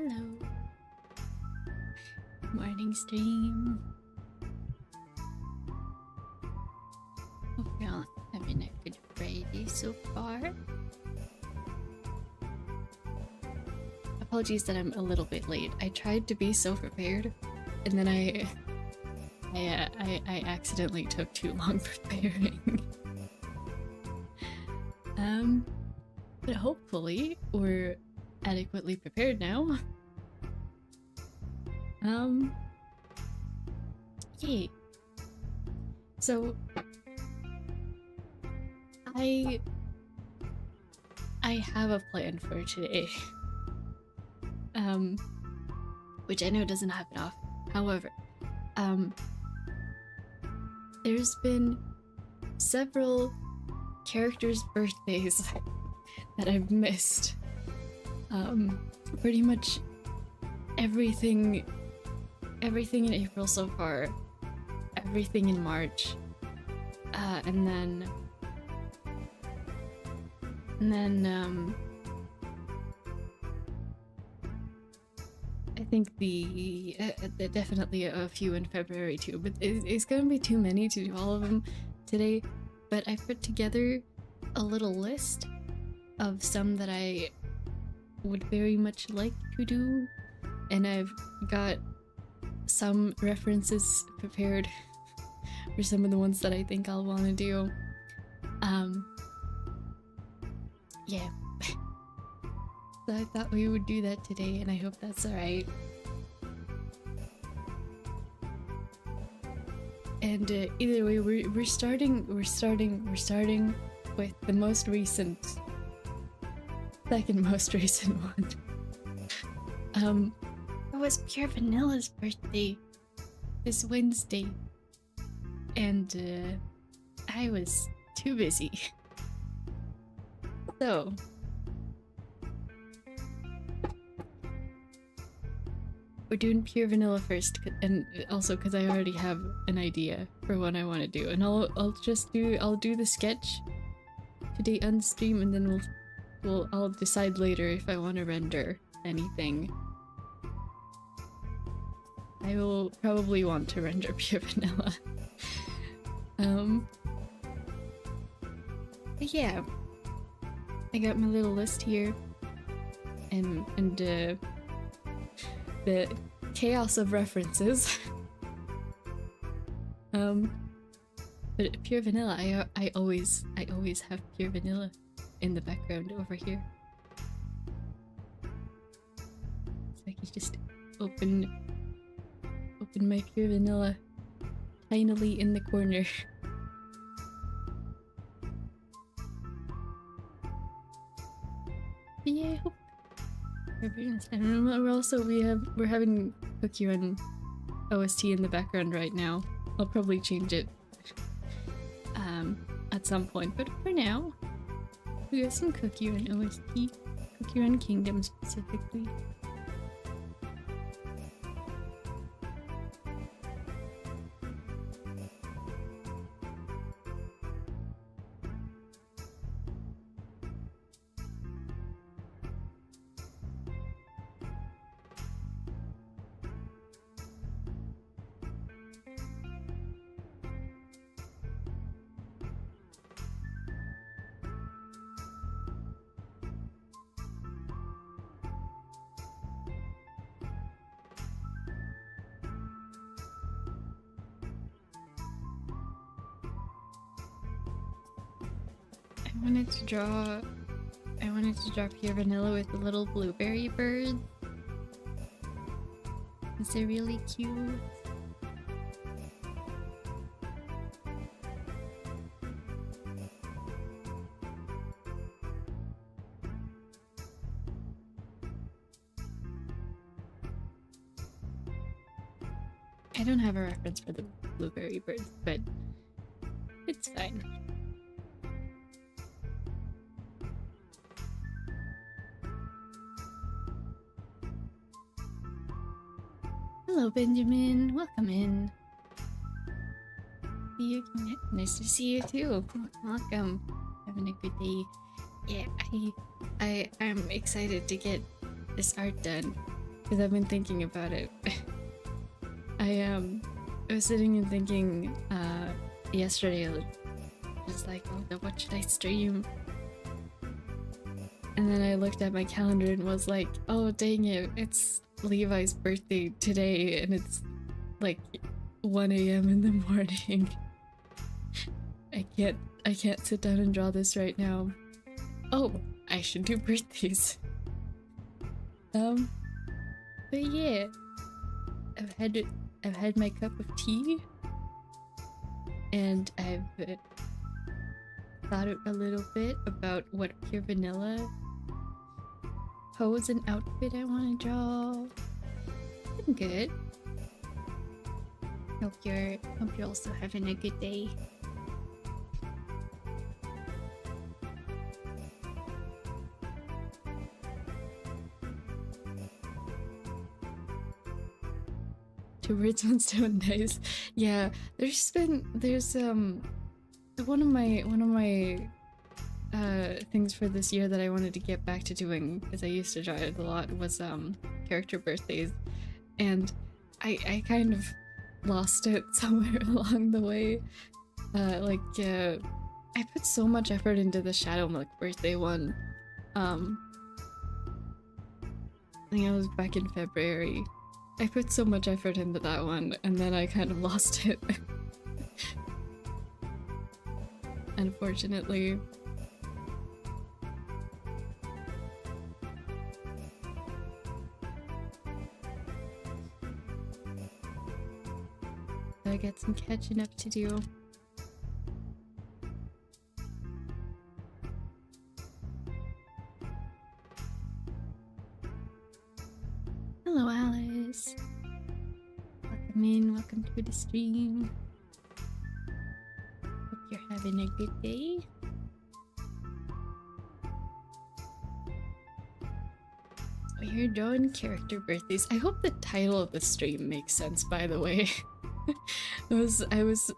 Hello. Morning stream. Hope you're all having a good Friday so far. Apologies that I'm a little bit late. I tried to be so prepared, and then I accidentally took too long preparing. But hopefully we're adequately prepared now. Yay. So I have a plan for today. Which I know doesn't happen often. However, there's been several characters' birthdays that I've missed. Pretty much everything in April so far, everything in March, and then I think definitely a few in February too, but it's gonna be too many to do all of them today. But I put together a little list of some that I would very much like to do, and I've got some references prepared for some of the ones that I think I'll want to do. Yeah. So I thought we would do that today, and I hope that's alright. And either way, we're starting with the most recent, second most recent one. It was Pure Vanilla's birthday this Wednesday, and I was too busy. So we're doing Pure Vanilla first, and also because I already have an idea for what I want to do, and I'll do the sketch today on stream, and then I'll decide later if I want to render anything. I will probably want to render Pure Vanilla. But yeah, I got my little list here, and the chaos of references. But Pure Vanilla, I always have Pure Vanilla in the background over here. So I can just open my Pure Vanilla tinily in the corner. But yeah, I hope and we're having Cookie Run OST in the background right now. I'll probably change it at some point, but for now we got some Cookie Run OST, Cookie Run Kingdom specifically. I wanted to draw Pure Vanilla with the little blueberry bird. They're really cute. I don't have a reference for the blueberry birds, but it's fine. Hello, Benjamin. Welcome in. Nice to see you too. Welcome. Having a good day. Yeah, I'm excited to get this art done. because I've been thinking about it. I was sitting and thinking yesterday, I was just like, oh, what should I stream? And then I looked at my calendar and was like, oh dang it, it's Levi's birthday today and it's like 1 a.m. in the morning. I can't sit down and draw this right now. Oh, I should do birthdays. But yeah, I've had my cup of tea, and I've thought a little bit about what pure vanilla pose and outfit I want to draw. I'm good. Hope you're also having a good day. Two birds, one stone, nice. Yeah, there's one of my things for this year that I wanted to get back to doing, because I used to draw it a lot, was character birthdays, and I kind of lost it somewhere along the way. I put so much effort into the Shadow Milk birthday one. I think it was back in February. I put so much effort into that one, and then I kind of lost it. Unfortunately. I got some catching up to do. Hello, Alice. Welcome in, welcome to the stream. Hope you're having a good day. We're drawing character birthdays. I hope the title of the stream makes sense, by the way. I was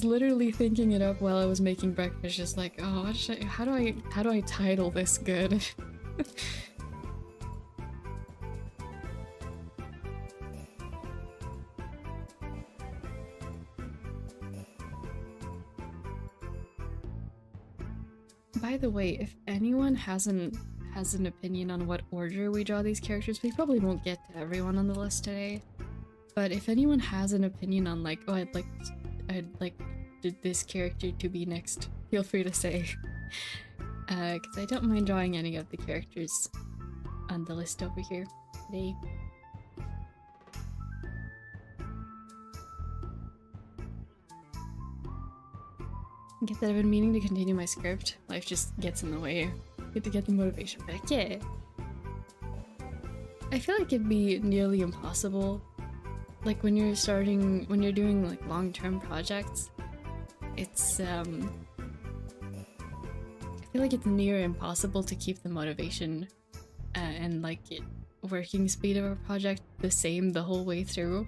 literally thinking it up while I was making breakfast, just like, oh, what should how do I title this good? By the way, if anyone has an opinion on what order we draw these characters, we probably won't get to everyone on the list today. But if anyone has an opinion on, like, oh, I'd like this character to be next, feel free to say. Because I don't mind drawing any of the characters on the list over here today. Get that I've been meaning to continue my script. Life just gets in the way. Get to get the motivation back. Yeah. I feel like it'd be nearly impossible. Like when you're doing like long-term projects, it's I feel like it's near impossible to keep the motivation and like working speed of a project the same the whole way through.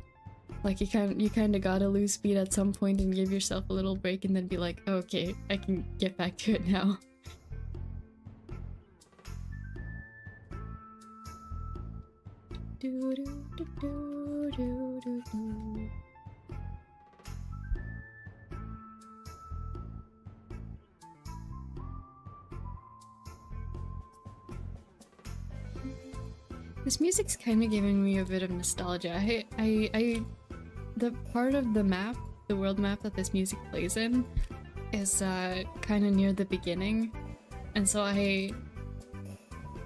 Like you kind of gotta lose speed at some point and give yourself a little break and then be like, oh, okay, I can get back to it now. Do, do, do, do, do, do, do. This music's kind of giving me a bit of nostalgia. The part of the map, the world map that this music plays in, is kind of near the beginning, and so I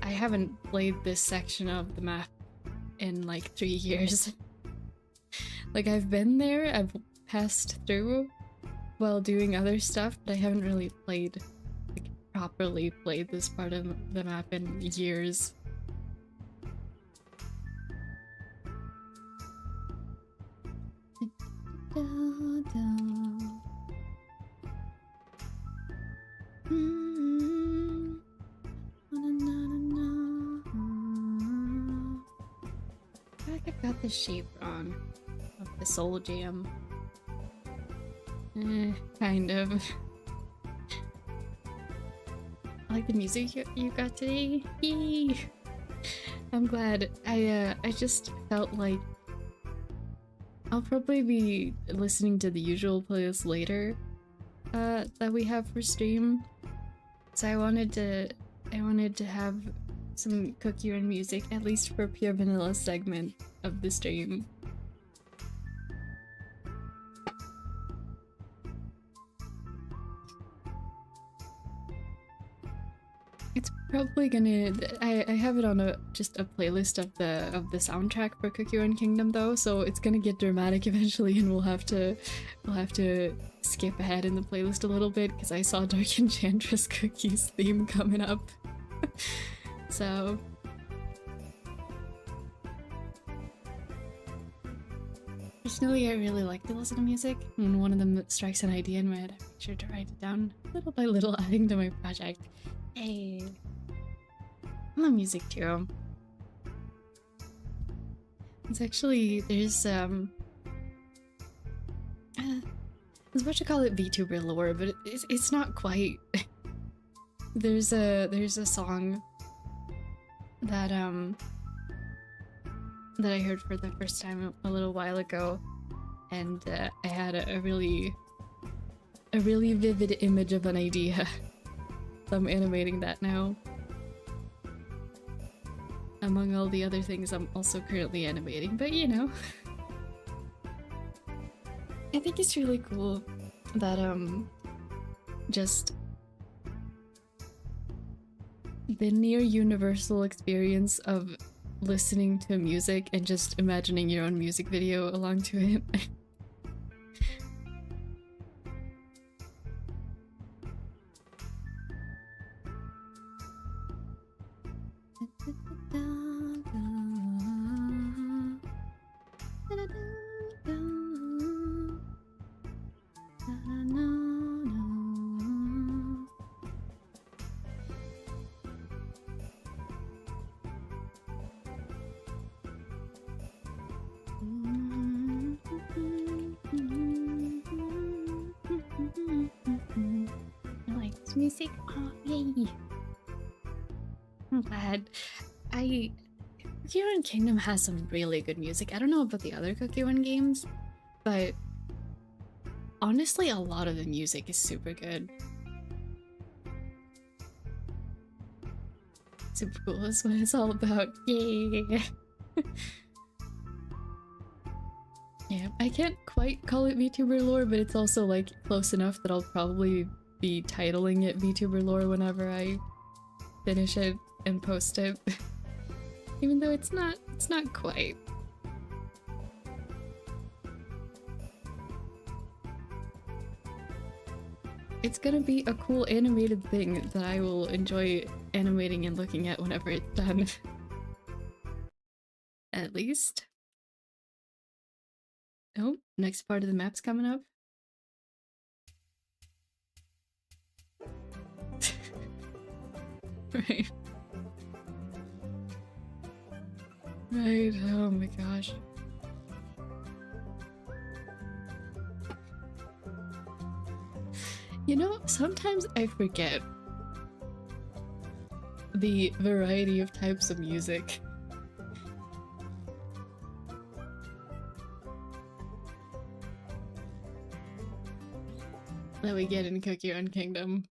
haven't played this section of the map in like 3 years. Like I've been there, I've passed through while doing other stuff, but I haven't really played, like properly played this part of the map in years. I feel like I've got the shape wrong of the soul jam. Kind of. I like the music you got today. Yee. I'm glad. I just felt like I'll probably be listening to the usual playlist later that we have for stream. So I wanted to have some Cookie Run music, at least for Pure Vanilla segment of the stream. It's probably gonna. I have it on just a playlist of the soundtrack for Cookie Run Kingdom though, so it's gonna get dramatic eventually, and we'll have to skip ahead in the playlist a little bit because I saw Dark Enchantress Cookie's theme coming up. So personally, I really like to listen to music. When one of them strikes an idea in my head, I make sure to write it down little by little, adding to my project. Hey, I love music too. It's actually there's what you call it VTuber lore, but it's not quite. there's a song that that I heard for the first time a little while ago, and I had a really vivid image of an idea. So I'm animating that now. Among all the other things I'm also currently animating, but you know. I think it's really cool that just the near universal experience of listening to music and just imagining your own music video along to it. Music? Oh, yay! I'm glad. Cookie Run Kingdom has some really good music. I don't know about the other Cookie Run games, but honestly, a lot of the music is super good. Super cool. That's what it's all about. Yay! Yeah, I can't quite call it VTuber lore, but it's also like close enough that I'll probably be titling it VTuber lore whenever I finish it and post it. Even though it's not quite. It's gonna be a cool animated thing that I will enjoy animating and looking at whenever it's done. At least. Oh, next part of the map's coming up. Right. Right, oh my gosh. You know, sometimes I forget the variety of types of music. That we get in Cookie Run Kingdom.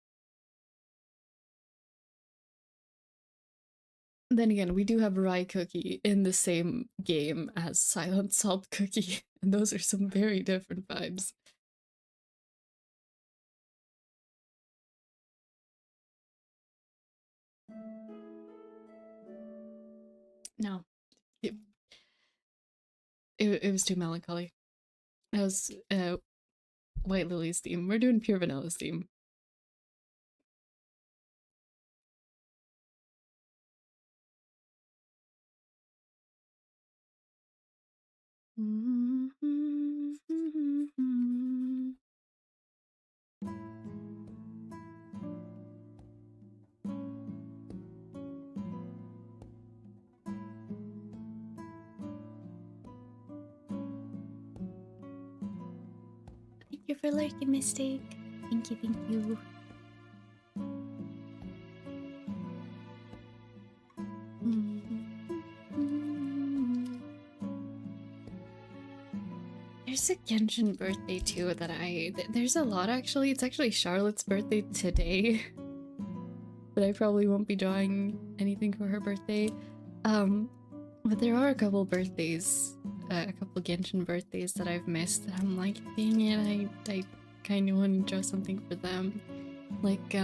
Then again, we do have Rye Cookie in the same game as Silent Salt Cookie, and those are some very different vibes. No. It was too melancholy. That was White Lily's theme. We're doing Pure Vanilla's theme. Thank you for lurking, Mistake. Thank you, thank you. There's a Genshin birthday too that there's a lot actually. It's actually Charlotte's birthday today. But I probably won't be drawing anything for her birthday. But there are a couple birthdays, a couple Genshin birthdays that I've missed that I'm like, dang it, I kind of want to draw something for them. Like,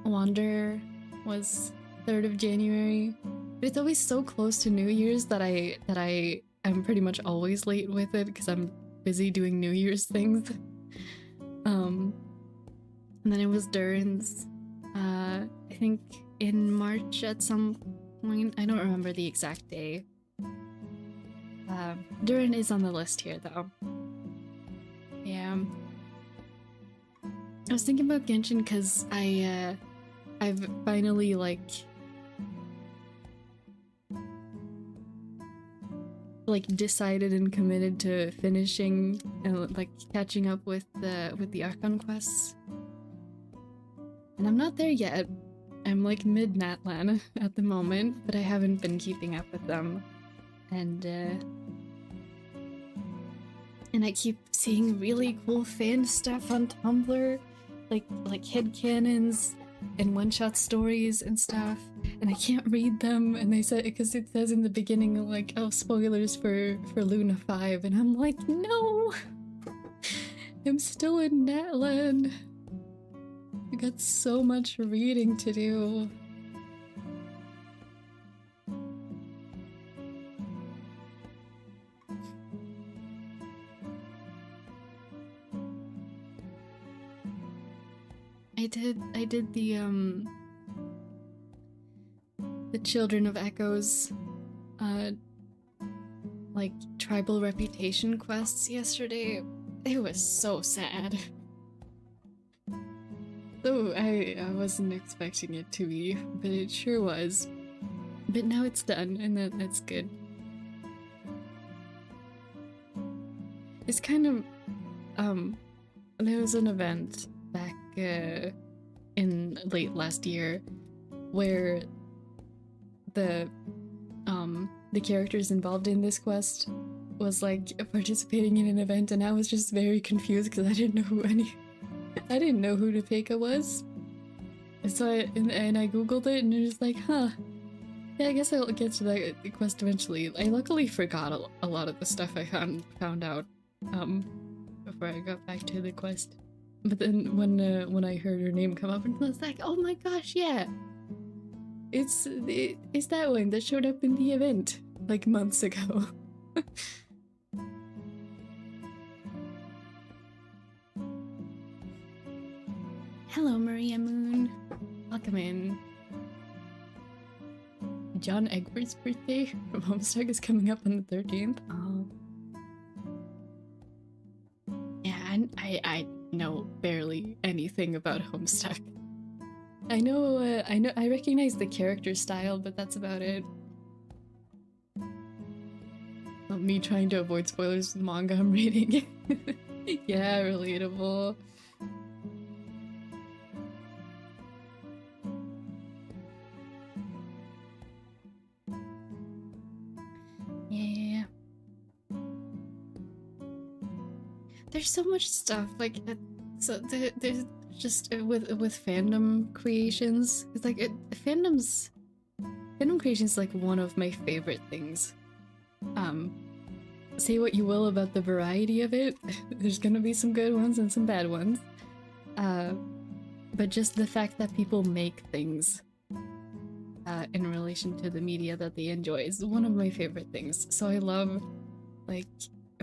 Wander was 3rd of January. But it's always so close to New Year's that I'm pretty much always late with it because I'm busy doing New Year's things. And then it was Durin's, I think in March at some point. I don't remember the exact day. Durin is on the list here though. Yeah. I was thinking about Genshin because I've finally like decided and committed to finishing and like catching up with the Archon quests. And I'm not there yet. I'm like mid-Natlan at the moment, but I haven't been keeping up with them. And I keep seeing really cool fan stuff on Tumblr, like headcanons and one-shot stories and stuff, and I can't read them, and they said, because it says in the beginning like, oh, spoilers for Luna 5, and I'm like, no! I'm still in Natlan. I got so much reading to do. I did the Children of Echoes like tribal reputation quests yesterday. It was so sad. So I wasn't expecting it to be, but it sure was. But now it's done, and that's good. It's kind of there was an event back in late last year where the characters involved in this quest was like participating in an event, and I was just very confused because I didn't know who Nupeka was. So I googled it, and it was like, huh. Yeah, I guess I'll get to that quest eventually. I luckily forgot a lot of the stuff I found out before I got back to the quest. But then when I heard her name come up, and I was like, oh my gosh, yeah, it's that one that showed up in the event like months ago. Hello, Maria Moon. Welcome in. John Egbert's birthday from Homestuck is coming up on the 13th. Oh. Yeah, I know barely anything about Homestuck. I recognize the character style, but that's about it. Not me trying to avoid spoilers for the manga I'm reading. Yeah, relatable. Yeah. There's so much stuff, like, so there's just with fandom creations. It's like fandom creations is like one of my favorite things. Say what you will about the variety of it. There's gonna be some good ones and some bad ones. But just the fact that people make things in relation to the media that they enjoy is one of my favorite things. So I love like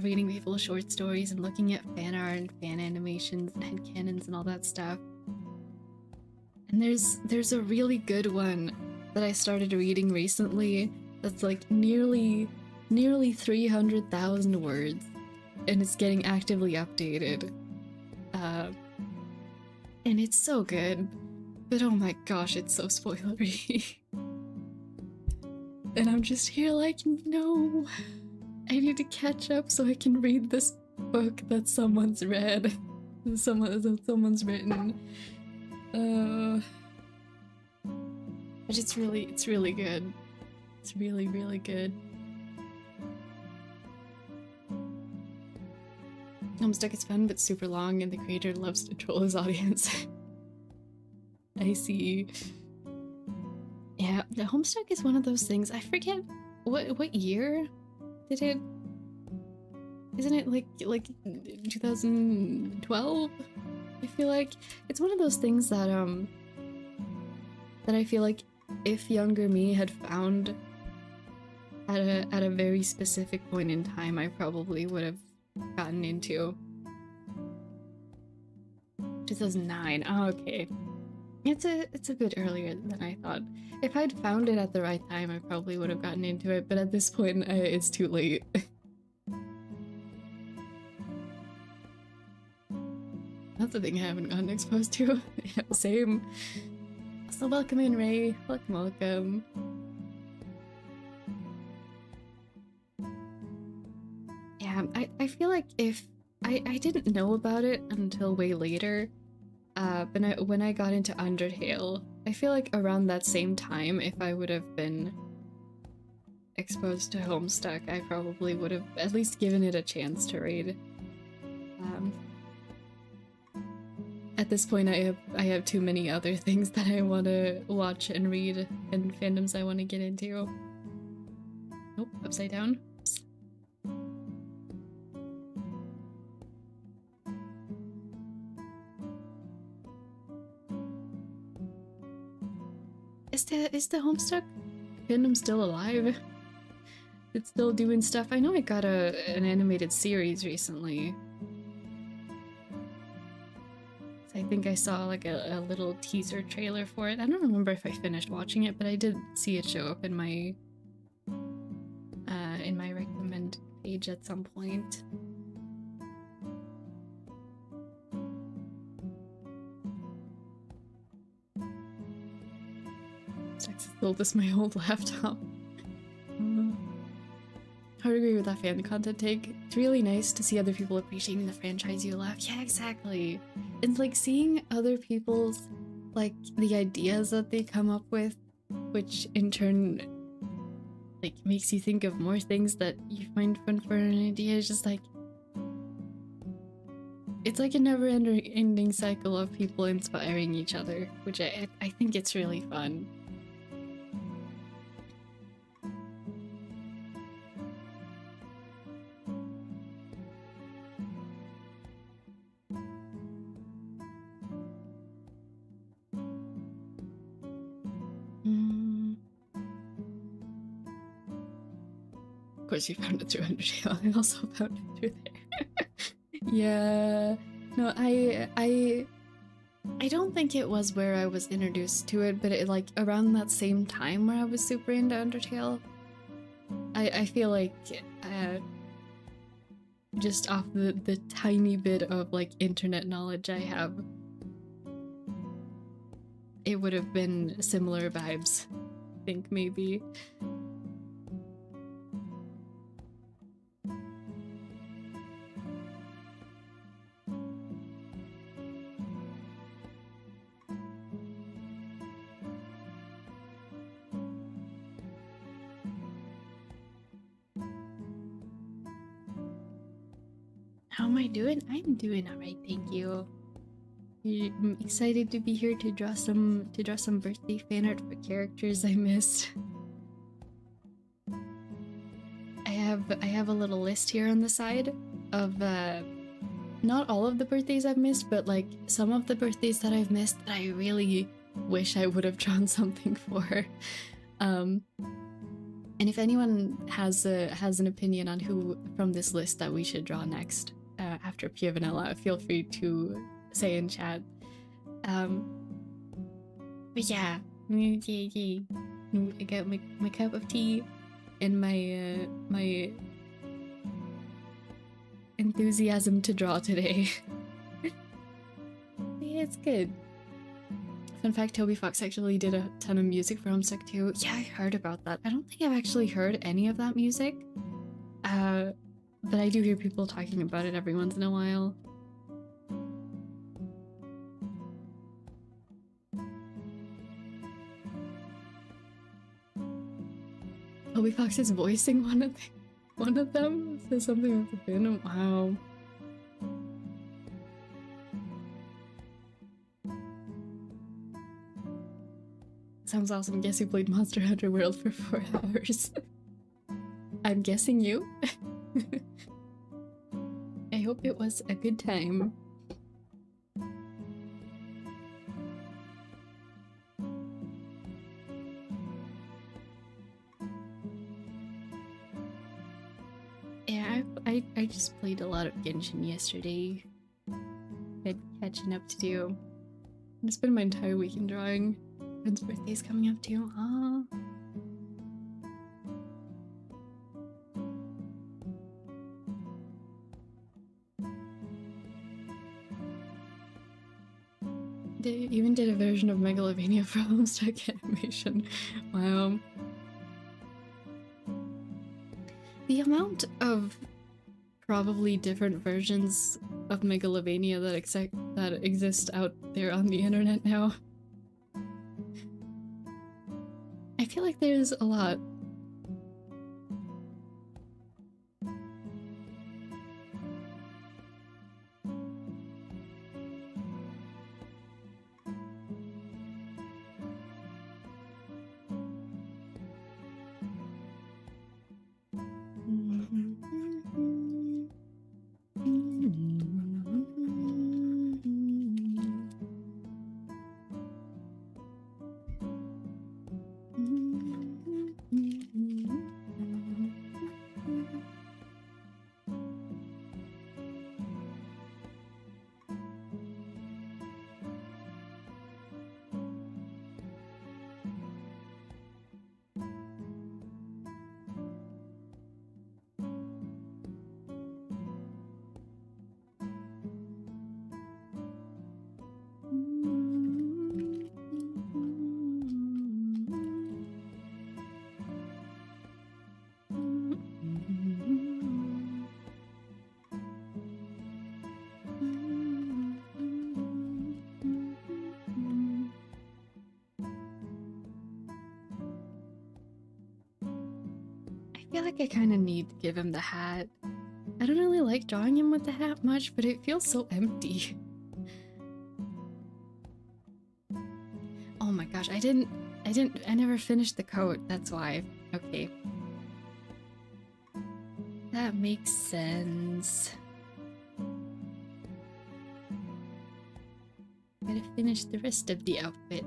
reading people's short stories and looking at fan art and fan animations and headcanons and all that stuff. And there's a really good one that I started reading recently that's like nearly 300,000 words, and it's getting actively updated. And it's so good, but oh my gosh, it's so spoilery. And I'm just here like, no, I need to catch up so I can read this book that someone's read, someone's written. But it's really good. It's really good. Homestuck is fun but super long, and the creator loves to troll his audience. I see. Yeah, the Homestuck is one of those things. I forget what year did it? Isn't it like 2012? I feel like it's one of those things that that I feel like if younger me had found at a very specific point in time, I probably would have gotten into. 2009. Oh, okay. It's a bit earlier than I thought. If I'd found it at the right time, I probably would have gotten into it, but at this point, it's too late. That's the thing I haven't gotten exposed to. Yeah, same. So welcome in, Ray. Welcome, welcome. Yeah, I feel like if I didn't know about it until way later, but when I got into Undertale, I feel like around that same time, if I would have been exposed to Homestuck, I probably would have at least given it a chance to read. At this point, I have too many other things that I want to watch and read, and fandoms I want to get into. Nope, upside down. Is the Homestuck fandom still alive? It's still doing stuff. I know it got an animated series recently. I think I saw like a little teaser trailer for it. I don't remember if I finished watching it, but I did see it show up in my recommend page at some point. Sex as old as my old laptop. Hard to agree with that fan content take. It's really nice to see other people appreciating the franchise you love. Yeah, exactly. It's like seeing other people's, like, the ideas that they come up with, which in turn, like, makes you think of more things that you find fun for an idea. It's just like, it's like a never-ending cycle of people inspiring each other, which I think it's really fun. Of course you found it through Undertale. I also found it through there. Yeah. No, I don't think it was where I was introduced to it, but like around that same time where I was super into Undertale. I feel like just off the tiny bit of like internet knowledge I have, it would have been similar vibes. I think maybe. How am I doing? I'm doing alright, thank you. I'm excited to be here to draw some birthday fan art for characters I missed. I have a little list here on the side of not all of the birthdays I've missed, but like some of the birthdays that I've missed that I really wish I would have drawn something for. And if anyone has an opinion on who from this list that we should draw next, after Pia Vanilla, feel free to say in chat. But yeah, I got my cup of tea and my my enthusiasm to draw today. Yeah, it's good. Fun fact, Toby Fox actually did a ton of music for Homestuck too. Yeah, I heard about that. I don't think I've actually heard any of that music. But I do hear people talking about it every once in a while. Toby Fox is voicing one of them. Says something with the fandom. Wow. Sounds awesome. Guess you played Monster Hunter World for 4 hours. I'm guessing you. I hope it was a good time. Yeah, I just played a lot of Genshin yesterday. I had catching up to do. I spent my entire weekend drawing. Friend's birthday's coming up too. Aww. They even did a version of Megalovania for Homestuck animation. Wow. The amount of probably different versions of Megalovania that exist out there on the internet now. I feel like there's a lot. I feel like I kind of need to give him the hat. I don't really like drawing him with the hat much, but it feels so empty. Oh my gosh, I never finished the coat, that's why. Okay. That makes sense. Gotta finish the rest of the outfit.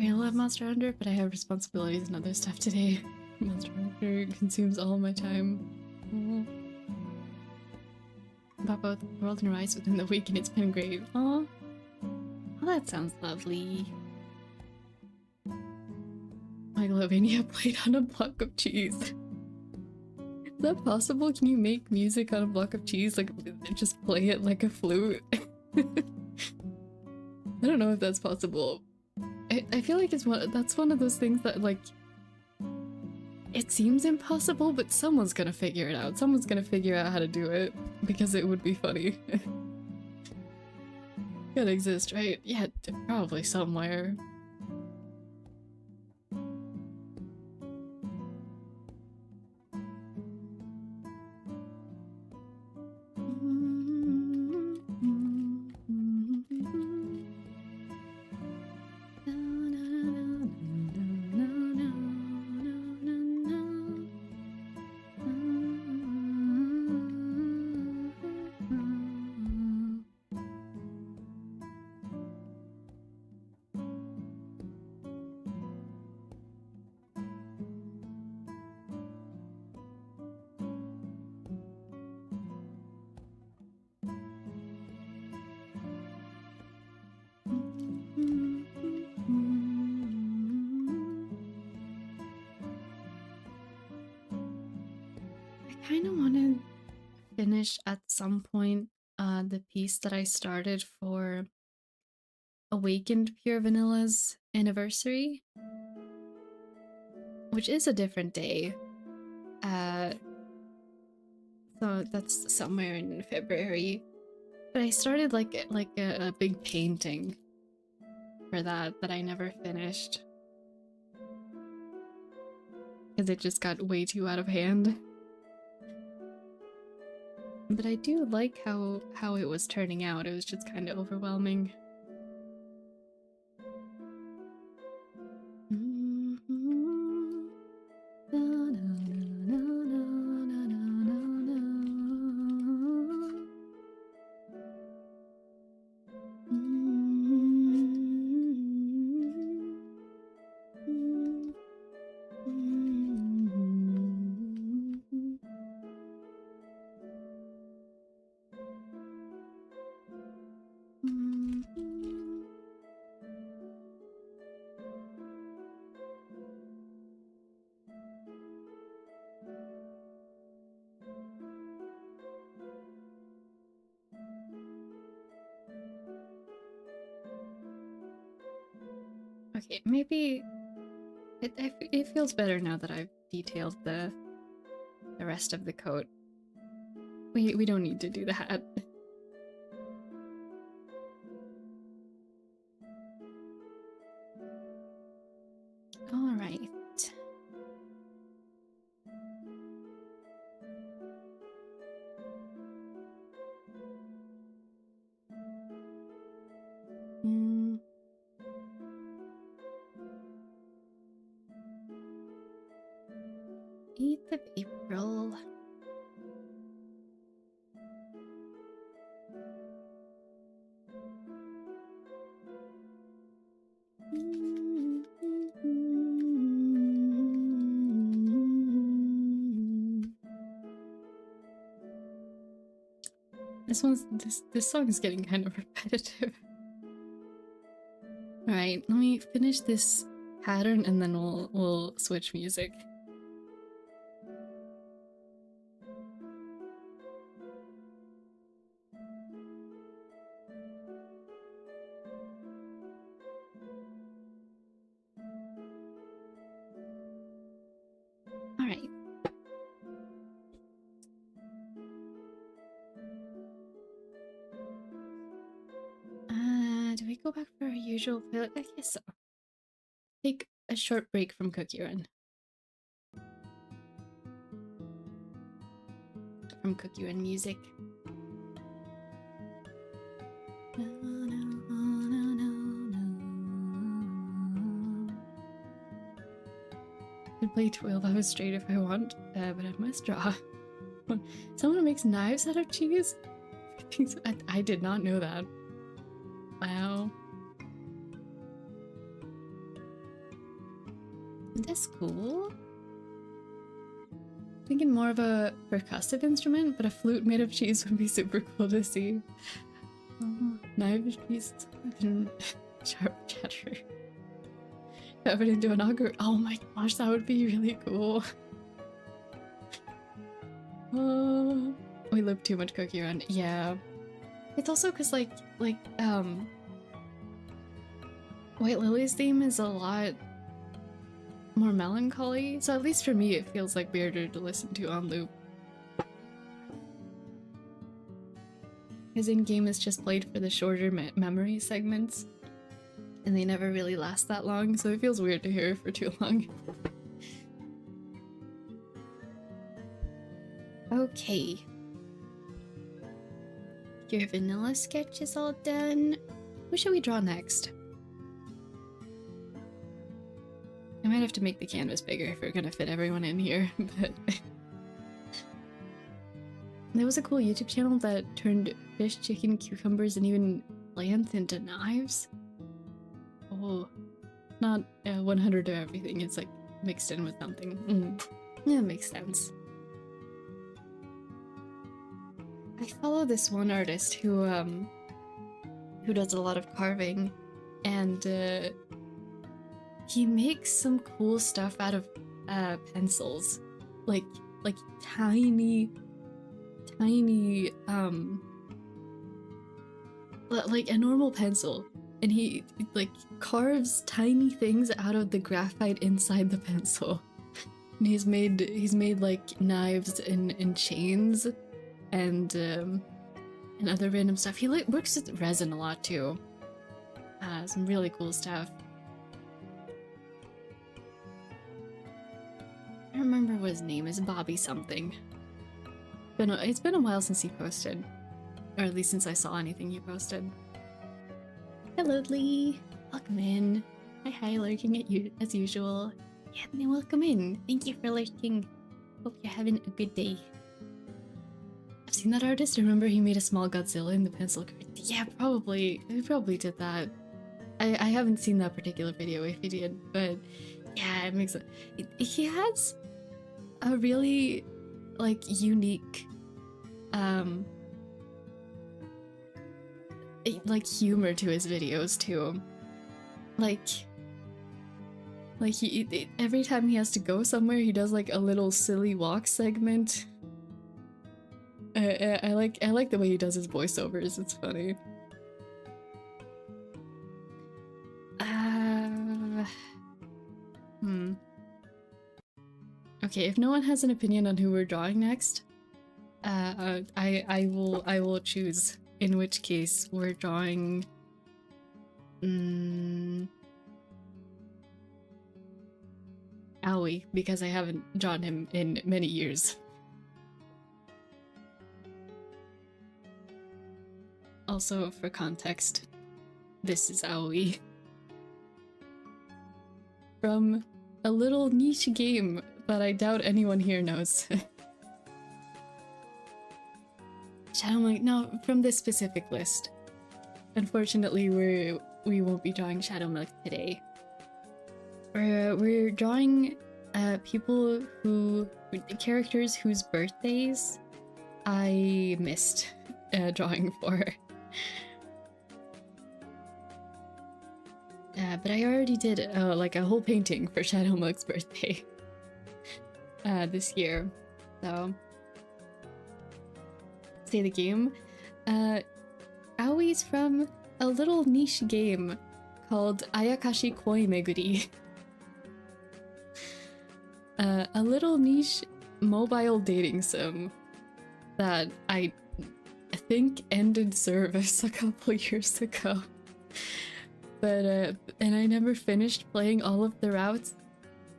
I love Monster Hunter, but I have responsibilities and other stuff today. Monster Hunter consumes all my time. Bought both World and Rise within the week and it's been great. Aw. Oh, that sounds lovely. Megalovania played on a block of cheese. Is that possible? Can you make music on a block of cheese? Like, just play it like a flute? I don't know if that's possible. I feel like that's one of those things that, like, it seems impossible, but someone's gonna figure it out. Someone's gonna figure out how to do it, because it would be funny. Gotta exist, right? Yeah, probably somewhere. At some point the piece that I started for Awakened Pure Vanilla's anniversary, which is a different day. So that's somewhere in February. But I started like a big painting for that I never finished. Because it just got way too out of hand. But I do like how it was turning out. It was just kind of overwhelming. Okay, maybe it feels better now that I've detailed the rest of the coat. We don't need to do the hat. All right. Eighth of April. This song is getting kind of repetitive. All right, let me finish this pattern and then we'll switch music. All right. Do we go back for our usual playlist? I guess so. Take a short break from Cookie Run. From Cookie Run music. Could play 12 hours straight if I want, but I must draw. Someone makes knives out of cheese? I did not know that. Wow. That's cool. Thinking more of a percussive instrument, but a flute made of cheese would be super cool to see. Knife cheese and sharp cheddar. Covered into an auger. Oh my gosh, that would be really cool. We live too much Cookie Run. Yeah. It's also because White Lily's theme is a lot more melancholy, so at least for me it feels like weirder to listen to on loop. Because in-game is just played for the shorter memory segments, and they never really last that long, so it feels weird to hear it for too long. Okay. Your vanilla sketch is all done. Who should we draw next? I might have to make the canvas bigger if we're gonna fit everyone in here, but... There was a cool YouTube channel that turned fish, chicken, cucumbers, and even plants into knives. Oh, not 100 of everything, it's like mixed in with something. Yeah, it makes sense. I follow this one artist who does a lot of carving, and he makes some cool stuff out of pencils, like tiny like a normal pencil, and he like carves tiny things out of the graphite inside the pencil. And he's made like knives and chains and other random stuff. He works with resin a lot too. Some really cool stuff. I don't remember what his name is. Bobby something. it's been a while since he posted, or at least since I saw anything he posted. Hello, Lee. Welcome in. Hi, lurking at you as usual. Yeah, welcome in. Thank you for lurking. Hope you're having a good day. I've seen that artist. Remember he made a small Godzilla in the pencil card? Yeah, probably. He probably did that. I haven't seen that particular video if he did, but yeah, it makes it. He has a really like unique like humor to his videos too. Like he every time he has to go somewhere, he does like a little silly walk segment. I like the way he does his voiceovers. It's funny. Okay, if no one has an opinion on who we're drawing next, I will choose. In which case, we're drawing. Aoi, because I haven't drawn him in many years. Also, for context, this is Aoi. From a little niche game that I doubt anyone here knows. Shadowmunk, no, from this specific list. Unfortunately, we won't be drawing Shadowmunk today. We're drawing characters whose birthdays I missed drawing for. But I already did like a whole painting for Shadowmunk's birthday this year, so say the game. Aoi's from a little niche game called Ayakashi Koi Meguri. A little niche mobile dating sim that I think ended service a couple years ago. But and I never finished playing all of the routes,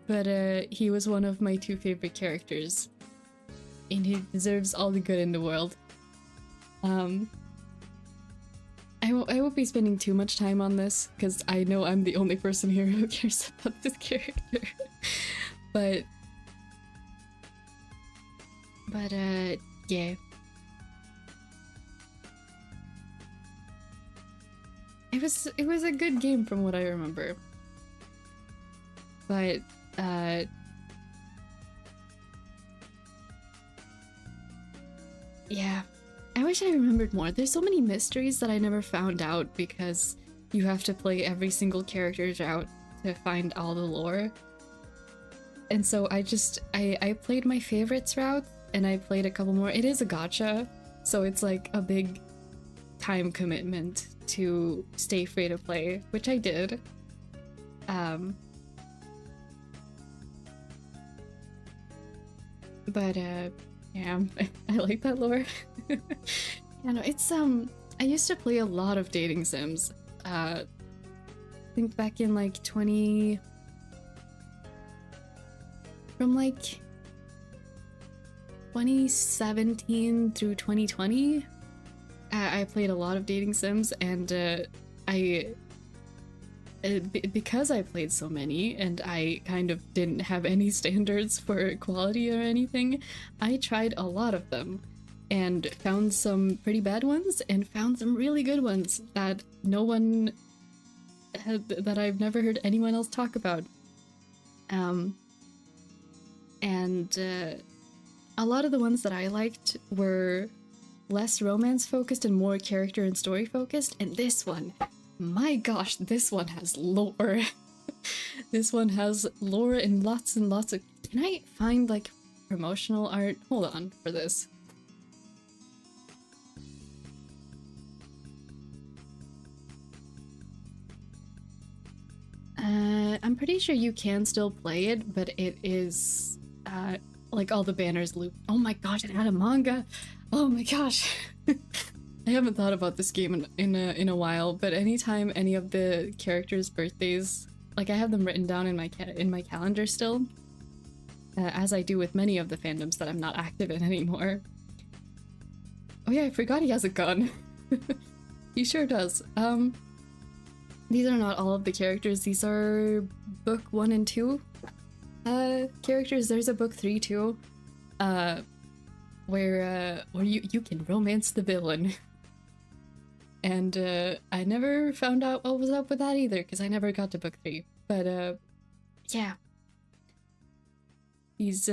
but he was one of my 2 favorite characters, and he deserves all the good in the world. I won't be spending too much time on this, because I know I'm the only person here who cares about this character. but yeah. It was a good game from what I remember. But yeah. I wish I remembered more. There's so many mysteries that I never found out because you have to play every single character's route to find all the lore. And so I played my favorites route and I played a couple more. It is a gacha, so it's like a big time commitment to stay free to play, which I did. But yeah, I like that lore. Yeah, no, it's I used to play a lot of dating sims. I think back in like from like 2017 through 2020. I played a lot of dating sims, and because I played so many and I kind of didn't have any standards for quality or anything, I tried a lot of them and found some pretty bad ones and found some really good ones that that I've never heard anyone else talk about. And a lot of the ones that I liked were less romance focused and more character and story focused, and this one, my gosh, this one has lore. This one has lore and lots of. Can I find like promotional art? Hold on for this. I'm pretty sure you can still play it, but it is like all the banners loop. Oh my gosh, it had a manga. Oh my gosh. I haven't thought about this game in a while, but anytime any of the characters' birthdays, like I have them written down in my calendar still, as I do with many of the fandoms that I'm not active in anymore. Oh yeah, I forgot he has a gun. He sure does. These are not all of the characters. These are book 1 and 2 characters. There's a book 3 too, where you can romance the villain. And I never found out what was up with that either, because I never got to book 3. But yeah. These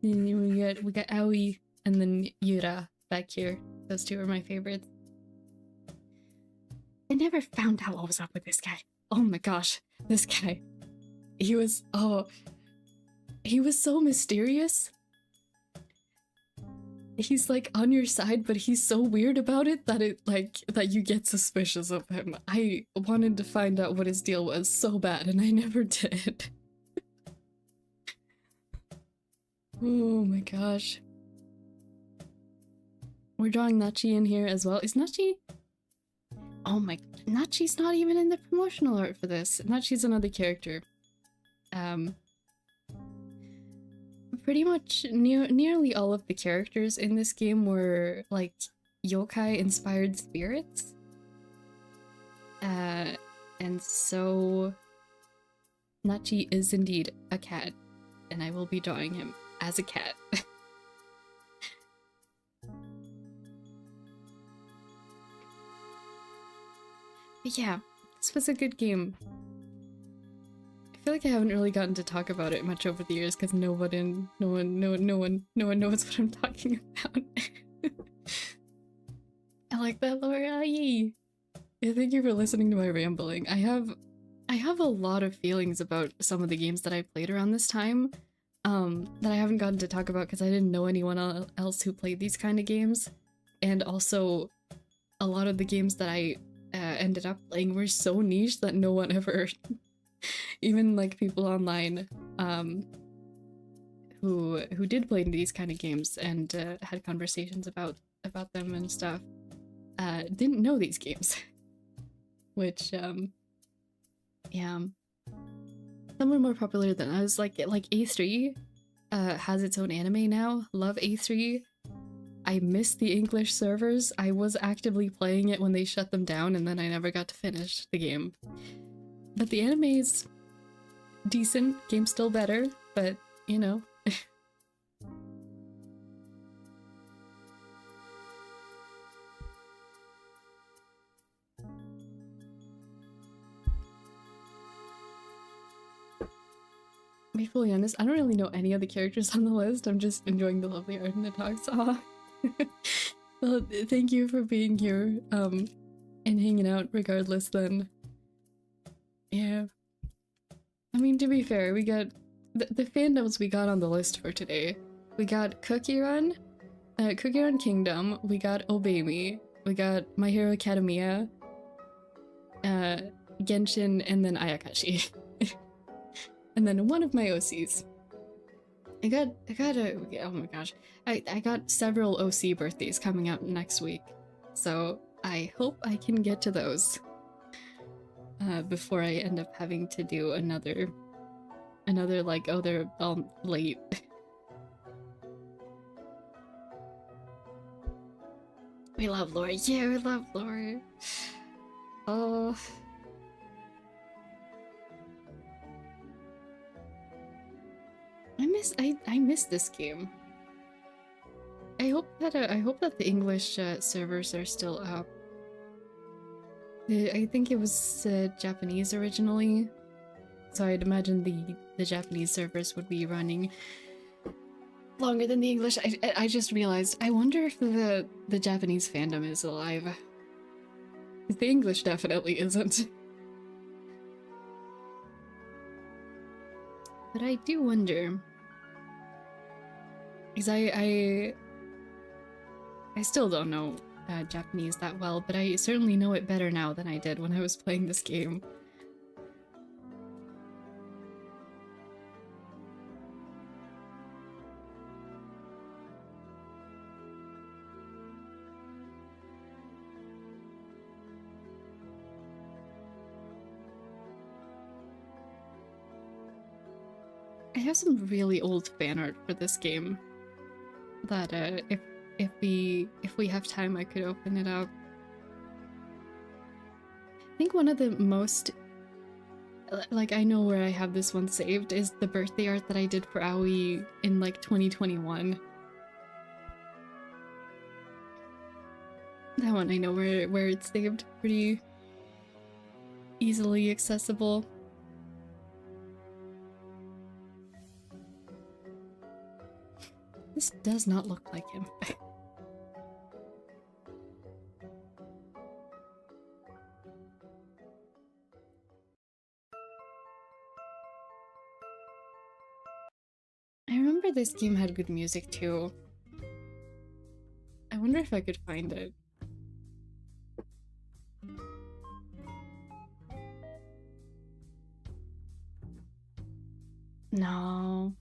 we got Aoi and then Yura back here. Those two are my favorites. I never found out what was up with this guy. Oh my gosh, this guy. He was so mysterious. He's like on your side, but he's so weird about it that that you get suspicious of him. I wanted to find out what his deal was so bad, and I never did. Oh my gosh. We're drawing Nachi in here as well. Is Nachi? Oh my, Nachi's not even in the promotional art for this. Nachi's another character. Pretty much nearly all of the characters in this game were like yokai inspired spirits. And so Nachi is indeed a cat, and I will be drawing him as a cat. But yeah, this was a good game. I feel like I haven't really gotten to talk about it much over the years because no one knows what I'm talking about. I like that, Laura. Yay! Yeah, thank you for listening to my rambling. I have a lot of feelings about some of the games that I played around this time, that I haven't gotten to talk about because I didn't know anyone else who played these kind of games, and also a lot of the games that I ended up playing were so niche that no one ever, even like people online, who did play these kind of games and had conversations about them and stuff, didn't know these games. Which, yeah. Some were more popular than others. Like A3 has its own anime now. Love A3. I miss the English servers. I was actively playing it when they shut them down, and then I never got to finish the game. But the anime is decent. Game's still better, but, you know. To be fully honest, I don't really know any of the characters on the list. I'm just enjoying the lovely art and the talks. Aw. Well, thank you for being here, and hanging out regardless then. Yeah. I mean, to be fair, we got the fandoms we got on the list for today. We got Cookie Run Kingdom, we got Obey Me, we got My Hero Academia, Genshin, and then Ayakashi. And then one of my OCs. I got oh my gosh. I got several OC birthdays coming up next week. So I hope I can get to those before I end up having to do another like, oh, they're late. We love Lore. Yeah, we love Lore. Oh. I miss this game. I hope that the English servers are still up. I think it was Japanese originally, so I'd imagine the Japanese servers would be running longer than the English. I just realized, I wonder if the Japanese fandom is alive. The English definitely isn't. But I do wonder, because I still don't know Japanese that well, but I certainly know it better now than I did when I was playing this game. I have some really old fan art for this game. that if we have time, I could open it up. I think one of the most, like, I know where I have this one saved is the birthday art that I did for Aoi in like 2021. That one I know where it's saved, pretty easily accessible. This does not look like him. I remember this game had good music too. I wonder if I could find it. No.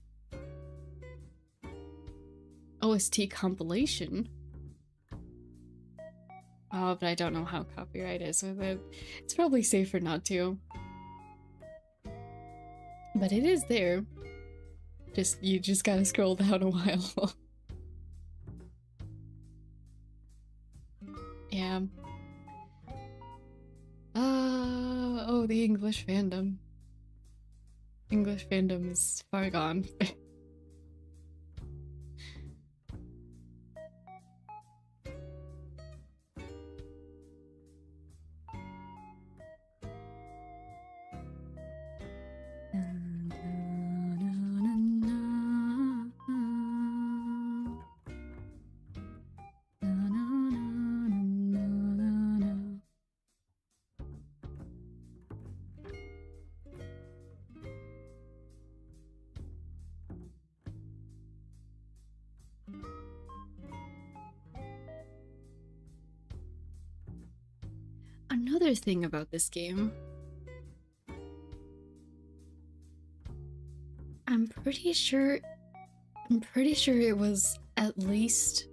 OST compilation? Oh, but I don't know how copyright is with it. It's probably safer not to. But it is there. You just gotta scroll down a while. Yeah. Oh, the English fandom. English fandom is far gone. Another thing about this game, I'm pretty sure it was at least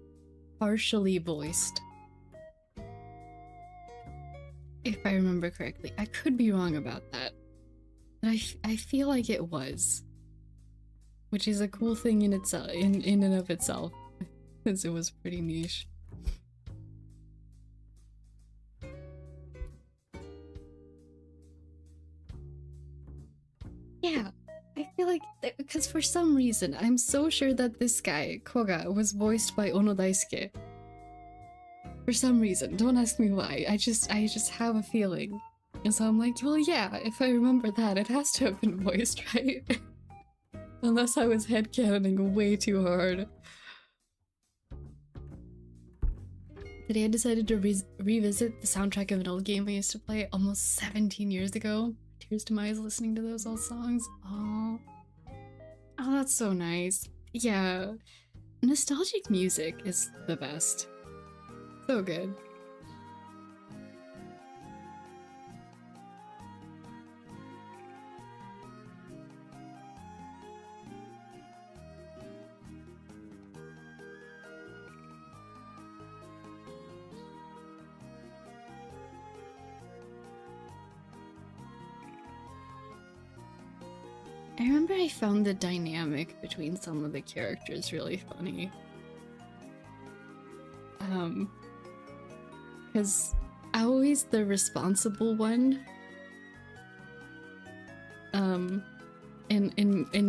partially voiced. If I remember correctly. I could be wrong about that. But I feel like it was. Which is a cool thing in itself, in and of itself. Since it was pretty niche. Yeah, I feel like, because for some reason, I'm so sure that this guy, Koga, was voiced by Ono Daisuke. For some reason, don't ask me why, I just have a feeling. And so I'm like, well yeah, if I remember that, it has to have been voiced, right? Unless I was headcanoning way too hard. Today I decided to revisit the soundtrack of an old game I used to play almost 17 years ago. Tears to my eyes listening to those old songs. Oh, that's so nice. Yeah, nostalgic music is the best. So good. I remember I found the dynamic between some of the characters really funny. Because Aoi's the responsible one. In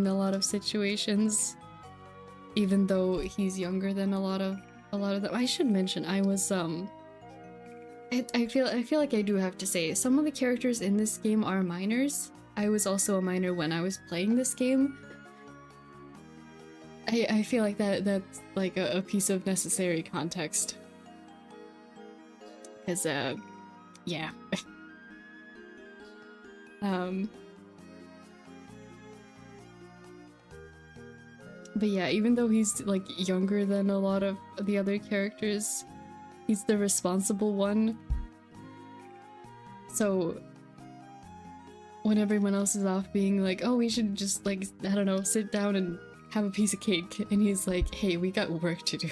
a lot of situations, even though he's younger than a lot of them. I should mention I was I feel like I do have to say some of the characters in this game are minors. I was also a minor when I was playing this game. I feel like that's like a piece of necessary context. Because, yeah. But yeah, even though he's like younger than a lot of the other characters, he's the responsible one. So when everyone else is off being like, oh, we should just like, I don't know, sit down and have a piece of cake, and he's like, hey, we got work to do.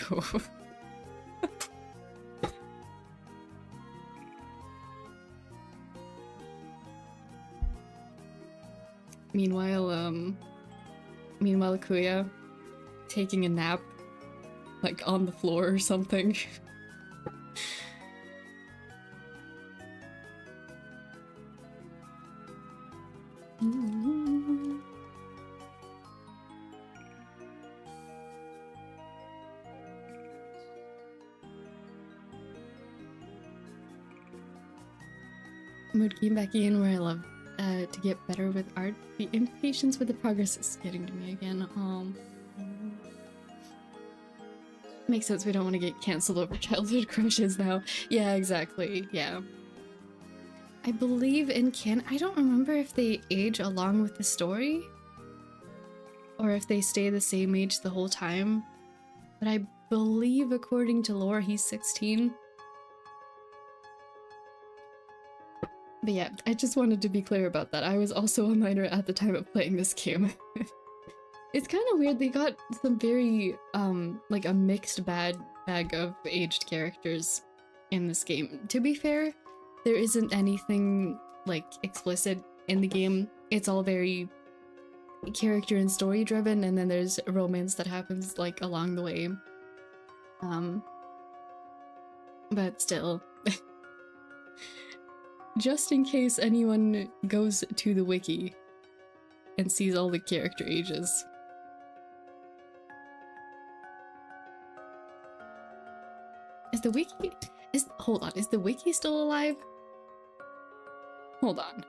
Meanwhile Kuya taking a nap like on the floor or something. Mood came back in where I love to get better with art. The impatience with the progress is getting to me again. Makes sense, we don't want to get cancelled over childhood crushes now. Yeah, exactly, yeah. I believe in I don't remember if they age along with the story, or if they stay the same age the whole time, but I believe according to lore he's 16. But yeah, I just wanted to be clear about that. I was also a minor at the time of playing this game. It's kind of weird, they got some very, like a mixed bag of aged characters in this game. To be fair, there isn't anything, like, explicit in the game. It's all very character and story driven, and then there's romance that happens, like, along the way. But still. Just in case anyone goes to the wiki and sees all the character ages. Is the wiki- hold on, is the wiki still alive? Hold on.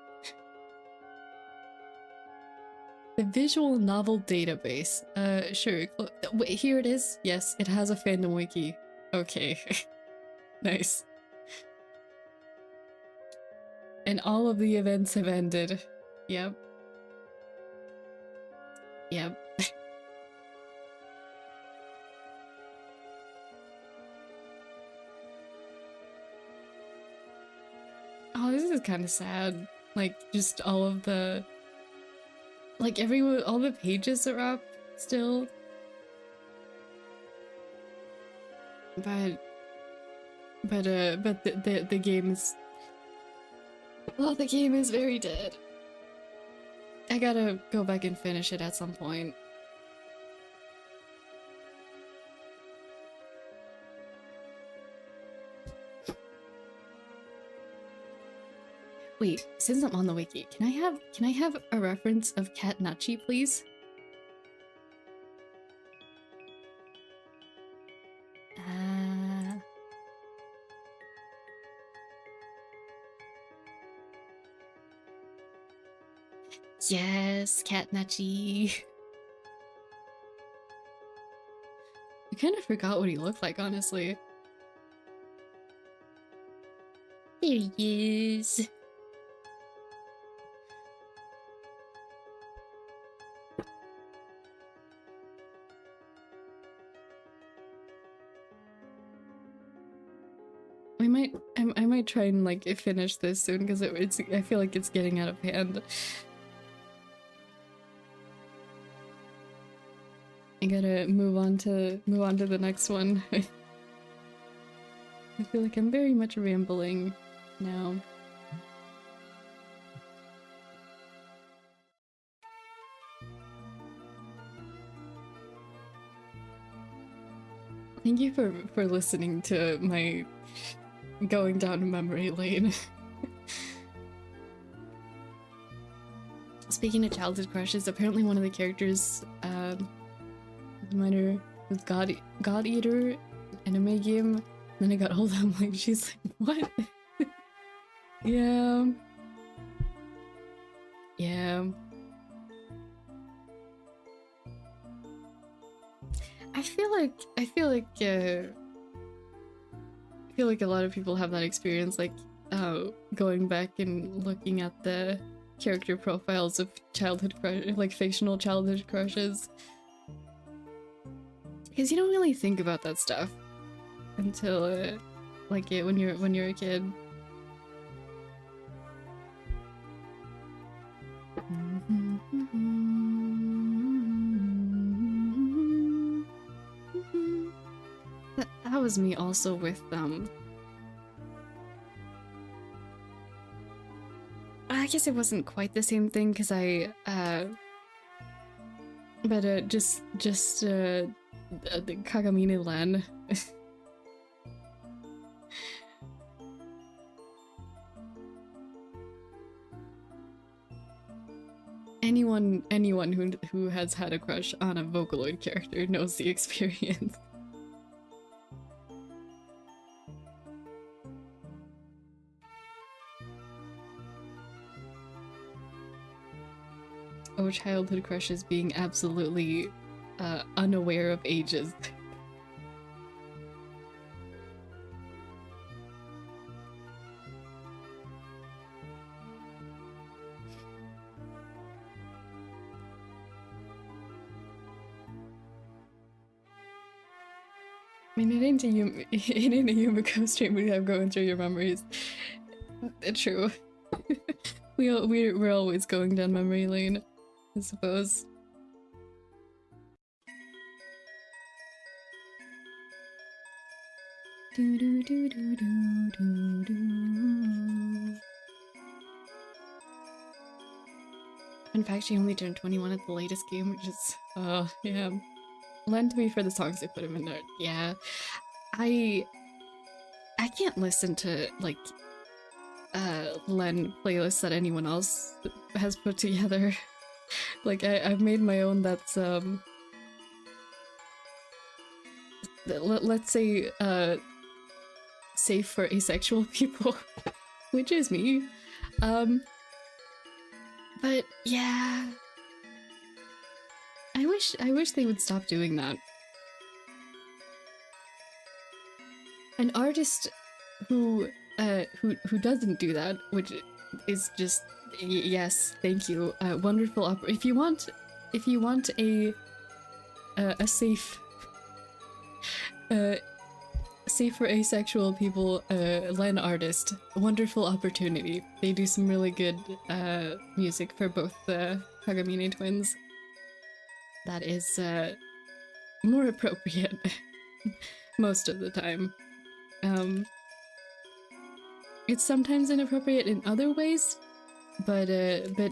The visual novel database. Sure. Wait, here it is. Yes, it has a fandom wiki. Okay. Nice. And all of the events have ended. Yep. Yep. Oh, this is kind of sad. Like, just all of the... Like, all the pages are up still. But the game is... Well, the game is very dead. I gotta go back and finish it at some point. Wait, since I'm on the wiki, can I have a reference of Cat Nachi, please? Yes, Cat Nachi. I kind of forgot what he looked like, honestly. There he is. I might try and like finish this soon because I feel like it's getting out of hand. I gotta move on to the next one. I feel like I'm very much rambling now. Thank you for listening to my going down memory lane. Speaking of childhood crushes, apparently one of the characters, minor with God Eater anime game. Then I got hold of him, like, she's like, what? Yeah. Yeah. I feel like a lot of people have that experience, like, going back and looking at the character profiles of like fictional childhood crushes. Because you don't really think about that stuff until, like, when you're a kid. That was me also with, I guess it wasn't quite the same thing, because the Kagamine Lan. Anyone who has had a crush on a Vocaloid character knows the experience. Oh, childhood crushes being absolutely unaware of ages. I mean, it ain't a Yumiko stream without going through your memories. True. We're always going down memory lane, I suppose. Do do do do do do do. In fact, she only turned 21 at the latest game, which is yeah. Lend to me for the songs they put him in there. Yeah, I can't listen to like Len playlists that anyone else has put together. Like I've made my own that's let's say safe for asexual people, which is me. But yeah, I wish they would stop doing that. An artist who doesn't do that, which is just yes, thank you. Wonderful if you want a safe safe for asexual people Len artist, wonderful opportunity. They do some really good music for both the Kagamine twins. That is more appropriate most of the time. It's sometimes inappropriate in other ways, but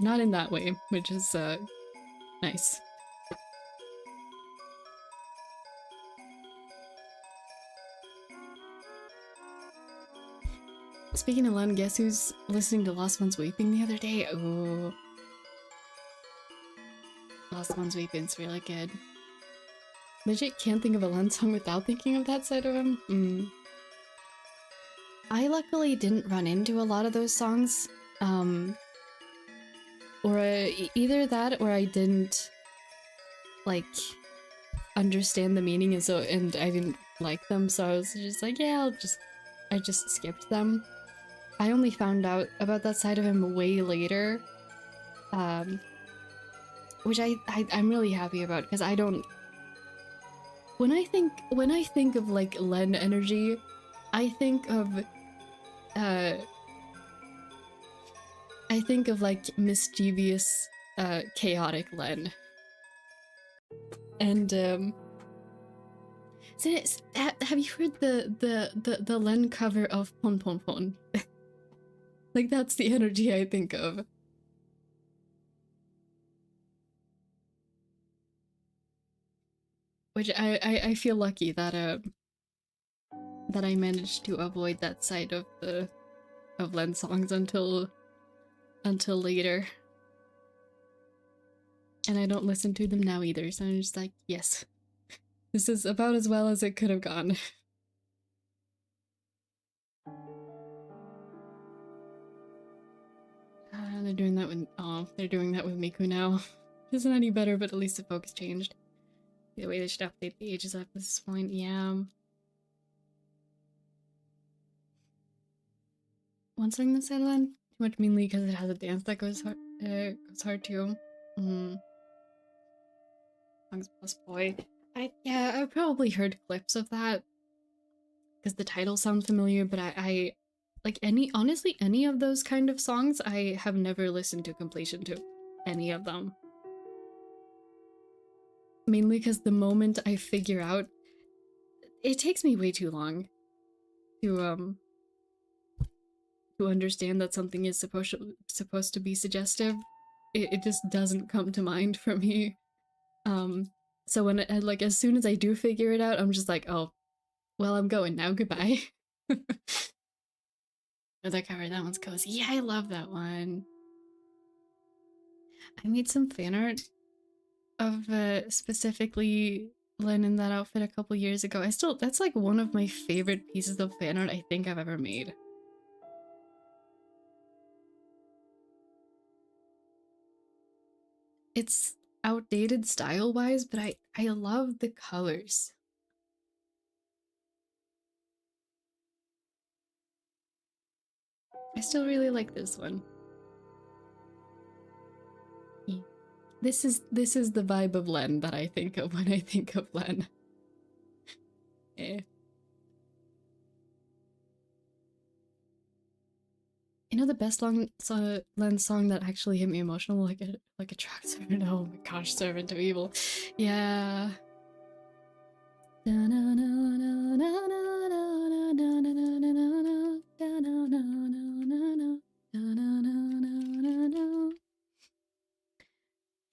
not in that way, which is nice. Speaking of Len, guess who's listening to Lost Ones Weeping the other day? Oh, Lost Ones Weeping's really good. Legit can't think of a Len song without thinking of that side of him. I luckily didn't run into a lot of those songs, or either that or I didn't like understand the meaning, and I didn't like them, so I was just like, yeah, I just skipped them. I only found out about that side of him way later, which I'm really happy about, because I don't. When I think of like Len energy, I think of like mischievous, chaotic Len. And so have you heard the Len cover of Pon Pon Pon? Like that's the energy I think of. Which I feel lucky that that I managed to avoid that side of Len songs until later. And I don't listen to them now either, so I'm just like, yes. This is about as well as it could have gone. They're doing that with they're doing that with Miku now. Isn't any better, but at least the focus changed. The way they should update the ages at this point, yeah. One song that said Len? Too much mainly because it has a dance that goes hard too. Songs plus boy. I've probably heard clips of that because the title sounds familiar, but I like honestly any of those kind of songs I have never listened to completion to any of them. Mainly because the moment I figure out, it takes me way too long to understand that something is supposed to be suggestive. It just doesn't come to mind for me. So when like as soon as I do figure it out, I'm just like, oh, well, I'm going now. Goodbye. Other cover, that one's cozy. Yeah, I love that one. I made some fan art of specifically Len in that outfit a couple years ago. That's like one of my favorite pieces of fan art I think I've ever made. It's outdated style-wise, but I love the colors. I still really like this one. This is the vibe of Len that I think of when I think of Len. Eh. You know the best Len song that actually hit me emotional, like a track servant. Oh my gosh, Servant of Evil. Yeah.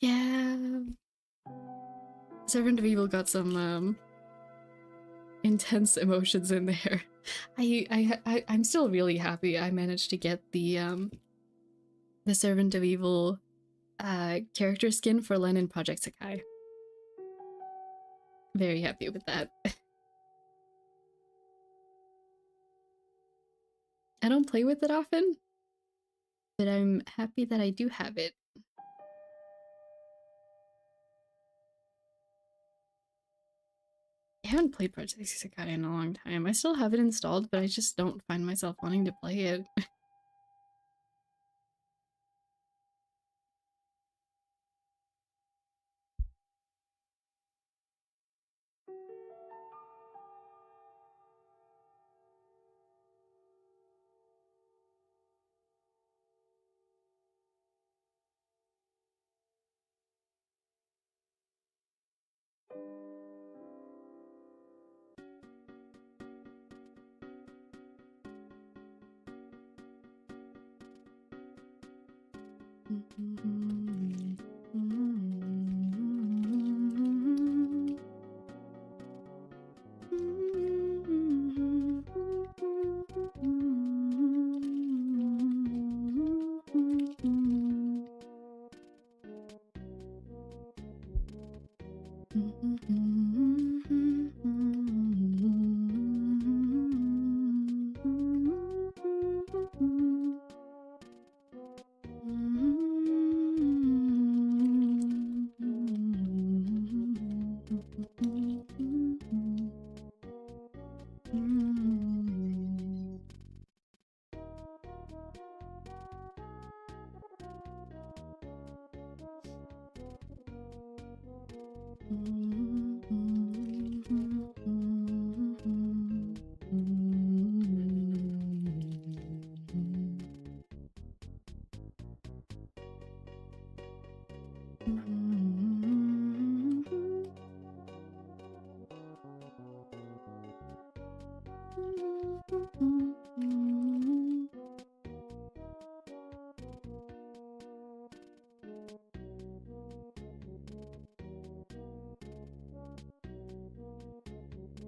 Yeah. Servant of Evil got some intense emotions in there. I'm still really happy I managed to get the Servant of Evil character skin for Len in Project Sakai. Very happy with that. I don't play with it often, but I'm happy that I do have it. I haven't played Project Sakai in a long time. I still have it installed, but I just don't find myself wanting to play it.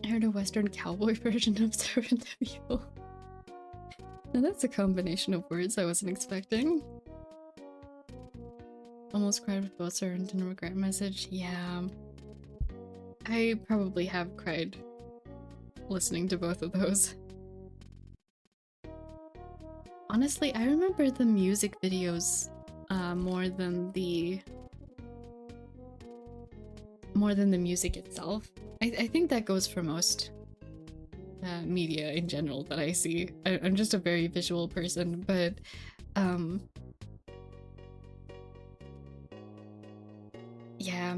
I heard a Western cowboy version of Servant of Evil. Now that's a combination of words I wasn't expecting. Almost cried with both Servant and Regret Message. Yeah. I probably have cried listening to both of those. Honestly, I remember the music videos more than the music itself. I think that goes for most media in general that I see. I'm just a very visual person, but yeah.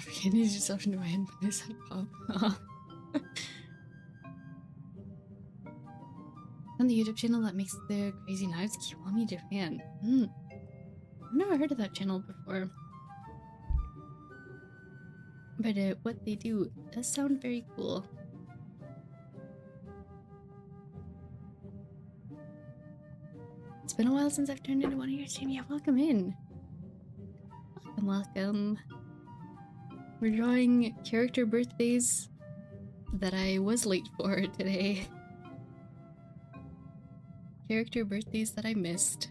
He needs yourself into my hand when I said pop. On the YouTube channel that makes the crazy knives, Kiwami Japan. I've never heard of that channel before. But what they do does sound very cool. It's been a while since I've turned into one of your streams. Yeah, welcome in. Welcome, welcome. We're drawing character birthdays that I was late for today. Character birthdays that I missed.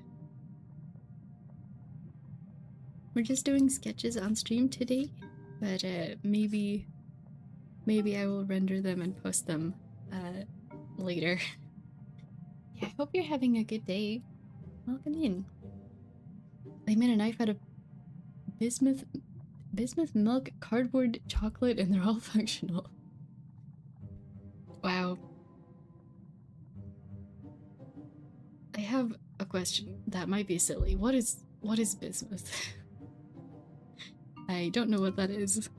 We're just doing sketches on stream today, but maybe I will render them and post them later. Yeah, I hope you're having a good day. Welcome in. I made a knife out of bismuth milk, cardboard, chocolate, and they're all functional. Wow. question. That might be silly. What is bismuth? I don't know what that is.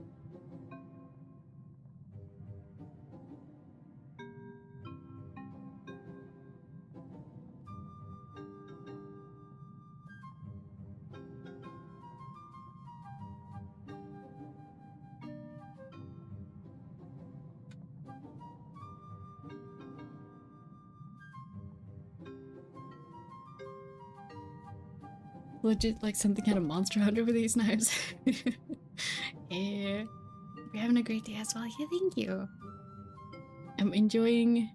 Legit like something kind of Monster Hunter with these knives. Yeah. You're having a great day as well. Yeah, thank you. I'm enjoying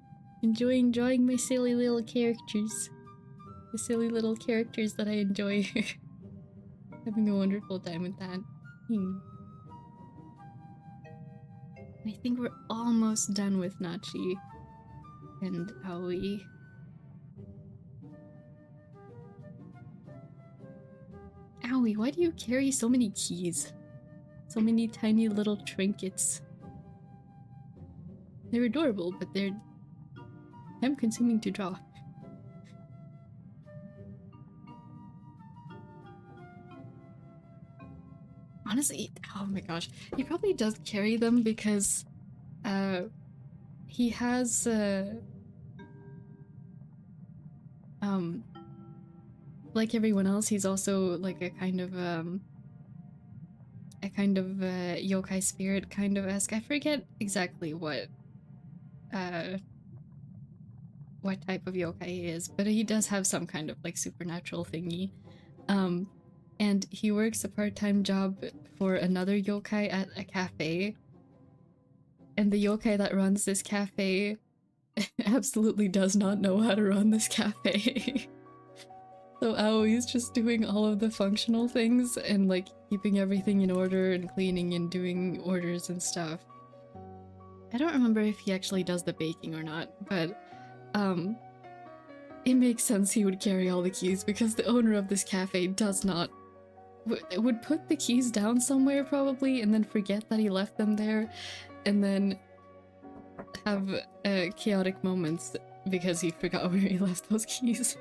drawing my silly little characters. The silly little characters that I enjoy. Having a wonderful time with that. I think we're almost done with Nachi and Aoi. Aoi, why do you carry so many keys? So many tiny little trinkets. They're adorable, but they're time-consuming to draw. Honestly, oh my gosh, he probably does carry them because he has like everyone else, he's also like a kind of yokai spirit kind of esque. I forget exactly what type of yokai he is, but he does have some kind of like supernatural thingy. And he works a part-time job for another yokai at a cafe. And the yokai that runs this cafe absolutely does not know how to run this cafe. So Aoi's just doing all of the functional things and like keeping everything in order and cleaning and doing orders and stuff. I don't remember if he actually does the baking or not, but it makes sense he would carry all the keys because the owner of this cafe does not would put the keys down somewhere probably and then forget that he left them there and then have chaotic moments because he forgot where he left those keys.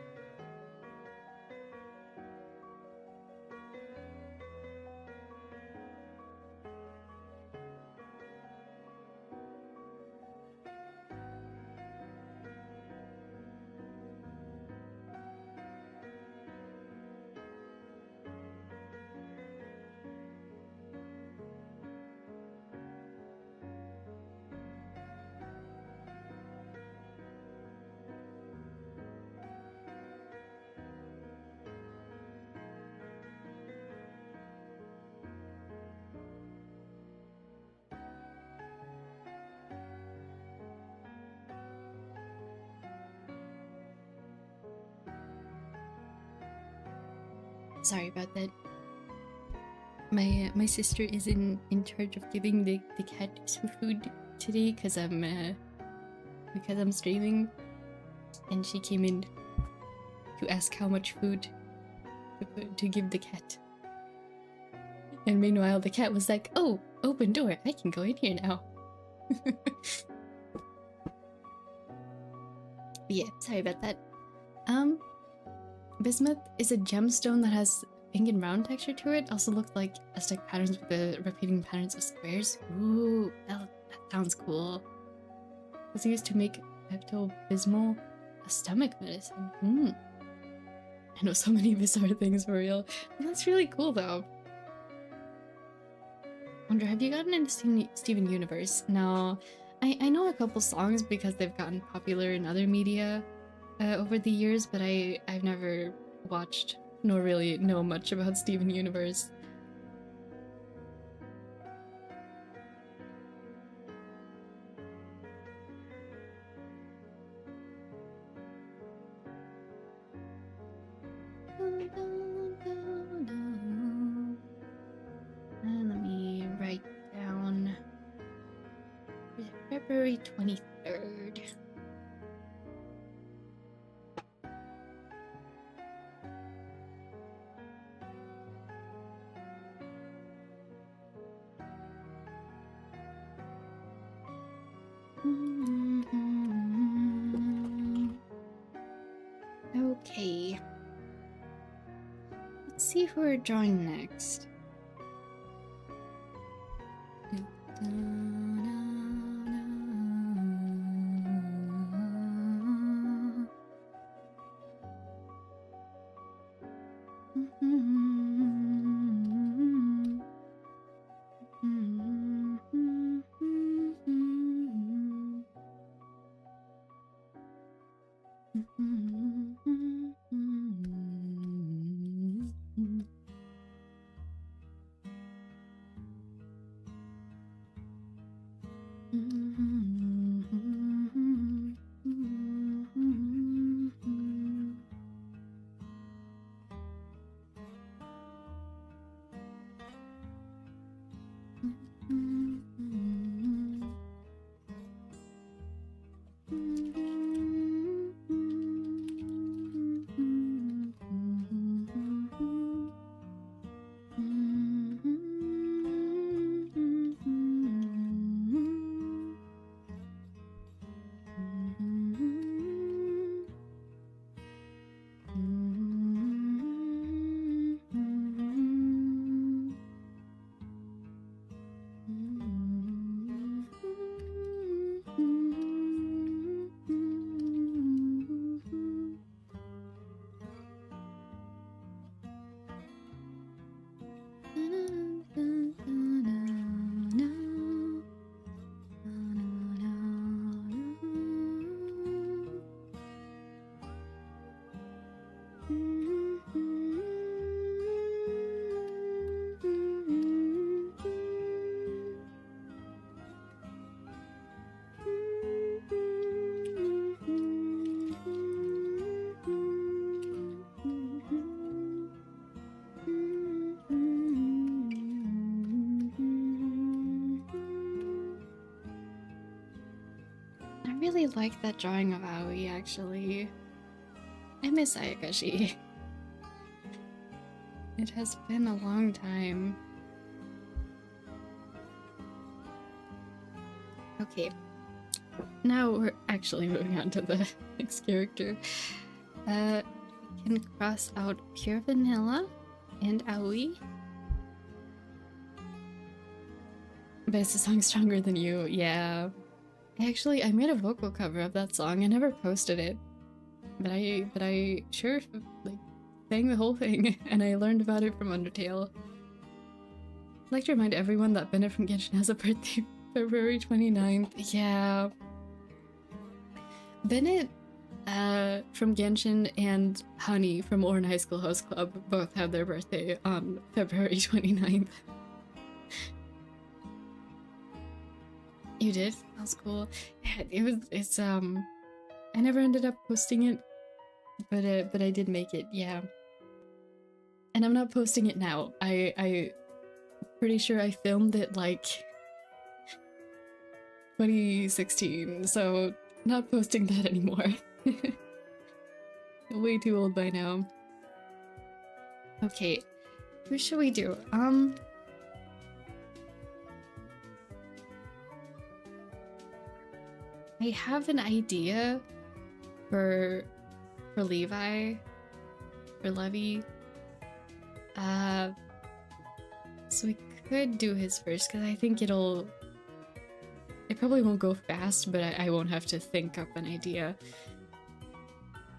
Sorry about that. My sister is in charge of giving the cat some food today because I'm streaming, and she came in to ask how much food to give the cat. And meanwhile, the cat was like, "Oh, open door! I can go in here now." Yeah, sorry about that. Bismuth is a gemstone that has pink and brown texture to it. Also looks like Aztec patterns with the repeating patterns of squares. Ooh, that sounds cool. It's used to make Pepto-Bismol a stomach medicine. I know so many bizarre things for real. Well, that's really cool though. Wonder, have you gotten into Steven Universe? No, I know a couple songs because they've gotten popular in other media over the years, but I've never watched nor really know much about Steven Universe. And let me write down February 23rd. Okay. Let's see who we're drawing next. I really like that drawing of Aoi, actually. I miss Ayakashi. It has been a long time. Okay. Now we're actually moving on to the next character. We can cross out Pure Vanilla and Aoi. But it's a song Stronger Than You, yeah. Actually, I made a vocal cover of that song. I never posted it. But I sure like sang the whole thing, and I learned about it from Undertale. I'd like to remind everyone that Bennett from Genshin has a birthday February 29th. Yeah. Bennett from Genshin and Honey from Orin High School Host Club both have their birthday on February 29th. You did? That's cool. Yeah, it's I never ended up posting it, but I did make it, yeah. And I'm not posting it now. I pretty sure I filmed it like 2016, so not posting that anymore. Way too old by now. Okay, who should we do? I have an idea for Levi, for Levi. So we could do his first, because I think it probably won't go fast, but I won't have to think up an idea.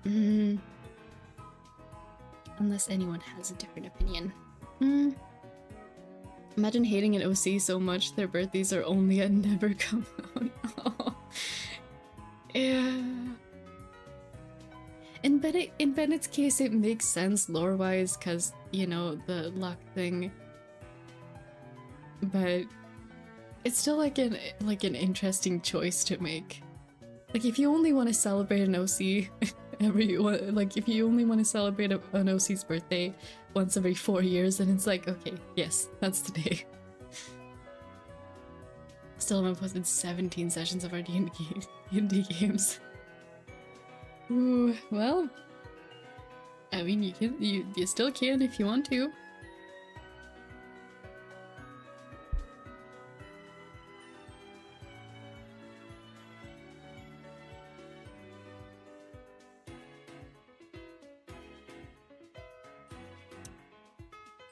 Unless anyone has a different opinion. Imagine hating an OC so much their birthdays are only and never come out. Oh. Yeah. In Bennett's case, it makes sense lore-wise, because, you know, the luck thing. But it's still like an interesting choice to make. Like, if you only want to celebrate an OC if you only want to celebrate an OC's birthday once every 4 years, then it's like, okay, yes, that's the day. Still haven't posted 17 sessions of our D&D games. Ooh, well, I mean, you still can if you want to.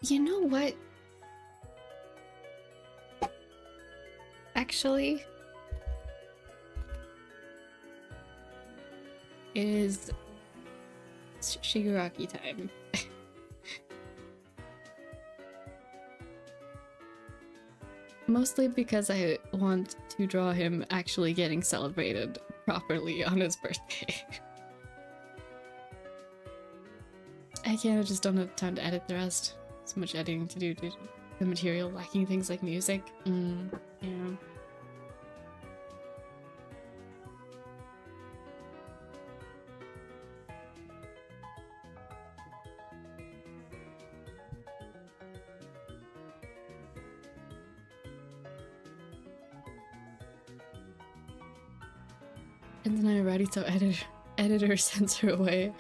You know what? Actually, it is Shigaraki time. Mostly because I want to draw him actually getting celebrated properly on his birthday. I just don't have time to edit the rest. So much editing to do to the material lacking things like music. Yeah. And then I already so editor censor away.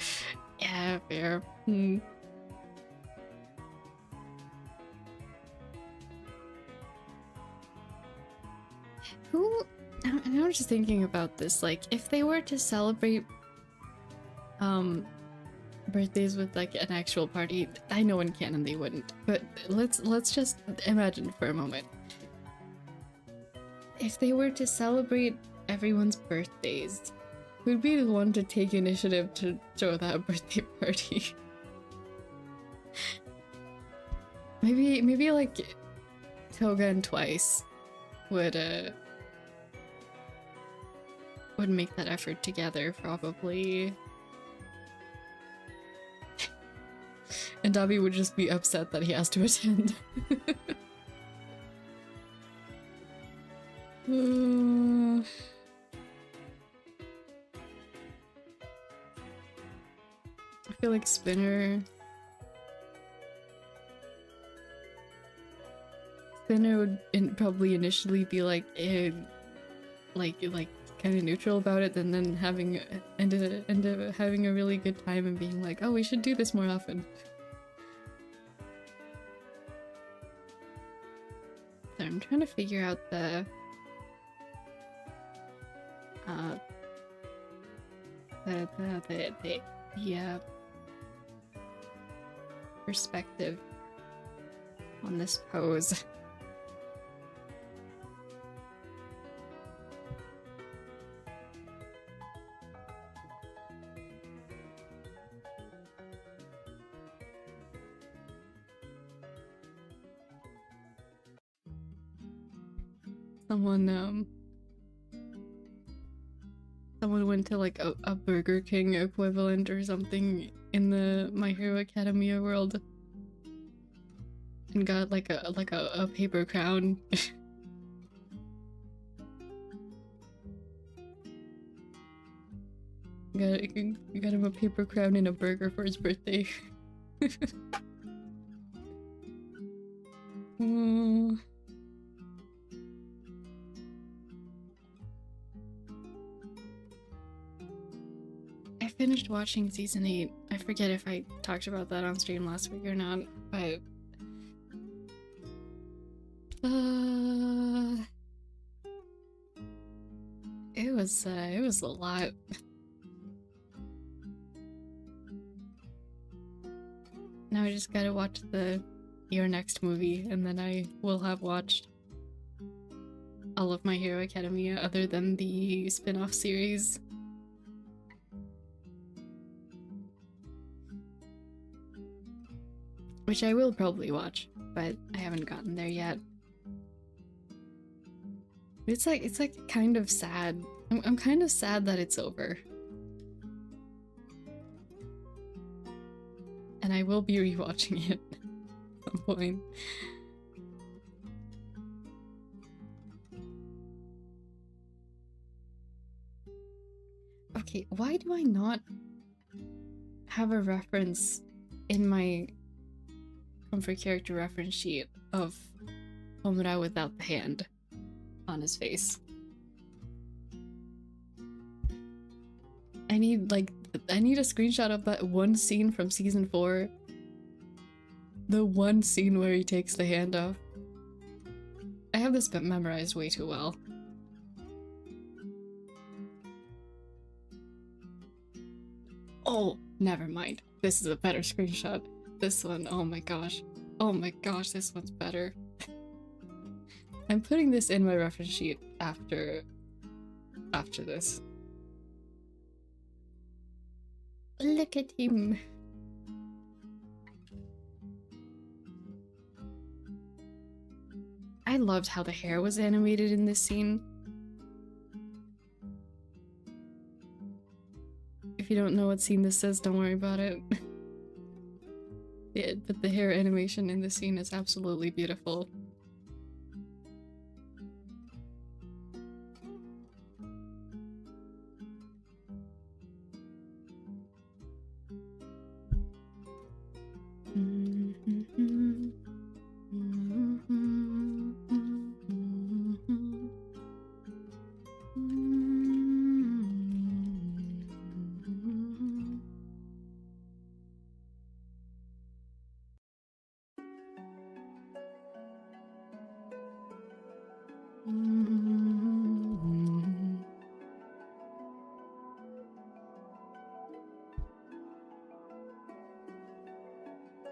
Yeah, fair. Who? I was just thinking about this. Like, if they were to celebrate birthdays with like an actual party, I know in canon they wouldn't. But let's just imagine for a moment. If they were to celebrate everyone's birthdays, who'd be the one to take initiative to throw that birthday party? maybe like Toga and Twice would make that effort together, probably. And Dabi would just be upset that he has to attend. I feel like Spinner would probably initially be like kind of neutral about it, and then end up having a really good time and being like, oh, we should do this more often. So I'm trying to figure out the perspective on this pose. Someone went to like a Burger King equivalent or something in the My Hero Academia world and got like a paper crown. got him a paper crown and a burger for his birthday. I finished watching season 8. I forget if I talked about that on stream last week or not, but it was a lot. Now I just gotta watch your next movie, and then I will have watched all of My Hero Academia other than the spin-off series. Which I will probably watch, but I haven't gotten there yet. It's like kind of sad. I'm kind of sad that it's over. And I will be rewatching it at some point. Okay, why do I not have a reference in my comfort character reference sheet of Homura without the hand on his face? I need a screenshot of that one scene from season 4. The one scene where he takes the hand off. I have this memorized way too well. Oh, never mind. This is a better screenshot. This one, oh my gosh. Oh my gosh, this one's better. I'm putting this in my reference sheet after this. Look at him. I loved how the hair was animated in this scene. If you don't know what scene this is, don't worry about it. Yeah, but the hair animation in this scene is absolutely beautiful.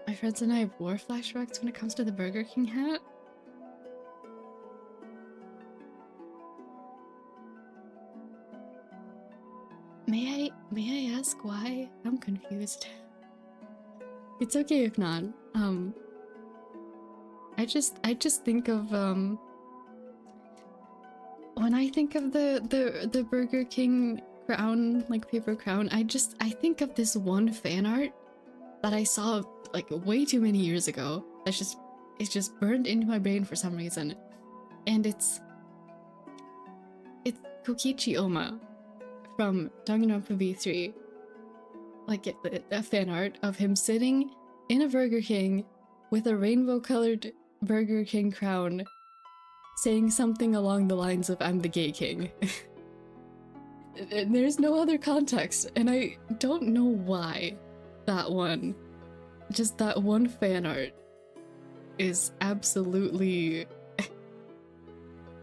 My friends and I have war flashbacks when it comes to the Burger King hat. May I ask why? I'm confused. It's okay if not. I just think of when I think of the Burger King crown, like paper crown, I think of this one fan art that I saw like way too many years ago. It's just burned into my brain for some reason. And it's Kokichi Oma from Danganronpa V3. Like a fan art of him sitting in a Burger King with a rainbow colored Burger King crown saying something along the lines of "I'm the gay king." And there's no other context, and I don't know why that one, just that one fan art is absolutely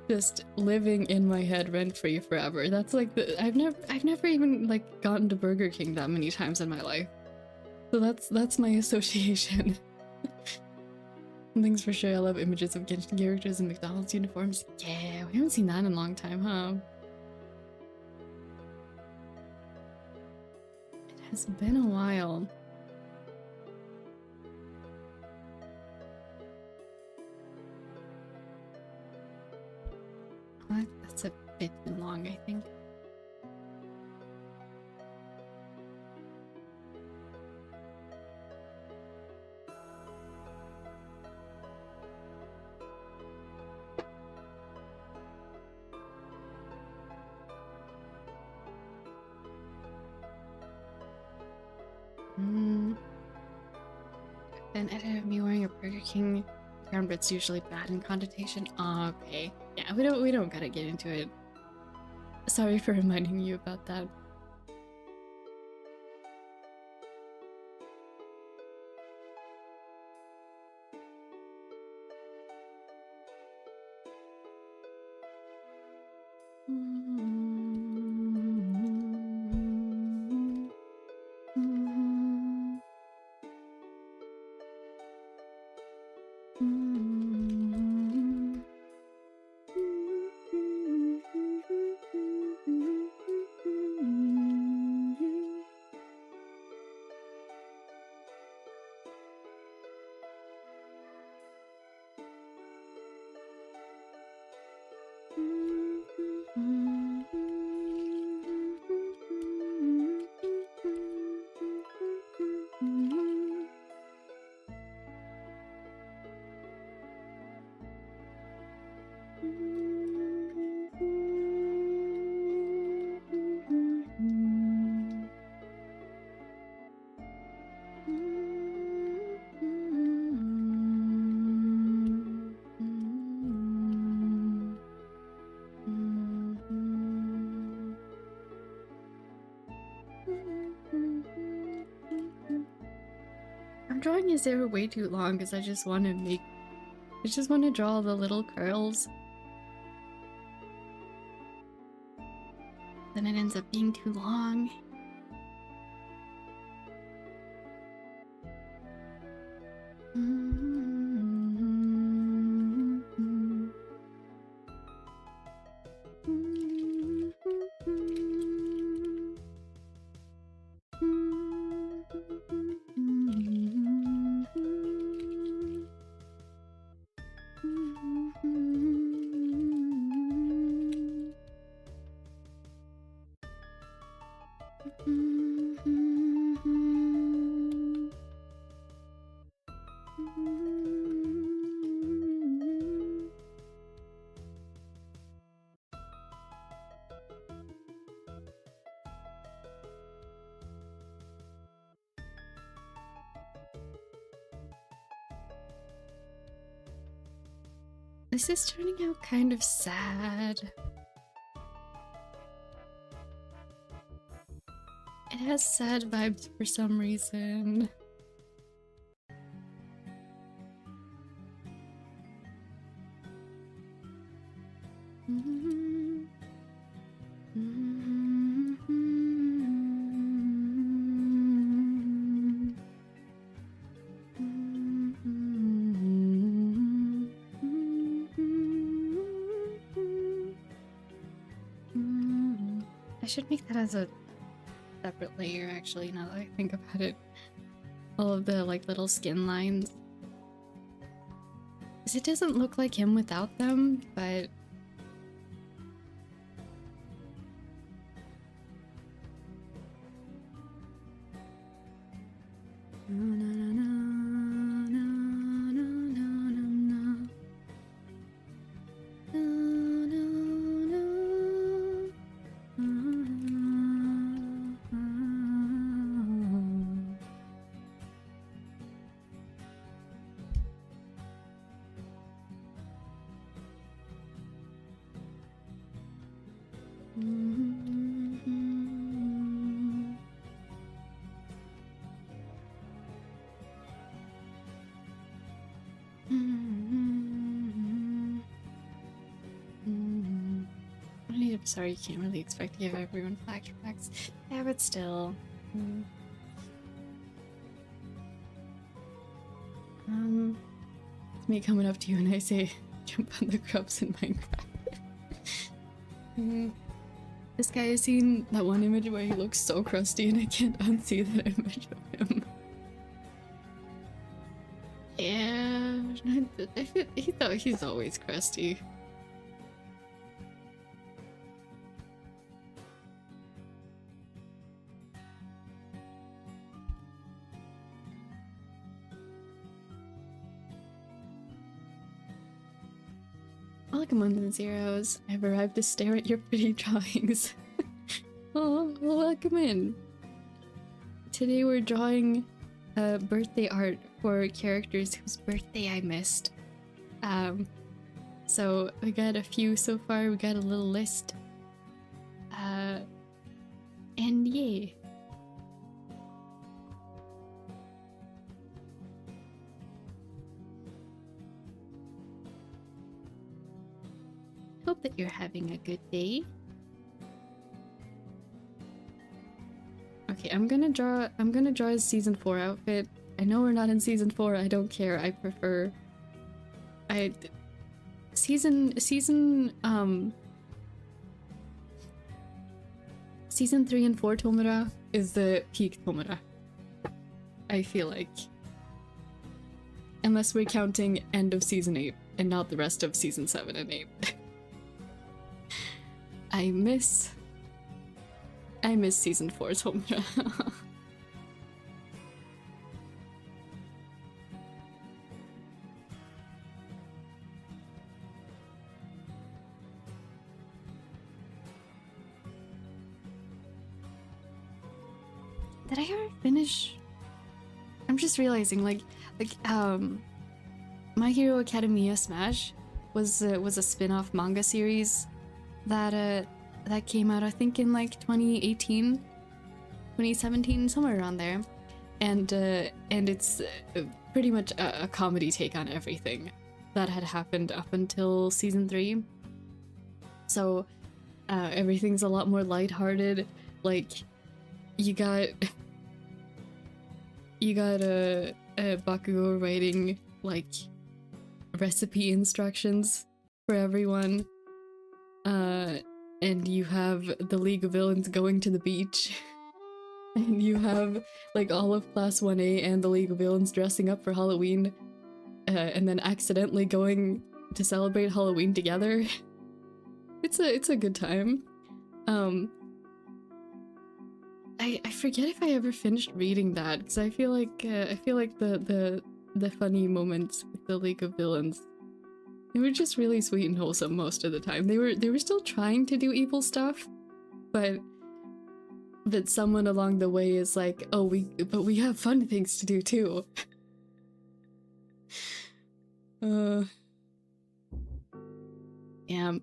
just living in my head rent-free forever. That's like I've never even like gotten to Burger King that many times in my life. So that's my association. Things for sure. I love images of Genshin characters in McDonald's uniforms. Yeah, we haven't seen that in a long time, huh? It has been a while. That's a bit too long, I think. An edit of me wearing a Burger King crown, but it's usually bad in connotation. Okay. Yeah, we don't gotta get into it. Sorry for reminding you about that. I'm drawing his hair way too long because I just want to draw the little curls. Then it ends up being too long. This is turning out kind of sad. It has sad vibes for some reason. I should make that as a separate layer, actually, now that I think about it. All of the like little skin lines. 'Cause it doesn't look like him without them, but sorry, you can't really expect to give everyone flashbacks. Yeah, but still. It's me coming up to you and I say, jump on the grubs in Minecraft. This guy has seen that one image where he looks so crusty and I can't unsee that image of him. Yeah, he thought he's always crusty. Welcome on to the Zeros. I've arrived to stare at your pretty drawings. Oh, well, welcome in. Today we're drawing birthday art for characters whose birthday I missed. So we got a few so far, we got a little list. And yay. Hope that you're having a good day. Okay, I'm gonna draw his season 4 outfit. I know we're not in season 4, I don't care, I prefer season 3 and 4 Tomura is the peak Tomura, I feel like. Unless we're counting end of season 8 and not the rest of season 7 and 8. I miss season 4 Tomura. Did I ever finish? I'm just realizing, like, My Hero Academia Smash was a spin-off manga series that came out, I think, in like 2018, 2017, somewhere around there, and it's pretty much a comedy take on everything that had happened up until season 3. So everything's a lot more lighthearted. Like, you got Bakugo writing like recipe instructions for everyone, and you have the League of Villains going to the beach, and you have like all of Class 1A and the League of Villains dressing up for Halloween, and then accidentally going to celebrate Halloween together. It's a good time. I forget if I ever finished reading that, because I feel like the funny moments with the League of Villains, they were just really sweet and wholesome most of the time. They were still trying to do evil stuff, but someone along the way is like, oh, but we have fun things to do too. Yeah,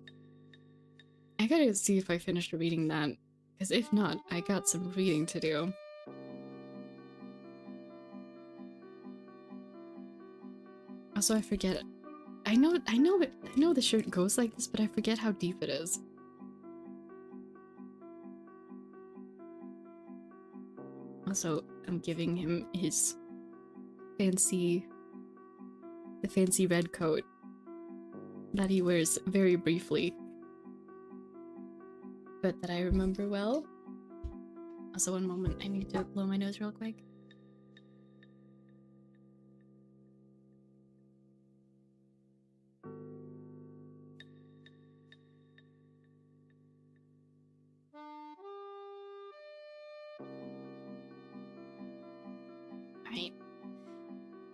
I gotta see if I finished reading that, because if not, I got some reading to do. Also, I forget. I know the shirt goes like this, but I forget how deep it is. Also, I'm giving him his the fancy red coat that he wears very briefly, but that I remember well. Also, one moment, I need to blow my nose real quick. Alright.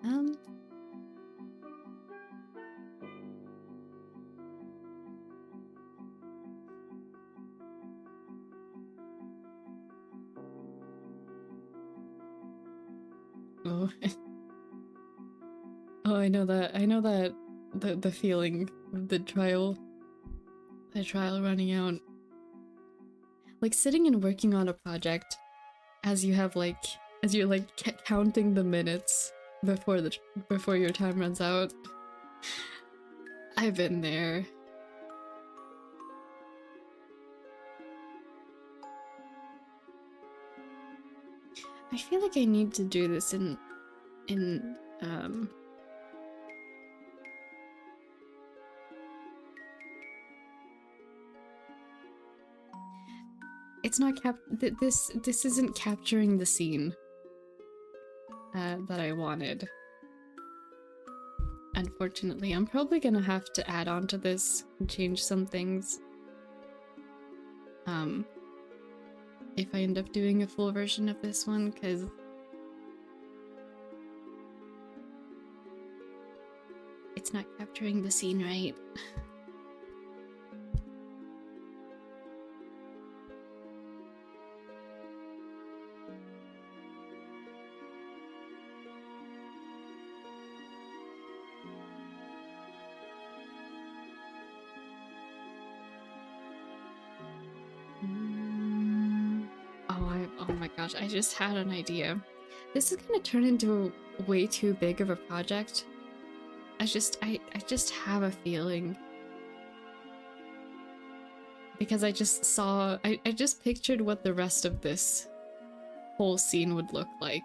Oh. Oh, I know that the feeling of the trial running out. Like sitting and working on a project as you're counting the minutes before your time runs out. I've been there. I feel like I need to do this in it's not this isn't capturing the scene that I wanted. Unfortunately, I'm probably gonna have to add on to this and change some things. If I end up doing a full version of this one, because it's not capturing the scene right. Oh my gosh, I just had an idea. This is gonna turn into way too big of a project. I just have a feeling. Because I just pictured what the rest of this whole scene would look like.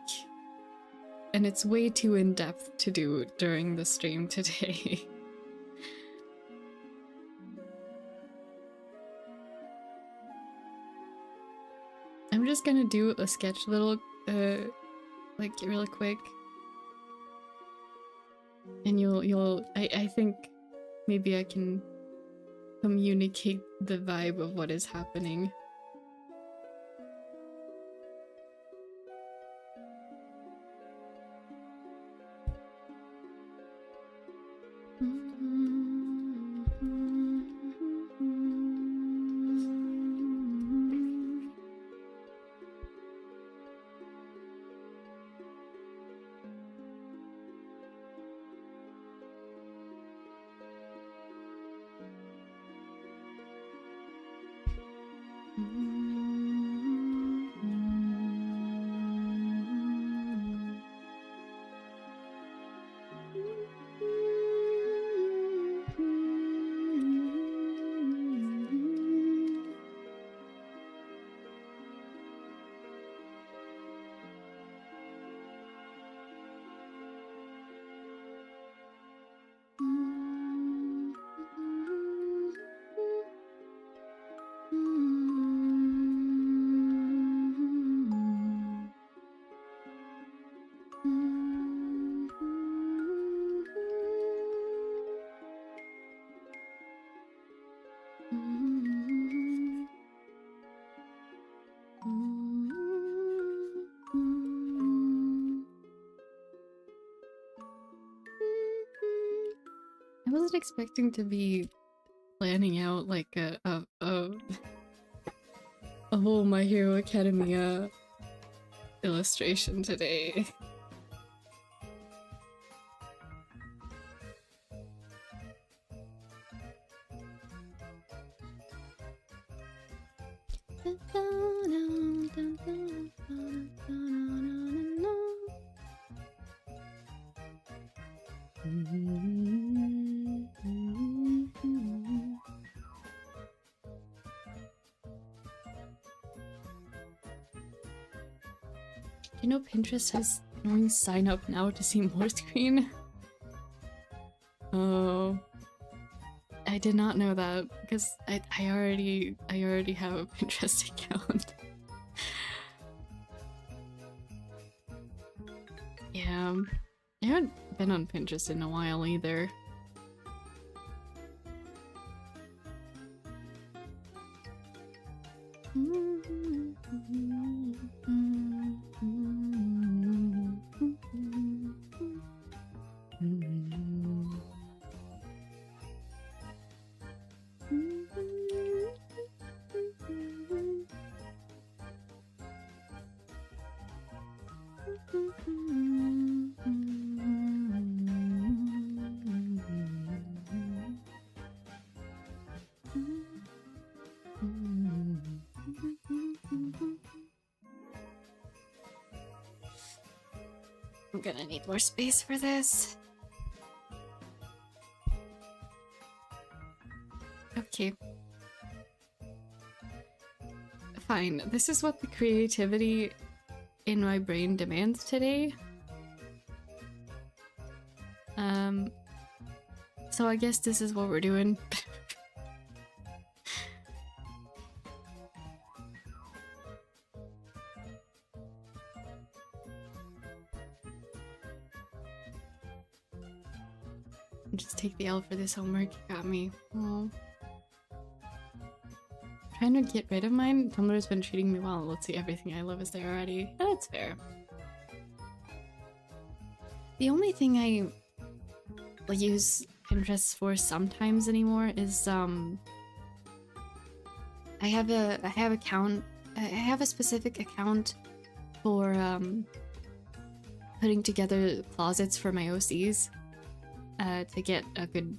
And it's way too in-depth to do during the stream today. I'm just gonna do a sketch little, like really quick. And I think maybe I can communicate the vibe of what is happening. I wasn't expecting to be planning out like a whole My Hero Academia illustration today. You know, Pinterest has annoying sign up now to see more screen. Oh, I did not know that because I already have a Pinterest account. Yeah, I haven't been on Pinterest in a while either. I'm gonna need more space for this. Okay. Fine. This is what the creativity in my brain demands today. So I guess this is what we're doing. Just take the L for this homework. You got me. Oh. Trying to get rid of mine. Tumblr's been treating me well. Let's see, everything I love is there already. That's fair. The only thing I use Pinterest for sometimes anymore is I have a specific account for putting together closets for my OCs to get a good,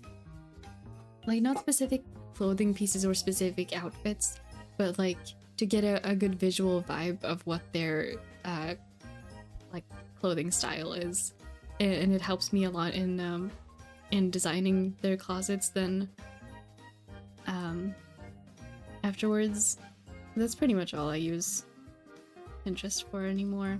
like, not specific clothing pieces or specific outfits, but like to get a good visual vibe of what their like clothing style is, and it helps me a lot in designing their closets then afterwards. That's pretty much all I use Pinterest for anymore.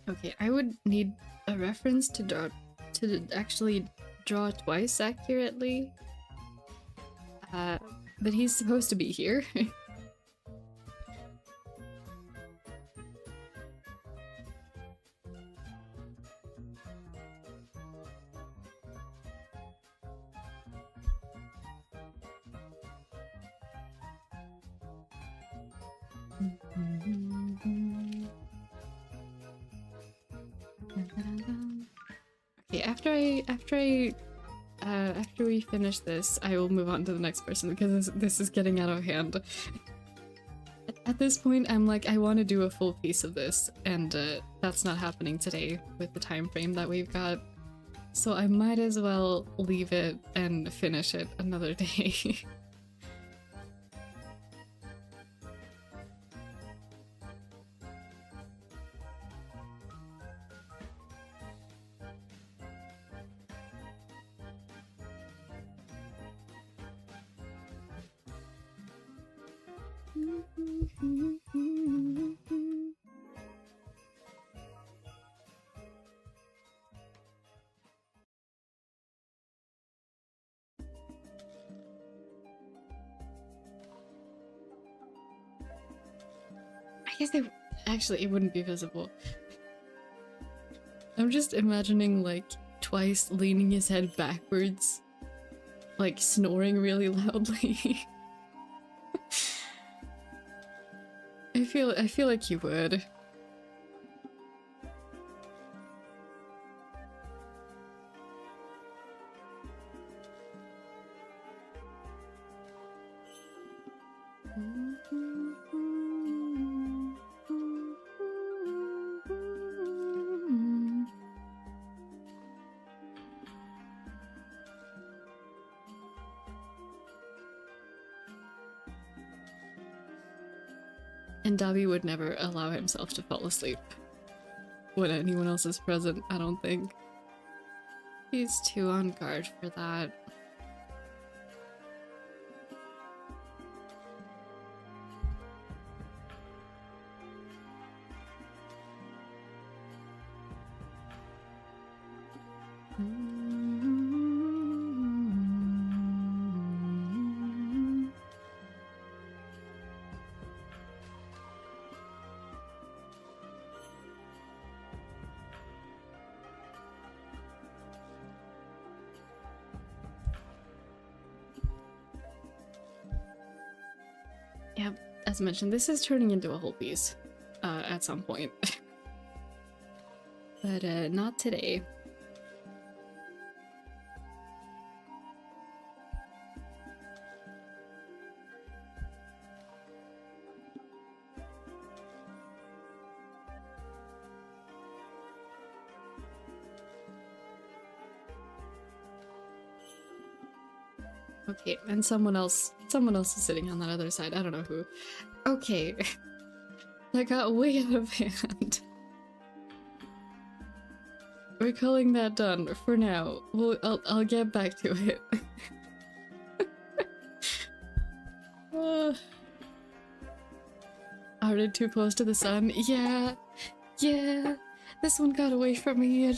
Okay, I would need a reference to actually draw twice accurately. But he's supposed to be here. Okay, after we finish this, I will move on to the next person because this is getting out of hand. At this point, I'm like, I want to do a full piece of this, and that's not happening today with the time frame that we've got. So I might as well leave it and finish it another day. I guess actually it wouldn't be visible. I'm just imagining like Twice leaning his head backwards, like snoring really loudly. I feel like you would. And Dobby would never allow himself to fall asleep when anyone else is present, I don't think. He's too on guard for that. Yeah, as mentioned, this is turning into a whole piece at some point. But not today. Okay, and someone else is sitting on that other side. I don't know who. Okay. That got way out of hand. We're calling that done for now. I'll get back to it. Are they too close to the sun? Yeah. This one got away from me.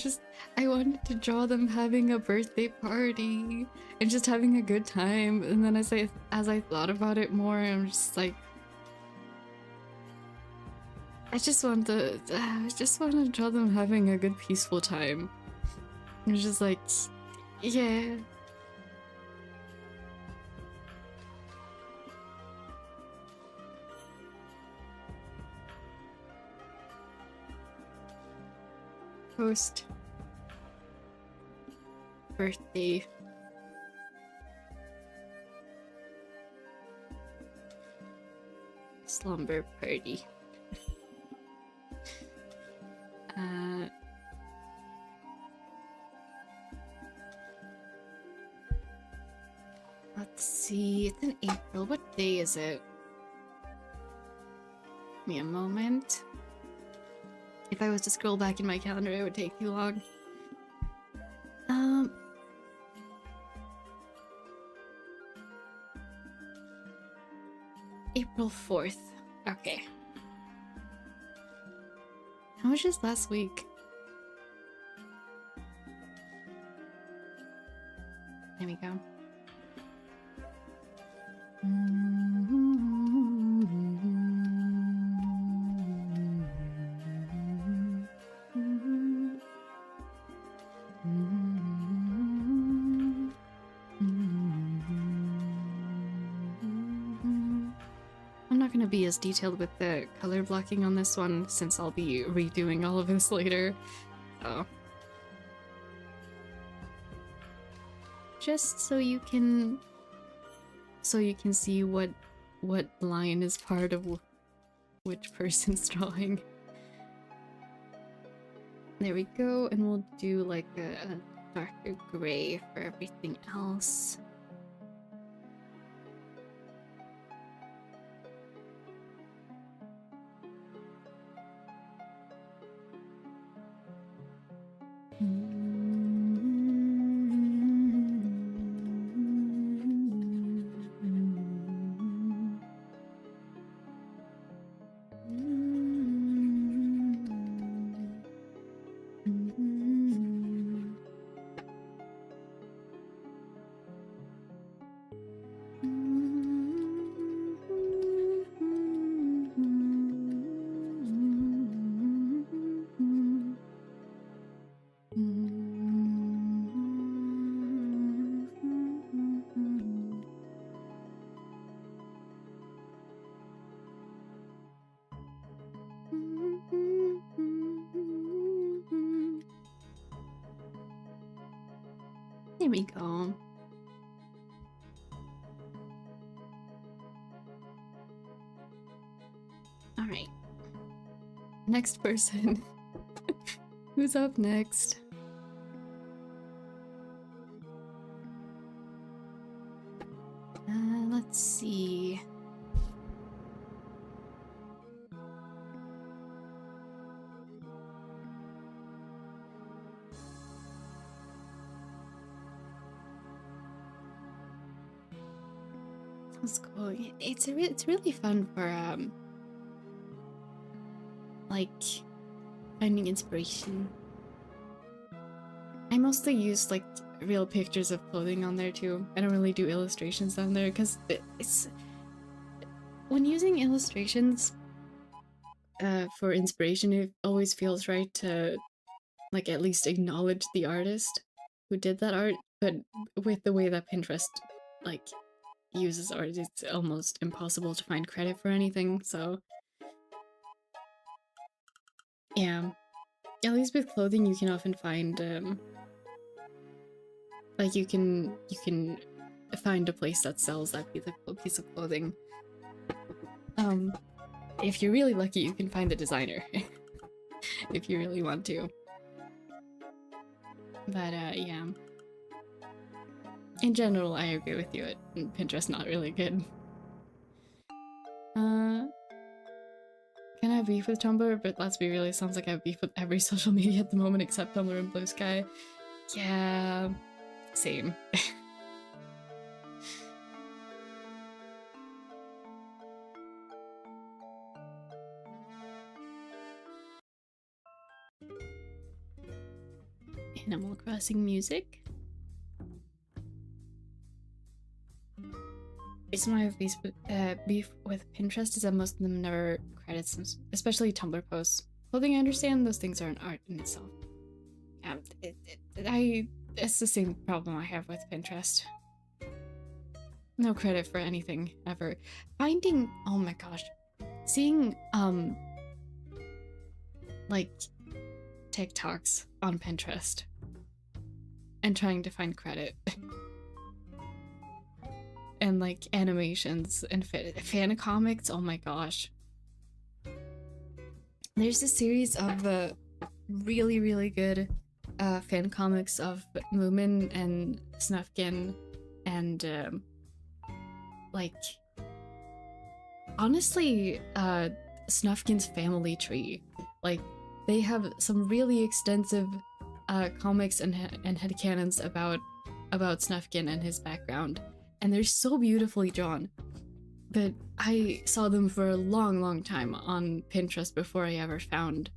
I wanted to draw them having a birthday party and just having a good time. And then as I thought about it more, I'm just like, I just want to draw them having a good peaceful time. I was just like, yeah. Post birthday slumber party. Let's see, it's in April. What day is it? Give me a moment. If I was to scroll back in my calendar, it would take too long. April 4th. Okay. How was just last week? There we go. I'm not going to be as detailed with the color blocking on this one since I'll be redoing all of this later. So just so you can see what line is part of which person's drawing. There we go, and we'll do like a darker gray for everything else. There we go. Alright. Next person. Who's up next? Let's see. Let's go. It's really fun for like finding inspiration. I mostly use like real pictures of clothing on there too. I don't really do illustrations on there because it's when using illustrations for inspiration, it always feels right to like at least acknowledge the artist who did that art. But with the way that Pinterest like uses art, it's almost impossible to find credit for anything. So yeah, at least with clothing, you can often find like you can find a place that sells that piece of clothing. If you're really lucky, you can find the designer if you really want to. But yeah, in general, I agree with you. Pinterest not really good. Can I have beef with Tumblr? But let's be real, it sounds like I have beef with every social media at the moment except Tumblr and Blue Sky. Yeah, same. Animal Crossing music. The reason why I have beef with Pinterest is that most of them never credit them, especially Tumblr posts. Clothing, I understand those things are an art in itself. It's the same problem I have with Pinterest. No credit for anything ever. Finding, oh my gosh, seeing like TikToks on Pinterest and trying to find credit. And like animations and fan comics, oh my gosh. There's a series of really, really good fan comics of Moomin and Snufkin and like honestly Snufkin's family tree. Like they have some really extensive comics and headcanons about Snufkin and his background, and they're so beautifully drawn. But I saw them for a long time on Pinterest before I ever found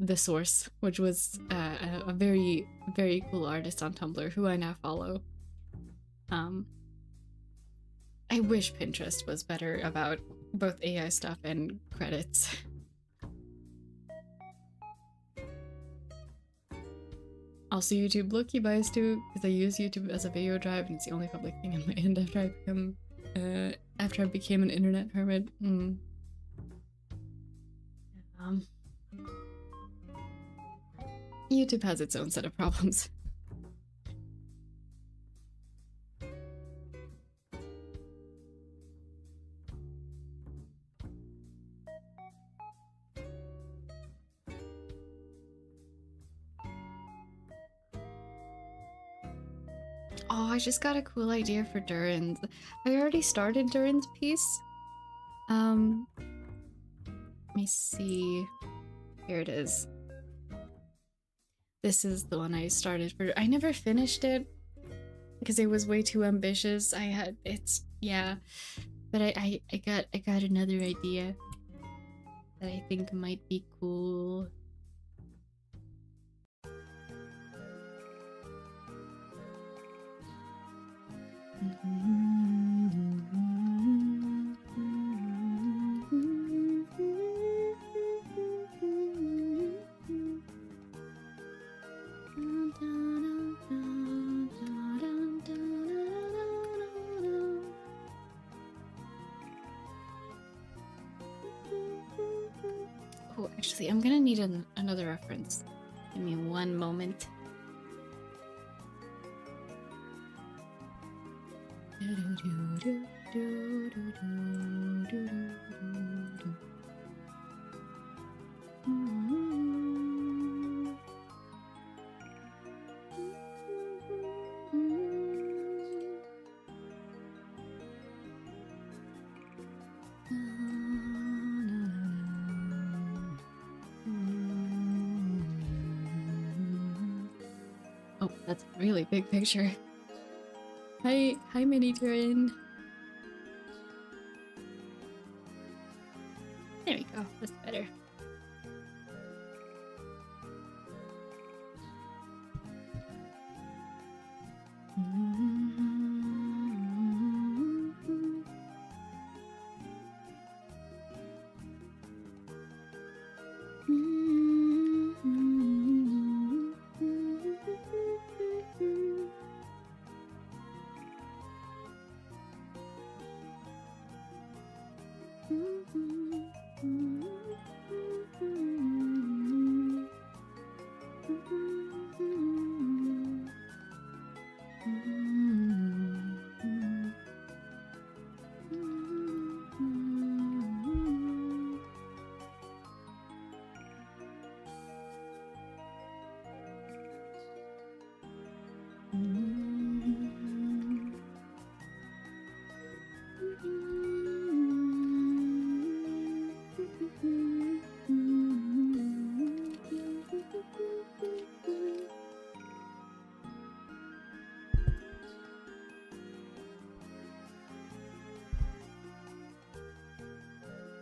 the source, which was a very, very cool artist on Tumblr who I now follow. I wish Pinterest was better about both AI stuff and credits. Also, YouTube low-key biased too, because I use YouTube as a video drive and it's the only public thing on my end after I became an internet hermit. YouTube has its own set of problems. Oh, I just got a cool idea for Durin's. I already started Durin's piece. Let me see. Here it is. This is the one I started for. I never finished it because it was way too ambitious. Yeah, but I got another idea that I think might be cool. Oh, actually, I'm gonna need another reference. Give me one moment. Oh, that's a really big picture. Hi Mini Turin.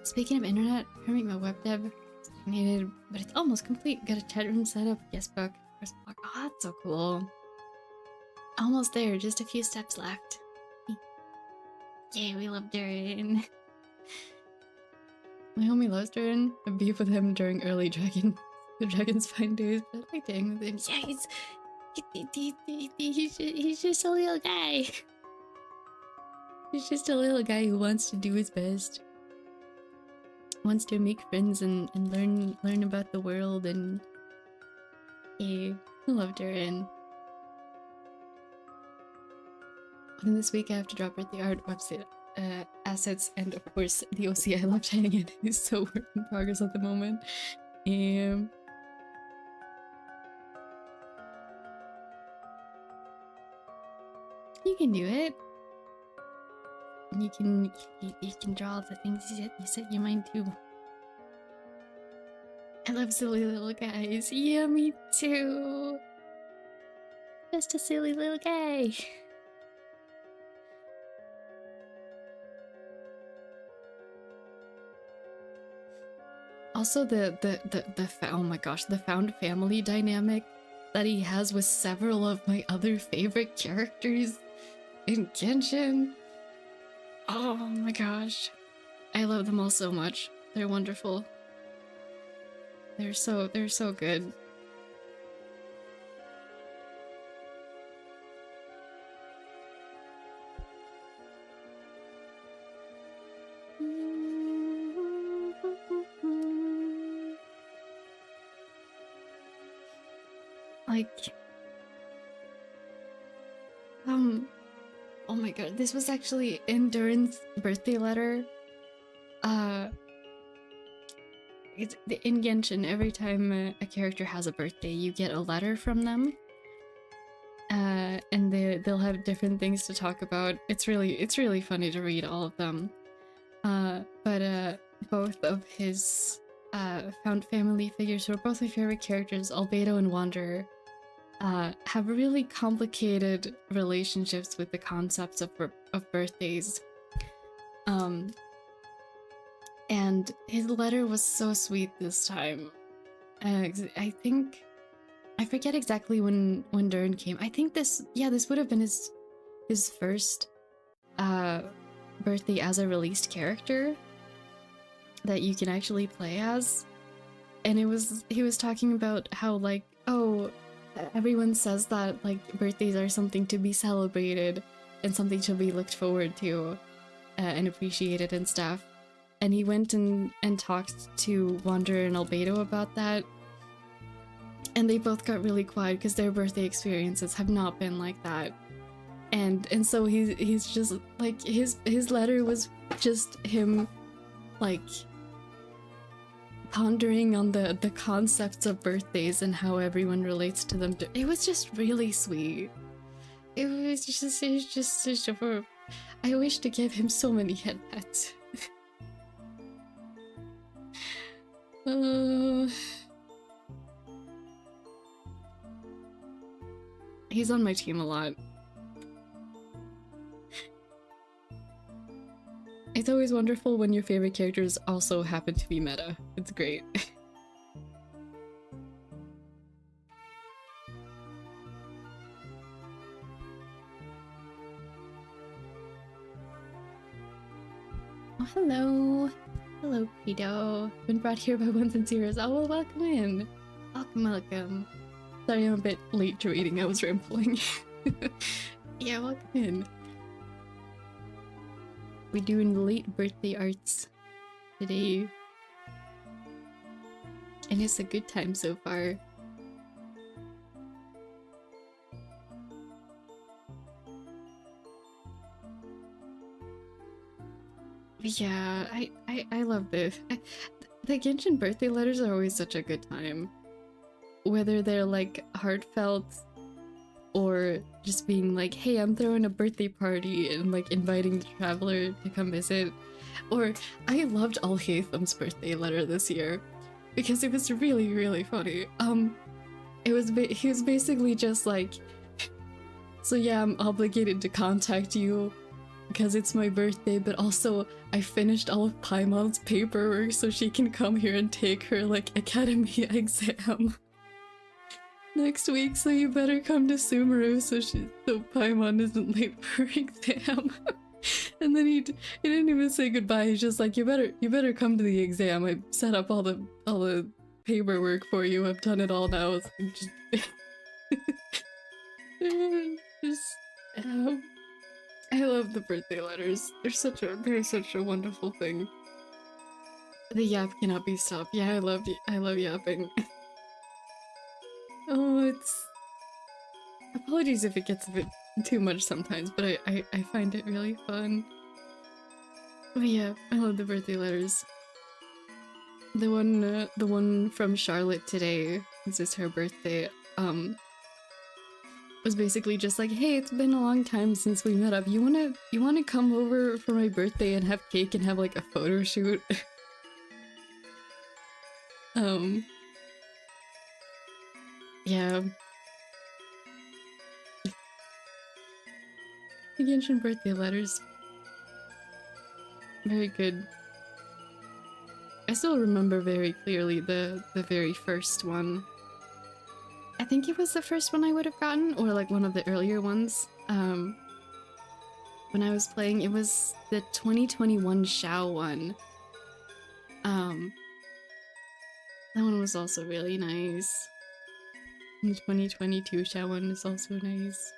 Speaking of internet, currently my web dev stagnated, but it's almost complete. Got a chat room set up, guest book, first block. Oh, that's so cool. Almost there, just a few steps left. Yay, we love Durin. My homie loves Durin. I beef with him during early the Dragon's Fine days, but I like to hang with him. Yeah, he's just a little guy. He's just a little guy who wants to do his best. Wants to make friends and learn about the world, and yeah, I love Durin. And this week I have to drop birthday art, website assets, and of course the OC I love hanging in is so work in progress at the moment. You can do it. You can draw the things you set your mind to. I love silly little guys. Yeah, me too. Just a silly little guy. Also, oh my gosh, the found family dynamic that he has with several of my other favorite characters in Genshin. Oh my gosh, I love them all so much. They're wonderful. They're so good. Like, oh my god, this was actually in Durin's birthday letter. It's in Genshin, every time a character has a birthday, you get a letter from them. And they'll have different things to talk about. It's really funny to read all of them. But both of his found family figures, who are both my favorite characters, Albedo and Wanderer, have really complicated relationships with the concepts of birthdays. And his letter was so sweet this time. I think, I forget exactly when Durin came. I think this would have been his first birthday as a released character that you can actually play as. And he was talking about how, like, oh, everyone says that, like, birthdays are something to be celebrated and something to be looked forward to and appreciated and stuff. And he went and talked to Wanderer and Albedo about that. And they both got really quiet because their birthday experiences have not been like that. And so he's just, like, his letter was just him, like, pondering on the concepts of birthdays and how everyone relates to them. It was just really sweet. It was just I wish to give him so many head pats. He's on my team a lot. It's always wonderful when your favorite characters also happen to be meta. It's great. Oh, hello. Hello, Pedo. Been brought here by ones and zeros. Oh, well, welcome in. Welcome. Sorry I'm a bit late to reading. I was rambling. Yeah, welcome in. We're doing late birthday arts today. And it's a good time so far. Yeah, I love this. The Genshin birthday letters are always such a good time. Whether they're, like, heartfelt or just being like, hey, I'm throwing a birthday party and like inviting the traveler to come visit. Or I loved Alhaitham's birthday letter this year because it was really, really funny. He was basically just like, so yeah, I'm obligated to contact you because it's my birthday, but also I finished all of Paimon's paperwork so she can come here and take her like academy exam next week, so you better come to Sumeru so Paimon isn't late for her exam. And then he didn't even say goodbye. He's just like, you better come to the exam. I set up all the paperwork for you. I've done it all now. It's like just I love the birthday letters. They're such a wonderful thing. The yap cannot be stopped. Yeah, I love yapping. Oh, it's apologies if it gets a bit too much sometimes, but I find it really fun. But yeah, I love the birthday letters. The one from Charlotte today, since it's her birthday, was basically just like, hey, it's been a long time since we met up. You wanna come over for my birthday and have cake and have like a photo shoot? Yeah. The Genshin birthday letters. Very good. I still remember very clearly the very first one. I think it was the first one I would have gotten, or like one of the earlier ones. When I was playing, it was the 2021 Xiao one. That one was also really nice. And the 2022 Xiao one is also nice.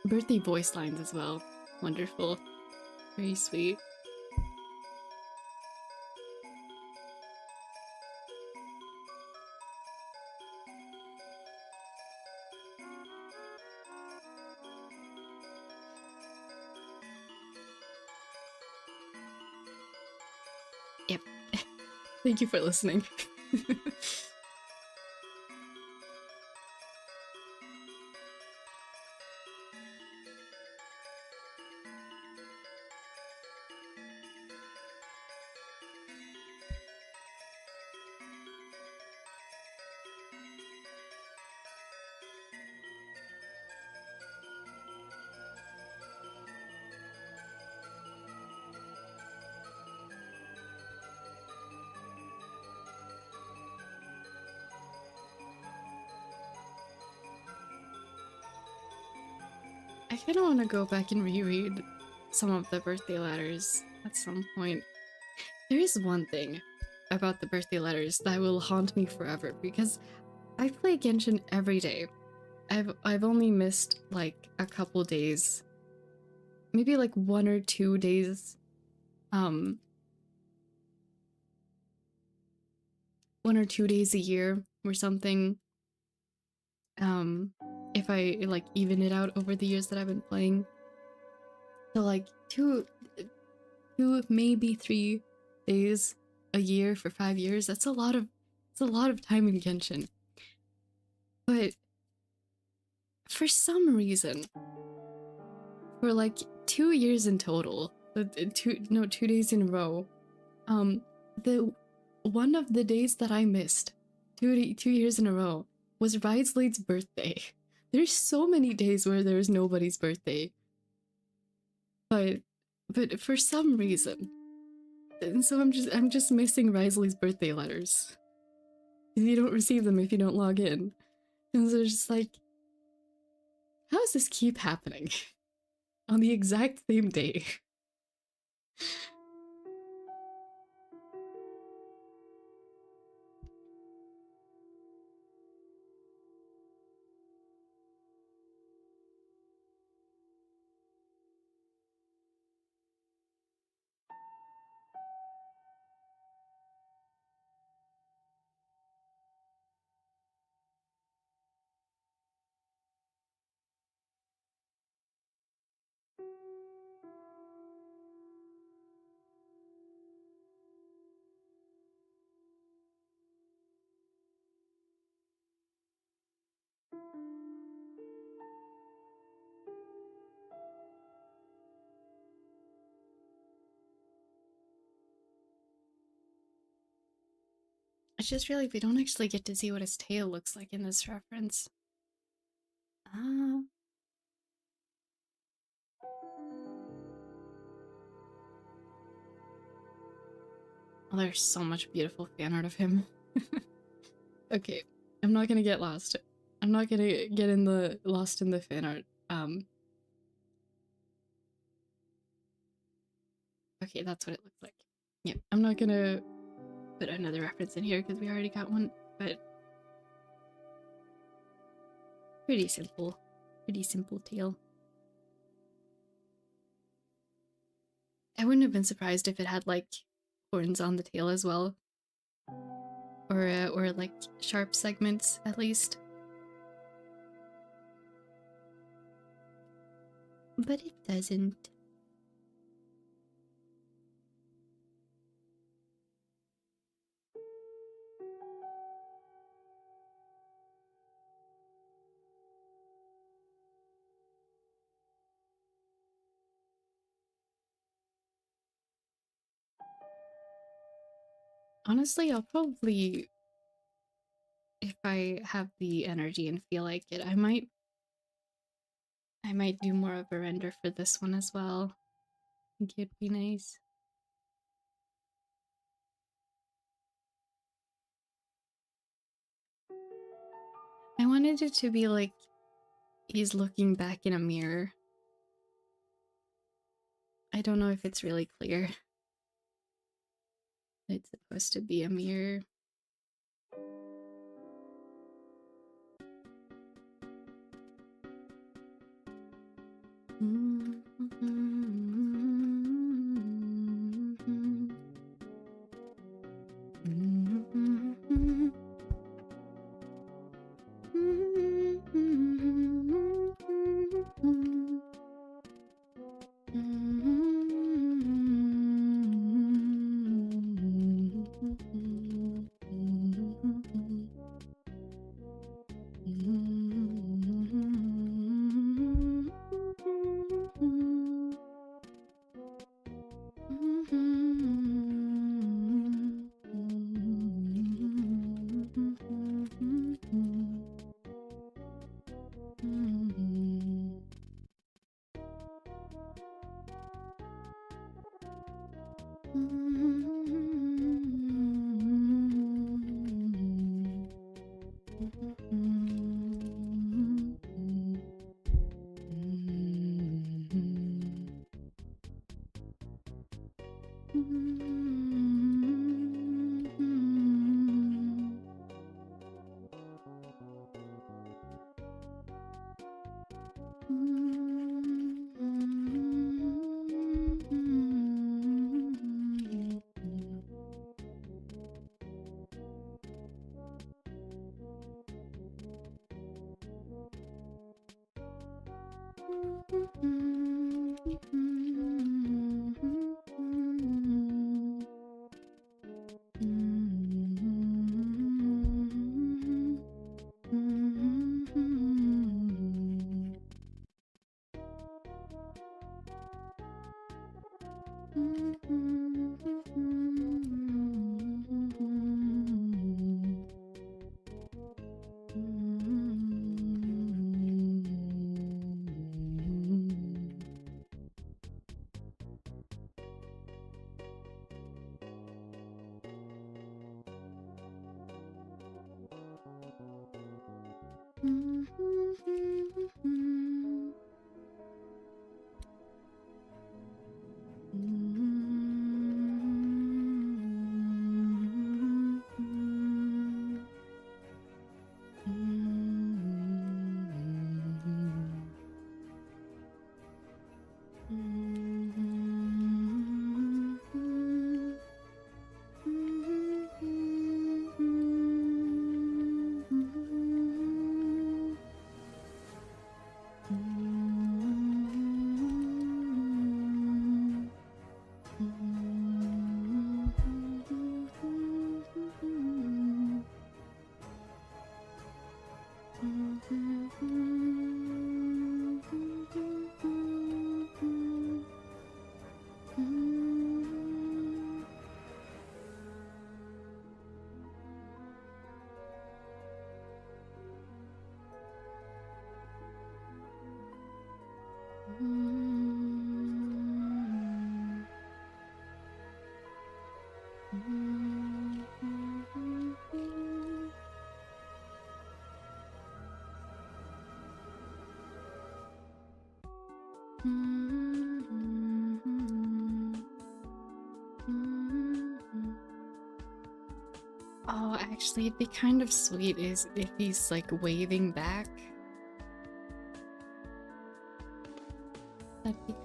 Birthday voice lines as well. Wonderful. Very sweet. Yep. Thank you for listening. I kind of want to go back and reread some of the birthday letters at some point. There is one thing about the birthday letters that will haunt me forever, because I play Genshin every day. I've only missed like a couple days, maybe like 1 or 2 days, 1 or 2 days a year or something. If I like even it out over the years that I've been playing, so like two, maybe 3 days a year for 5 years. That's a lot of time in Genshin. But for some reason, for like 2 years in total, 2 days in a row, the one of the days that I missed 2 years in a row was Rideslade's birthday. There's so many days where there's nobody's birthday, but for some reason, and so I'm just missing Risley's birthday letters. You don't receive them if you don't log in, and so it's just like, how does this keep happening on the exact same day? I just realized we don't actually get to see what his tail looks like in this reference. Ah. Oh, there's so much beautiful fan art of him. Okay, I'm not gonna get lost. I'm not gonna get lost in the fan art. Okay, that's what it looks like. Yeah, I'm not gonna put another reference in here because we already got one, but pretty simple tail. I wouldn't have been surprised if it had like horns on the tail as well, or like sharp segments at least. But it doesn't. Honestly, I'll probably, if I have the energy and feel like it, I might do more of a render for this one as well. I think it'd be nice. I wanted it to be like he's looking back in a mirror. I don't know if it's really clear. It's supposed to be a mirror. Oh, actually, it'd be kind of sweet is if he's like waving back. That'd be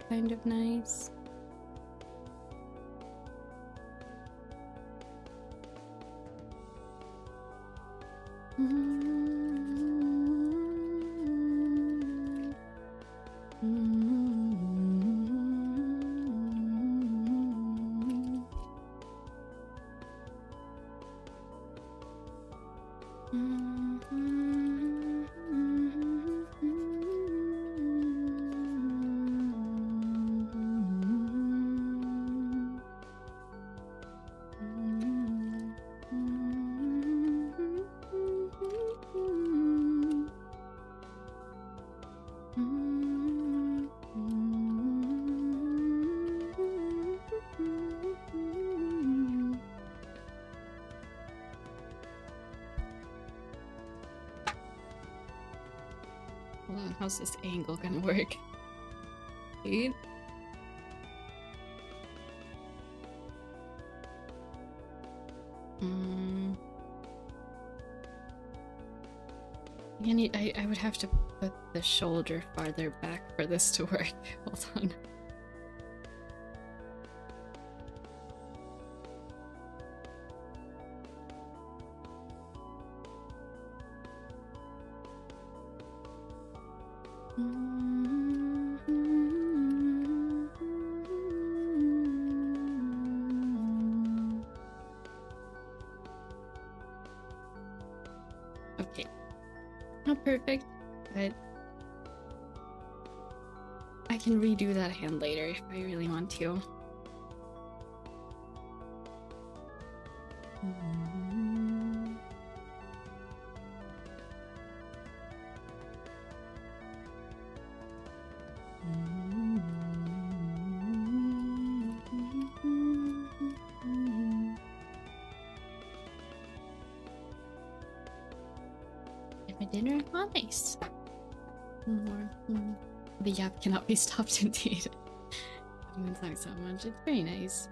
kind of nice. How's this angle gonna work? Wait. I would have to put the shoulder farther back for this to work. Hold on. Okay. Not perfect, but I can redo that hand later if I really want to. Dinner? Oh, nice. The yap cannot be stopped, indeed. I haven't talked so much. It's very nice.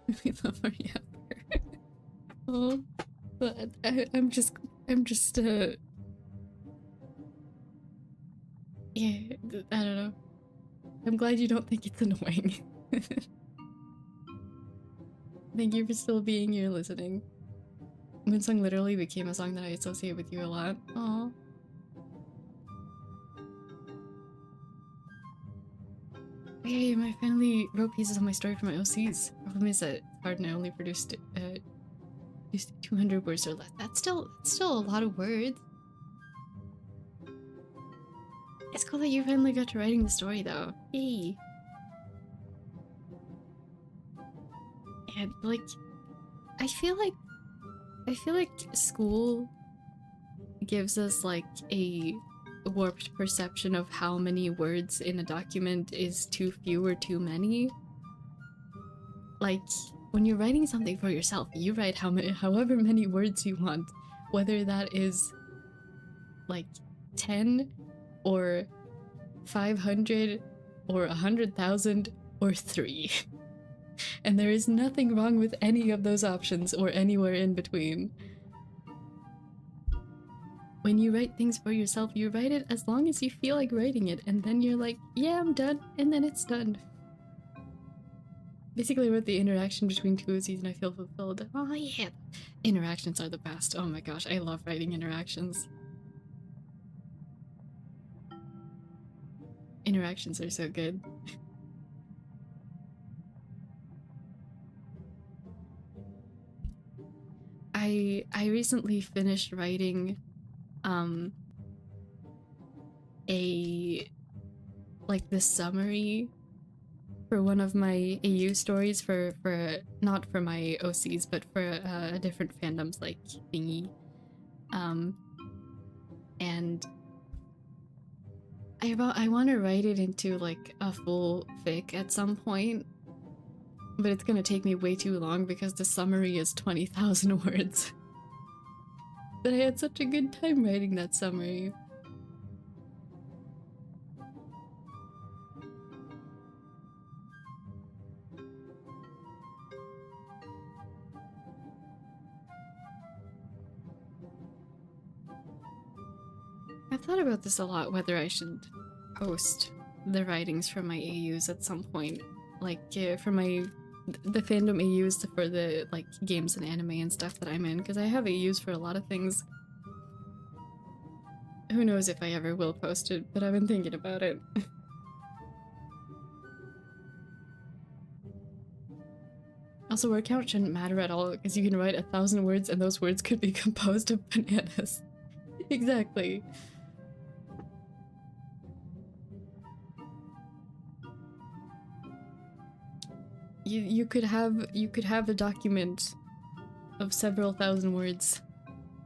We love our yapper. Oh, but I'm just, yeah, I don't know. I'm glad you don't think it's annoying. Thank you for still being here listening. Moonsong literally became a song that I associate with you a lot. Aww. Hey, I finally wrote pieces of my story for my OCs. Problem is that it's hard and I only produced 200 words or less. That's still a lot of words. It's cool that you finally got to writing the story though. Yay. And like, I feel like school gives us like a warped perception of how many words in a document is too few or too many. Like, when you're writing something for yourself, you write however many words you want, whether that is like 10 or 500 or 100,000 or 3. And there is nothing wrong with any of those options or anywhere in between. When you write things for yourself, you write it as long as you feel like writing it, and then you're like, yeah, I'm done, and then it's done. Basically, I wrote the interaction between two OCs and I feel fulfilled. Oh yeah! Interactions are the best. Oh my gosh, I love writing interactions. Interactions are so good. I recently finished writing the summary for one of my AU stories for not for my OCs but for different fandoms like thingy, and I want to write it into like a full fic at some point. But it's gonna take me way too long because the summary is 20,000 words. But I had such a good time writing that summary. I've thought about this a lot, whether I should post the writings from my AUs at some point. Like, for the fandom AUs for the, like, games and anime and stuff that I'm in, because I have AUs for a lot of things. Who knows if I ever will post it, but I've been thinking about it. Also, word count shouldn't matter at all, because you can write 1,000 words and those words could be composed of bananas. Exactly. You could have a document of several thousand words,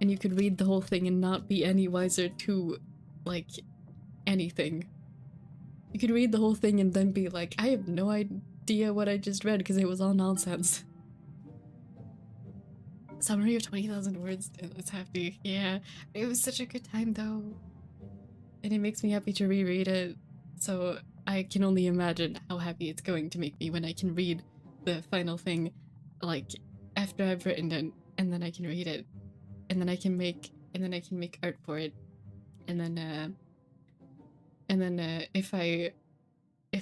and you could read the whole thing and not be any wiser to, like, anything. You could read the whole thing and then be like, I have no idea what I just read because it was all nonsense. Summary of 20,000 words. It's hefty. Yeah, it was such a good time though, and it makes me happy to reread it. So I can only imagine how happy it's going to make me when I can read the final thing, like, after I've written it, and then I can read it, and then I can make art for it, and then if I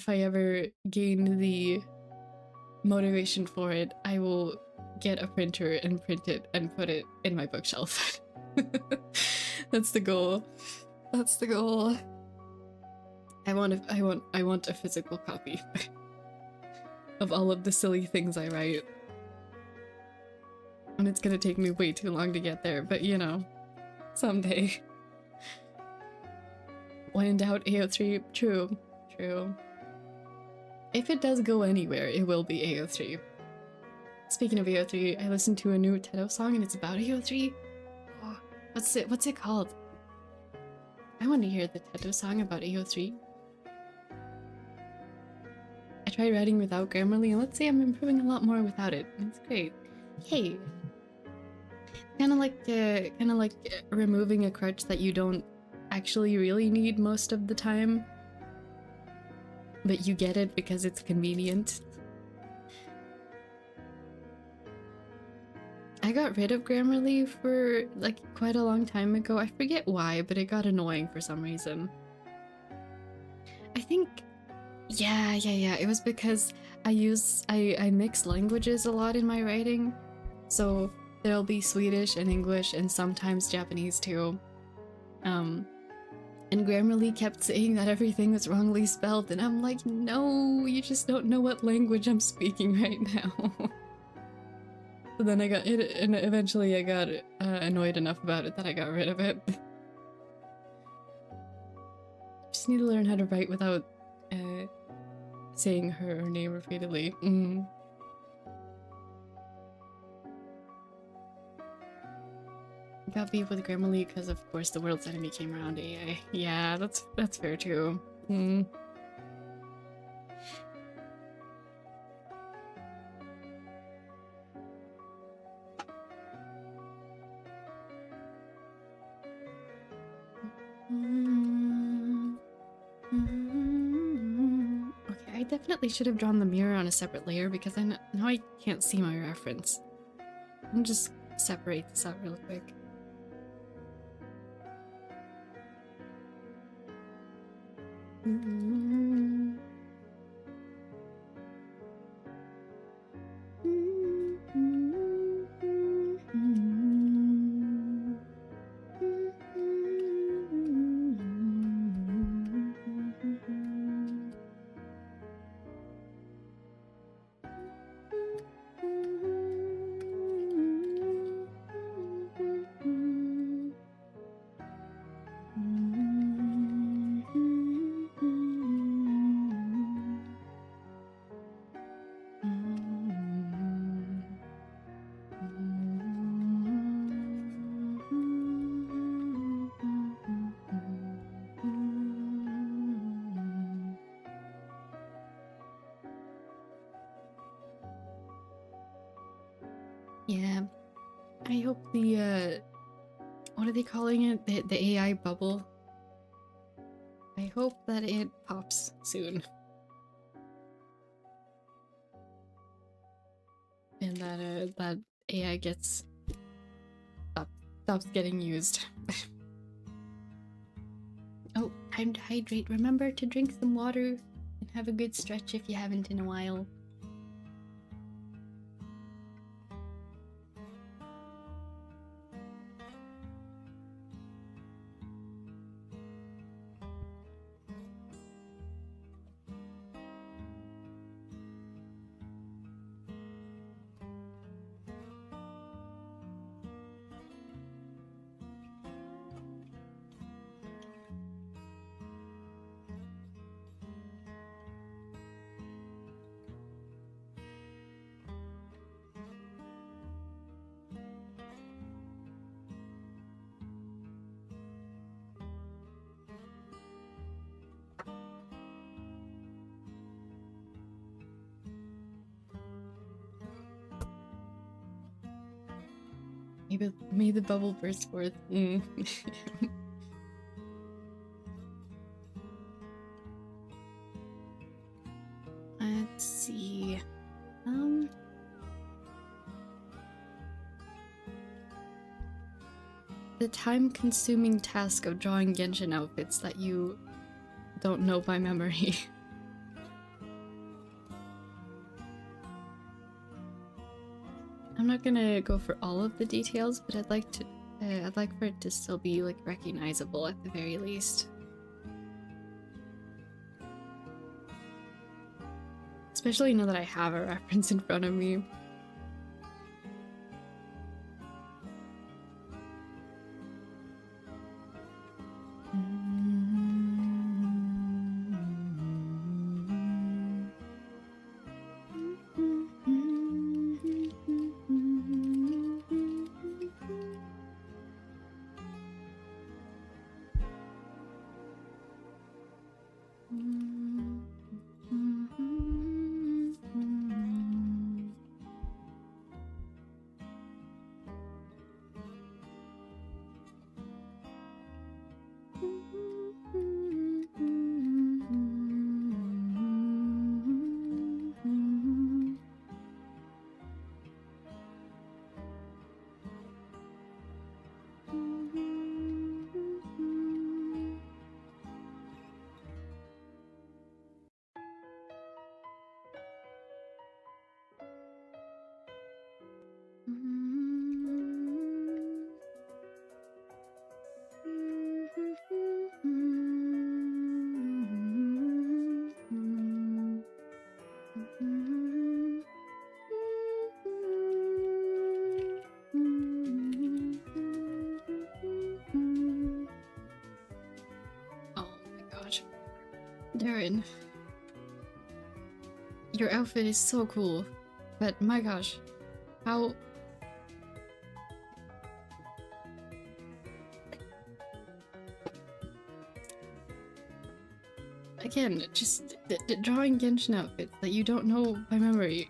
ever gain the motivation for it, I will get a printer and print it and put it in my bookshelf. That's the goal. That's the goal. I want a physical copy of all of the silly things I write. And it's gonna take me way too long to get there, but you know, someday. When in doubt, AO3. True. True. If it does go anywhere, it will be AO3. Speaking of AO3, I listened to a new Tedo song and it's about AO3. Oh, what's it called? I want to hear the Tedo song about AO3. I tried writing without Grammarly, and let's say I'm improving a lot more without it. It's great. Hey, kind of like removing a crutch that you don't actually really need most of the time, but you get it because it's convenient. I got rid of Grammarly for like quite a long time ago. I forget why, but it got annoying for some reason. I think, yeah. It was because I mix languages a lot in my writing. So there'll be Swedish and English and sometimes Japanese too. And Grammarly kept saying that everything was wrongly spelled, and I'm like, no, you just don't know what language I'm speaking right now. So then I got it, and eventually I got annoyed enough about it that I got rid of it. Just need to learn how to write without saying her name repeatedly. Got beef with Grammarly because, of course, the world's enemy came around AI. Yeah, that's fair too. Okay, I definitely should have drawn the mirror on a separate layer because now I can't see my reference. I'll just separate this out real quick. Yeah, I hope the what are they calling it? The AI bubble. I hope that it pops soon. And that that AI gets stops getting used. Oh, time to hydrate. Remember to drink some water and have a good stretch if you haven't in a while. May the bubble burst forth. Let's see. The time-consuming task of drawing Genshin outfits that you don't know by memory. I'm not gonna go for all of the details, but I'd like for it to still be like recognizable at the very least. Especially now that I have a reference in front of me. Darren, your outfit is so cool, but my gosh, how... Again, just drawing Genshin outfits that you don't know by memory.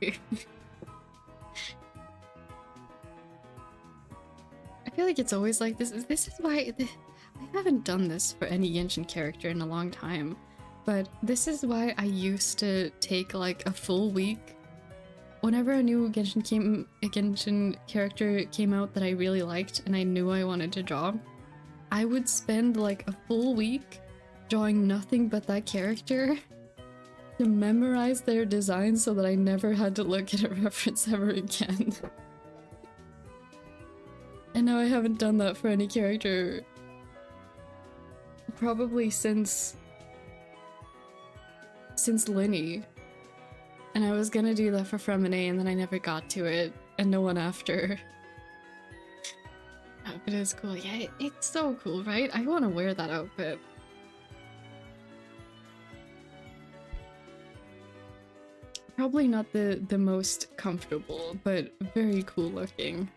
I feel like it's always like this. This is why I haven't done this for any Genshin character in a long time. But this is why I used to take like a full week whenever a new Genshin character came out that I really liked and I knew I wanted to draw. I would spend like a full week drawing nothing but that character to memorize their design so that I never had to look at a reference ever again. And now I haven't done that for any character probably since Linny, and I was gonna do that for Fremine and then I never got to it, and no one after. Outfit is cool. Yeah, it's so cool, right? I want to wear that outfit. Probably not the most comfortable, but very cool looking.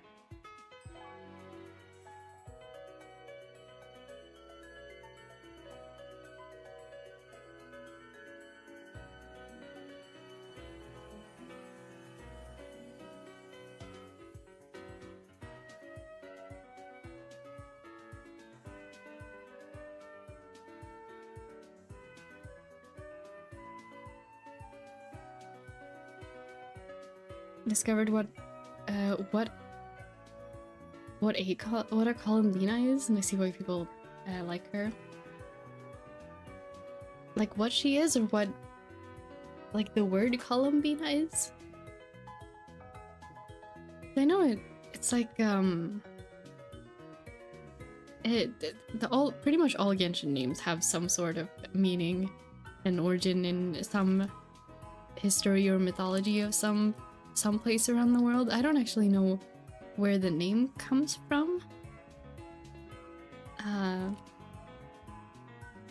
discovered what a Columbina is, and I see why people like her. Like what she is, or what like the word Columbina is. I know it's like pretty much all Genshin names have some sort of meaning and origin in some history or mythology of some place around the world. I don't actually know where the name comes from.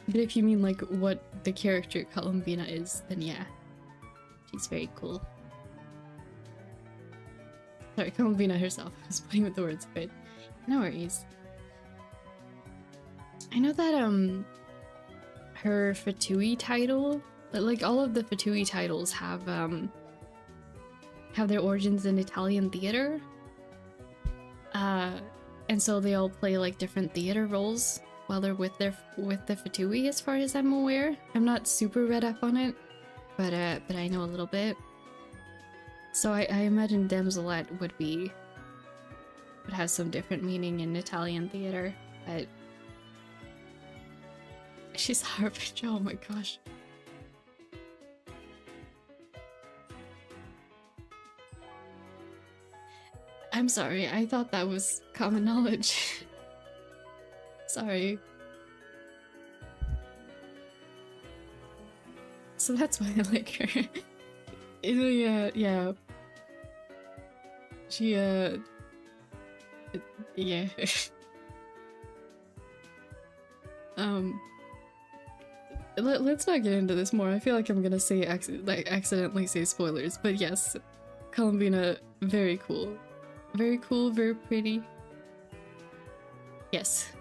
But if you mean like what the character Columbina is, then yeah, she's very cool. Sorry, Columbina herself. I was playing with the words, but no worries. I know that her Fatui title, like all of the Fatui titles have their origins in Italian theater. And so they all play like different theater roles while they're with the Fatui, as far as I'm aware. I'm not super read up on it, but I know a little bit. So I imagine Damselette would have some different meaning in Italian theater, but she's Harbinger, oh my gosh. I'm sorry, I thought that was common knowledge. Sorry. So that's why I like her. Yeah. She, yeah. Let's not get into this more. I feel like I'm gonna say accidentally say spoilers, but yes, Columbina, very cool. Very cool, very pretty. Yes.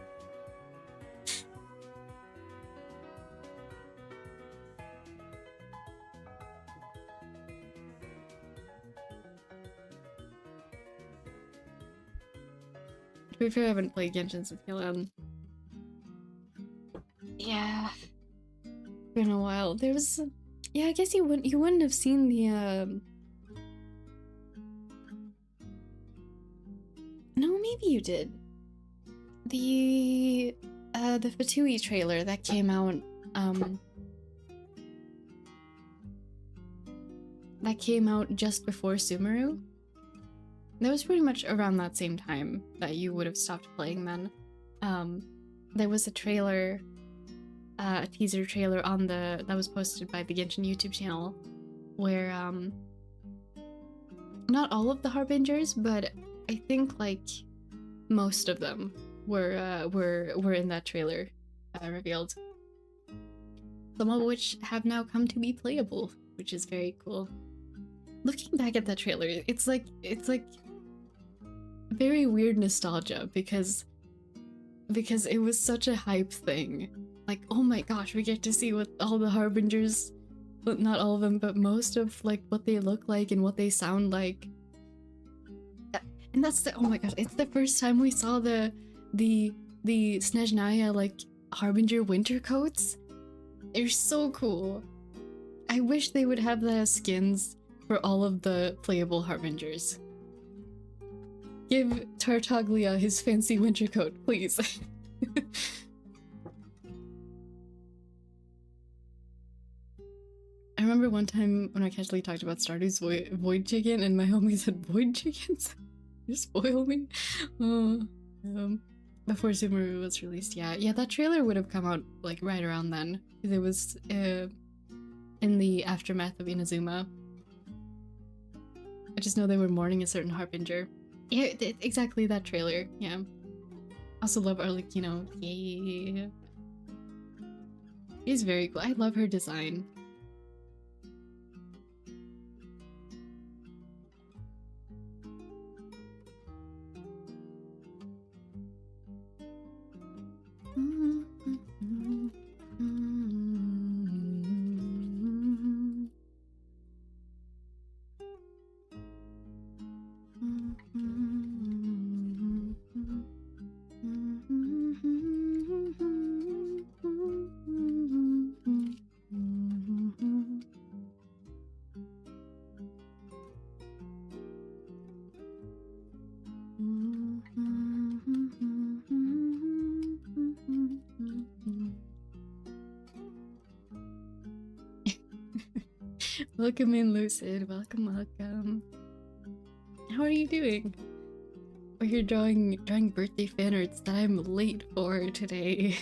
To be fair, I haven't played Genshin since Killin. Yeah. Been a while. There was, yeah, I guess you wouldn't have seen the no, maybe you did. The Fatui trailer that came out just before Sumeru. That was pretty much around that same time that you would have stopped playing then. There was a trailer, a teaser trailer that was posted by the Genshin YouTube channel, where not all of the Harbingers, but I think like most of them were in that trailer revealed. Some of which have now come to be playable, which is very cool. Looking back at that trailer, it's like very weird nostalgia because it was such a hype thing. Like, oh my gosh, we get to see what all the Harbingers, but not all of them, but most of like what they look like and what they sound like. And that's oh my gosh, it's the first time we saw the Snezhnaya like Harbinger winter coats. They're so cool. I wish they would have that as skins for all of the playable Harbingers. Give Tartaglia his fancy winter coat, please. I remember one time when I casually talked about Stardew's Void Chicken and my homie said, Void Chickens? You spoil me? Before Sumeru was released, yeah, that trailer would have come out like right around then. It was in the aftermath of Inazuma. I just know they were mourning a certain Harbinger. Yeah, exactly that trailer, yeah. Also love Arlecchino. Yeah. She's very cool. I love her design. Welcome in, Lucid. Welcome, welcome. How are you doing? Or you're drawing birthday fanarts that I'm late for today.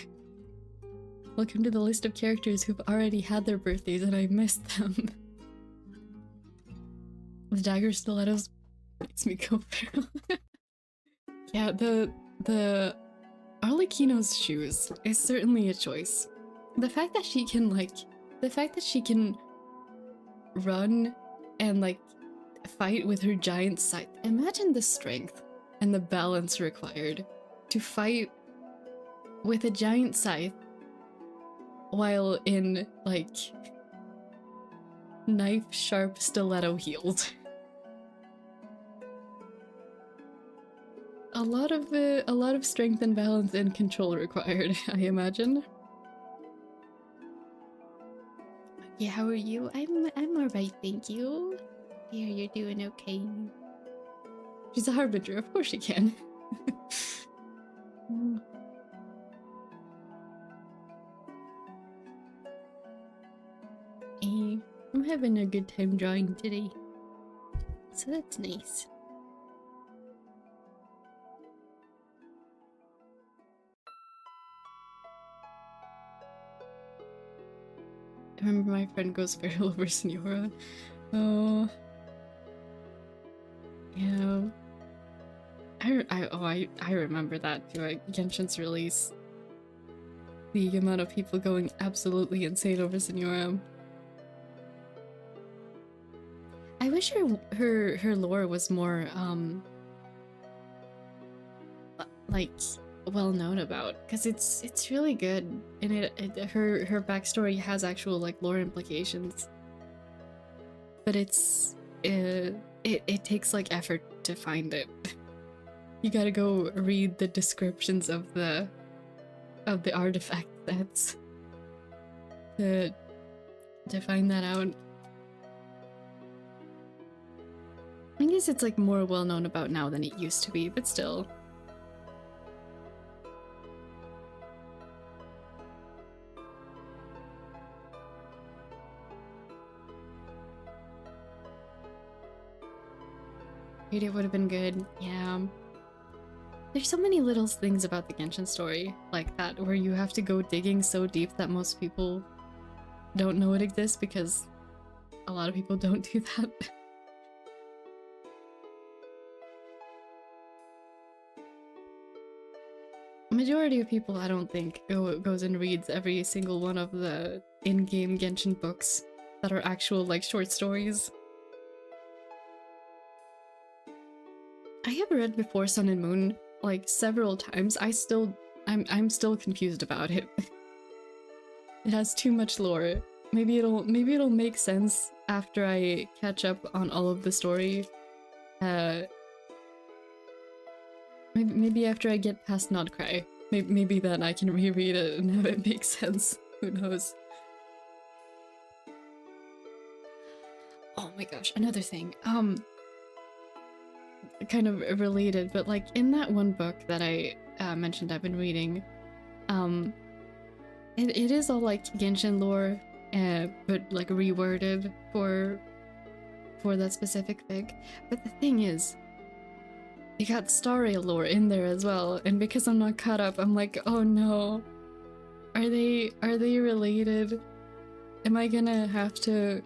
Welcome to the list of characters who've already had their birthdays and I missed them. The dagger stilettos makes me go feral. Yeah, the Arlecchino's shoes is certainly a choice. The fact that she can run and like fight with her giant scythe. Imagine the strength and the balance required to fight with a giant scythe while in like knife sharp stiletto heels. A lot of strength and balance and control required, I imagine. Yeah, how are you? I'm alright, thank you. Yeah, you're doing okay. She's a harbinger, of course she can. Hey, I'm having a good time drawing today, so that's nice. I remember my friend goes feral over Senora. Oh, yeah. I remember that too. At Genshin's release, the amount of people going absolutely insane over Senora. I wish her lore was more like well known about, because it's really good, and her backstory has actual like lore implications, but it takes like effort to find it. You gotta go read the descriptions of the artifact sets to find that out. I guess it's like more well known about now than it used to be, but still. Dude, it would have been good, yeah. There's so many little things about the Genshin story like that, where you have to go digging so deep that most people don't know it exists, because a lot of people don't do that. Majority of people, I don't think, goes and reads every single one of the in-game Genshin books that are actual, like, short stories. I have read Before Sun and Moon, like, several times. I'm still confused about it. It has too much lore. Maybe it'll make sense after I catch up on all of the story. Maybe after I get past Nodcry. Maybe then I can reread it and have it make sense. Who knows? Oh my gosh, another thing. Kind of related, but like in that one book that I mentioned I've been reading, it is all like Genshin lore, but like reworded for that specific fic. But the thing is, they got Star Rail lore in there as well, and because I'm not caught up, I'm like, oh no, are they related? Am I gonna have to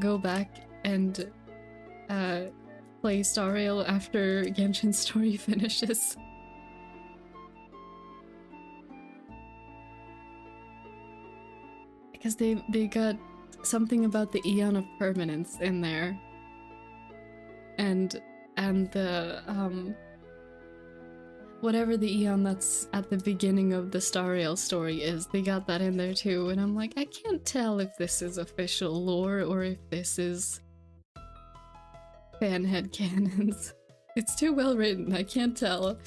go back and play Star Rail after Genshin's story finishes? Because they got something about the Eon of Permanence in there, and the whatever the Eon that's at the beginning of the Star Rail story is, they got that in there too, and I'm like, I can't tell if this is official lore or if this is fan headcanons. It's too well written, I can't tell.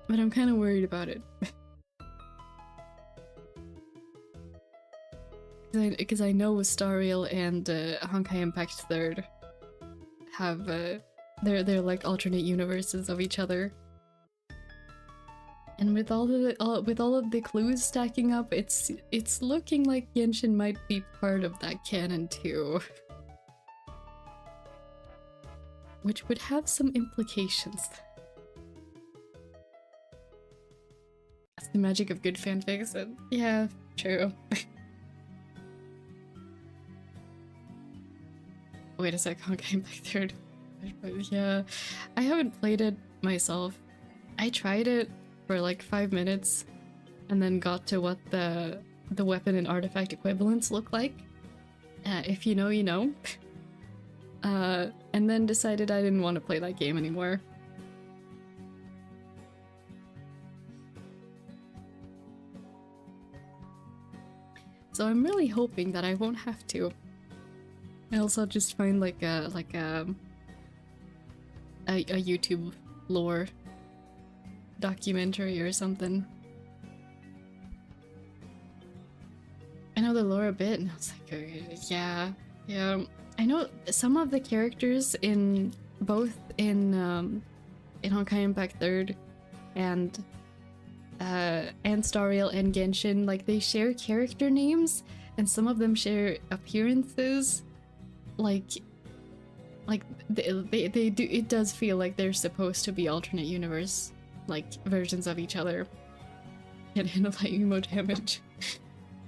But I'm kind of worried about it. Because I know Star Rail and Honkai Impact 3rd have They're like alternate universes of each other. And with all of the clues stacking up, it's looking like Genshin might be part of that canon too. Which would have some implications. That's the magic of good fanfics. And yeah, true. Wait a sec, Honkai Impact 3rd. Yeah, I haven't played it myself. I tried it for like 5 minutes and then got to what the weapon and artifact equivalents look like. If you know, you know. And then decided I didn't want to play that game anymore. So I'm really hoping that I won't have to. Else I'll just find like a YouTube lore documentary or something. I know the lore a bit, and I was like, yeah. I know some of the characters in both in Honkai Impact 3rd and Stariel and Genshin, like they share character names, and some of them share appearances. Like they do. It does feel like they're supposed to be alternate universe, like versions of each other. Can't handle that emo damage.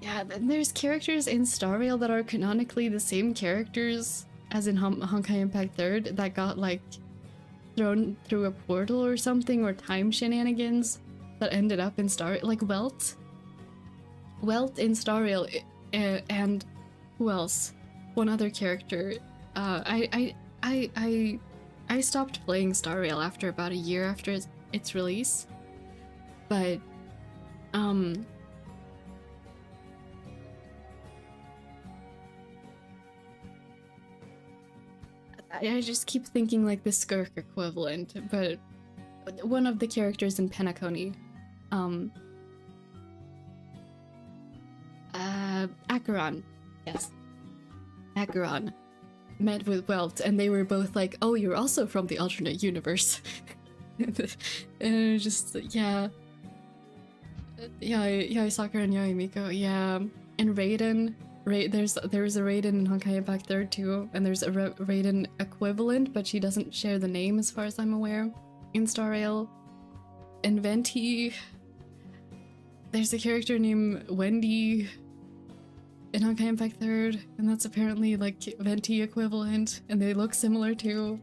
Yeah, then there's characters in Stariel that are canonically the same characters as in Honkai Impact 3rd that got like thrown through a portal or something, or time shenanigans that ended up in Stariel, like Welt in Stariel, and who else? One other character. I stopped playing Stariel after about a year after its release, but I just keep thinking like the Skirk equivalent, but one of the characters in Penacony, Acheron, yes. Acheron met with Welt, and they were both like, oh, you're also from the alternate universe. And it was just, yeah, Sakura and Miko, yeah. And Raiden, there's a Raiden in Honkai Impact 3rd too, and there's a Raiden equivalent, but she doesn't share the name as far as I'm aware, in Stariel. And Venti, there's a character named Wendy in Honkai Impact 3rd, and that's apparently like Venti equivalent, and they look similar too.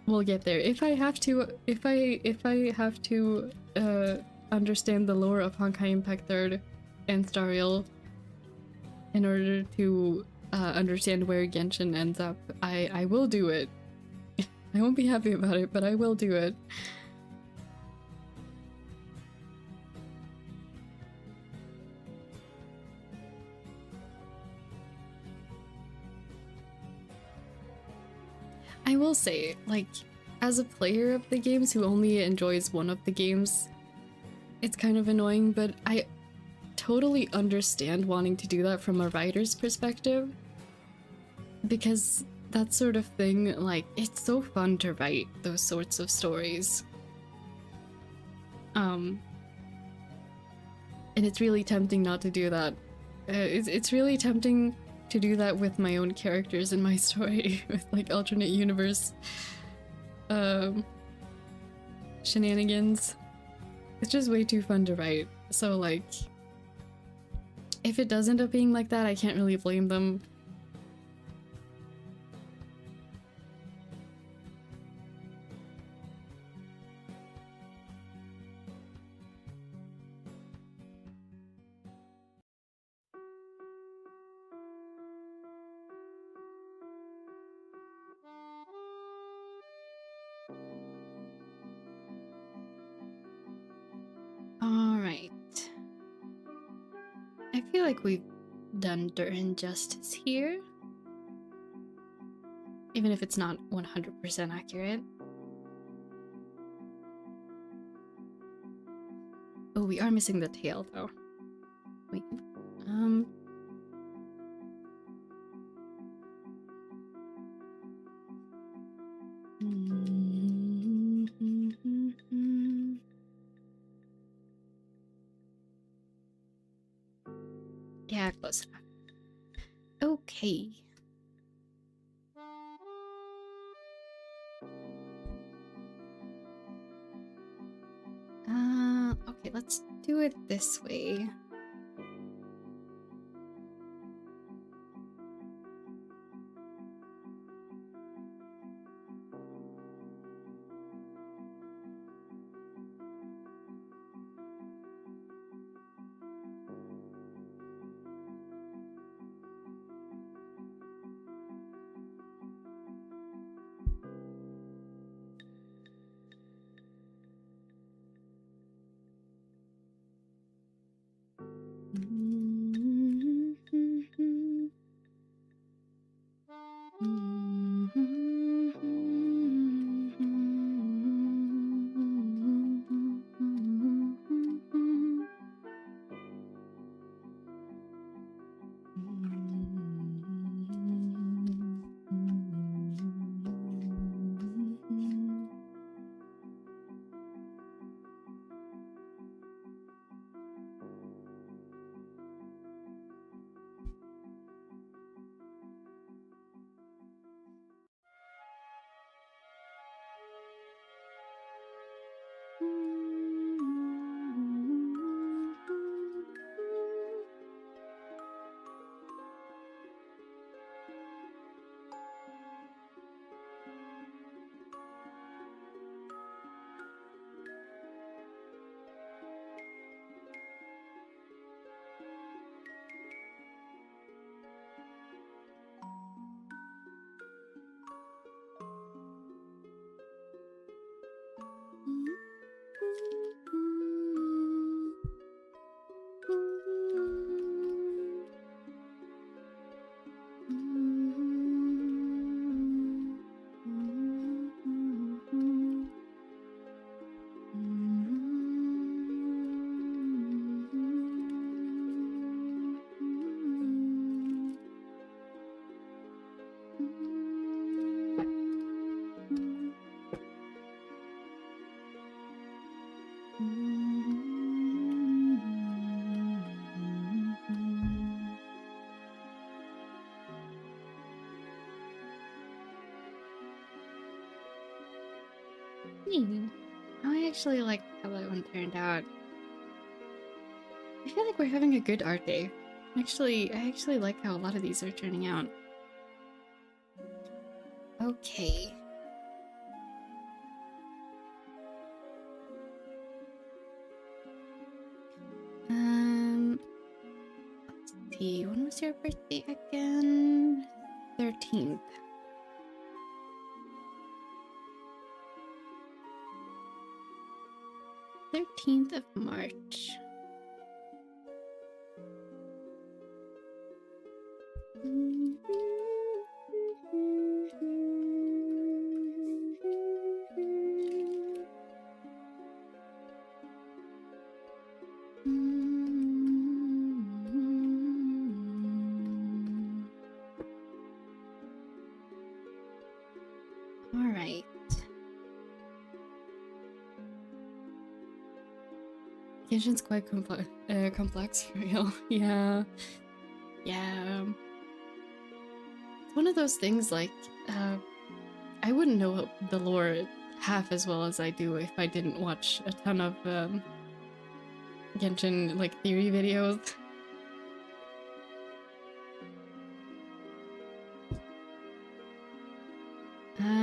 We'll get there. If I have to understand the lore of Honkai Impact 3rd and Stariel in order to understand where Genshin ends up, I will do it. I won't be happy about it, but I will do it. I will say, like, as a player of the games who only enjoys one of the games, it's kind of annoying, but I totally understand wanting to do that from a writer's perspective. Because that sort of thing, like, it's so fun to write those sorts of stories. And it's really tempting not to do that. It's really tempting to do that with my own characters in my story, with like alternate universe shenanigans. It's just way too fun to write. So like, if it does end up being like that, I can't really blame them. Alright. I feel like we've done Durin justice here. Even if it's not 100% accurate. Oh, we are missing the tail though. Wait. close enough. Okay. Okay, let's do it this way. I actually like how that one turned out. I feel like we're having a good art day. I actually like how a lot of these are turning out. Okay. Let's see, when was your birthday again? 13th. 13th of March. All right. Genshin's quite complex for real. Yeah. It's one of those things like, I wouldn't know the lore half as well as I do if I didn't watch a ton of Genshin like theory videos.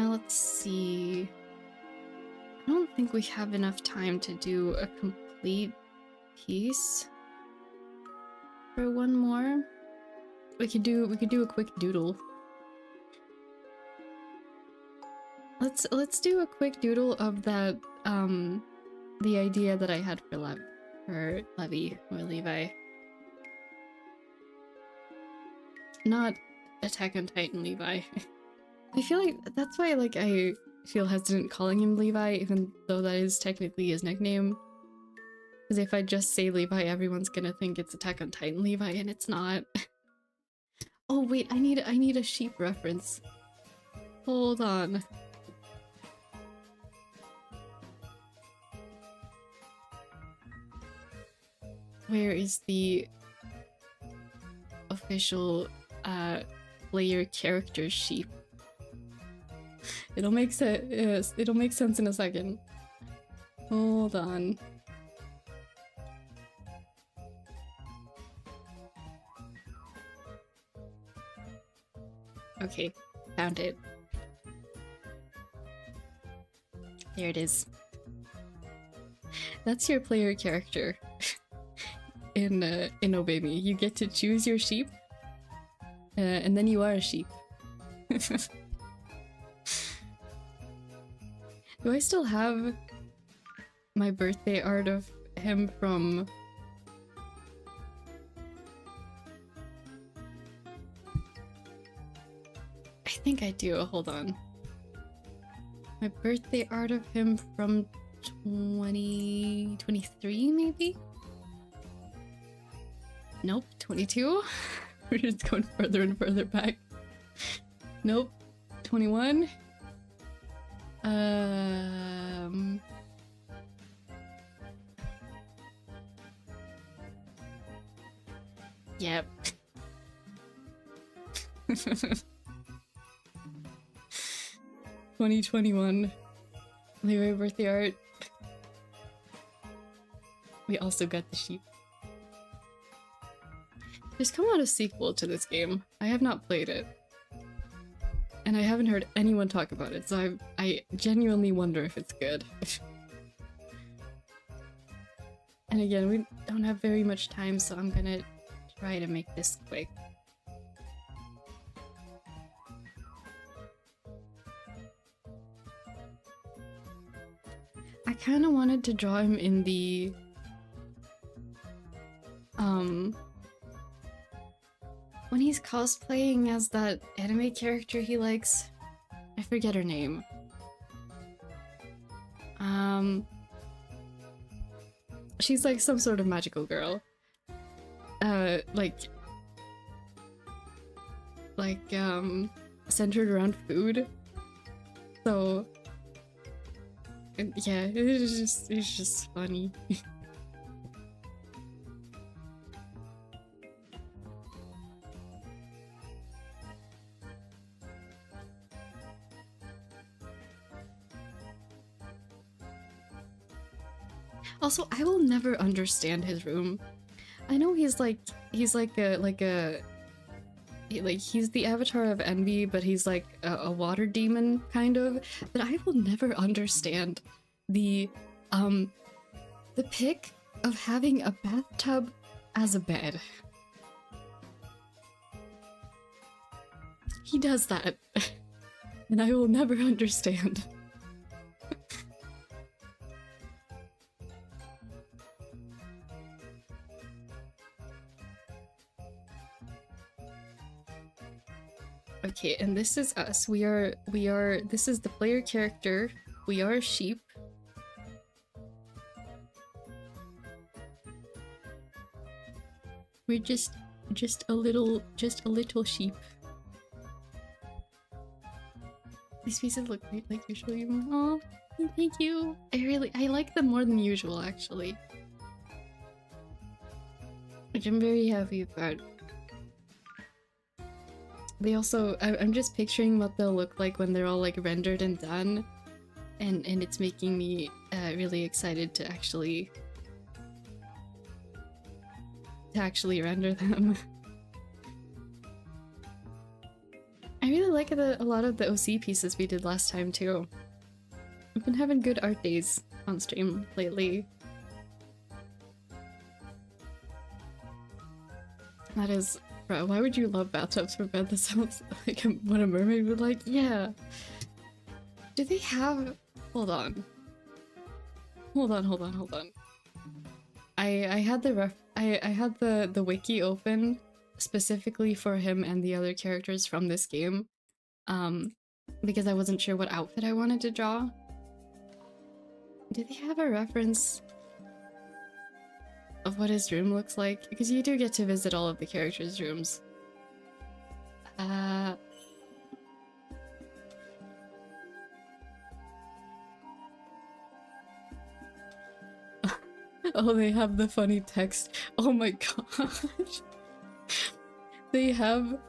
Let's see. I don't think we have enough time to do a complete piece for one more. We could do a quick doodle. Let's do a quick doodle of that the idea that I had for Levi or Levi. Not Attack on Titan Levi. I feel like that's why like I feel hesitant calling him Levi, even though that is technically his nickname. Because if I just say Levi, everyone's gonna think it's Attack on Titan Levi, and it's not. Oh wait, I need a sheep reference. Hold on. Where is the... official player character sheep. It'll make sense. Yes, it'll make sense in a second. Hold on. Okay, found it. There it is. That's your player character. In Obey Me, you get to choose your sheep, and then you are a sheep. Do I still have my birthday art of him from... I think I do, hold on. My birthday art of him from 2023, maybe? Nope, 22? We're just going further and further back. Nope, 21? Yep. 2021. Leroy birthday art. We also got the sheep. There's come out a sequel to this game. I have not played it. And I haven't heard anyone talk about it, so I genuinely wonder if it's good. And again, we don't have very much time, so I'm gonna try to make this quick. I kinda wanted to draw him in the... when he's cosplaying as that anime character he likes. I forget her name. She's like some sort of magical girl. Centered around food. So... yeah, it's just funny. Also, I will never understand his room. I know he's he's the avatar of Envy, but he's like a water demon kind of. But I will never understand the pick of having a bathtub as a bed. He does that, and I will never understand. Okay, and this is us. We are, this is the player character. We are sheep. We're just a little sheep. These pieces look great like usual. Oh, thank you. I like them more than usual, actually. Which I'm very happy about. They also, I'm just picturing what they'll look like when they're all like rendered and done, and it's making me really excited to actually render them. I really like a lot of the OC pieces we did last time too. We've been having good art days on stream lately. That is... Bro, why would you love bathtubs for bed? That sounds like what a mermaid would like. Yeah. Do they have... Hold on. Hold on. I had the wiki open specifically for him and the other characters from this game. Because I wasn't sure what outfit I wanted to draw. Do they have a reference of what his room looks like? Because you do get to visit all of the characters' rooms. Oh, they have the funny text. Oh my gosh. they have,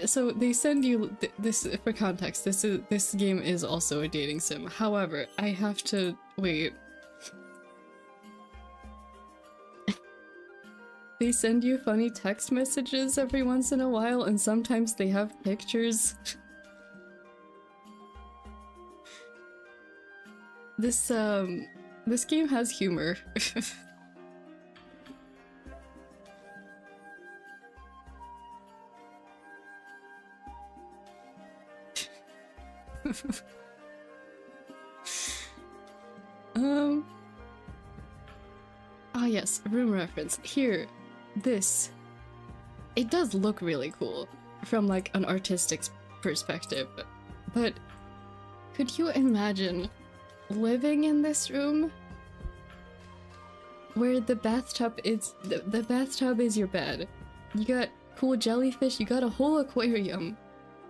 so they send you this for context. This game is also a dating sim. However, I have to wait. They send you funny text messages every once in a while, and sometimes they have pictures. This game has humor. Ah yes, room reference. Here, this. It does look really cool from like an artistic perspective, but could you imagine living in this room where the bathtub is the bathtub is your bed? You got cool jellyfish, you got a whole aquarium,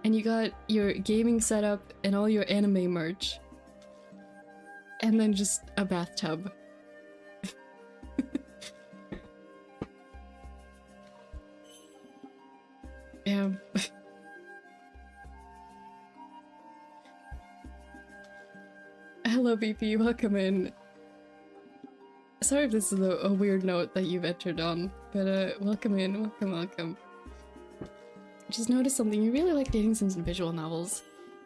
and you got your gaming setup and all your anime merch, and then just a bathtub. Yeah. Hello BP, welcome in. Sorry if this is a weird note that you've entered on, but welcome in, welcome. Just noticed something, you really like dating sims and visual novels.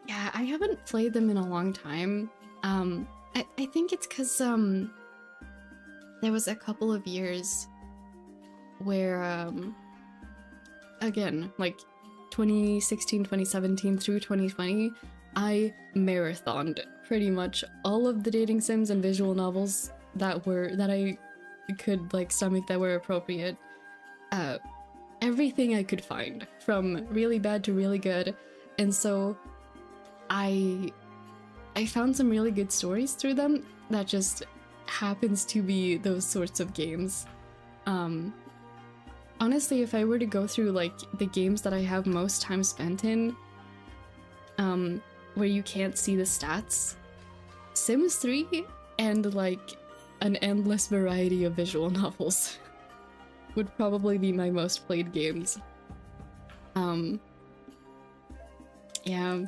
Yeah, I haven't played them in a long time. I think it's because there was a couple of years where again, like 2016, 2017 through 2020, I marathoned pretty much all of the dating sims and visual novels that I could like stomach that were appropriate. Everything I could find, from really bad to really good, and so I found some really good stories through them that just happens to be those sorts of games. Honestly, if I were to go through like the games that I have most time spent in, where you can't see the stats, Sims 3 and like an endless variety of visual novels would probably be my most played games. Yeah.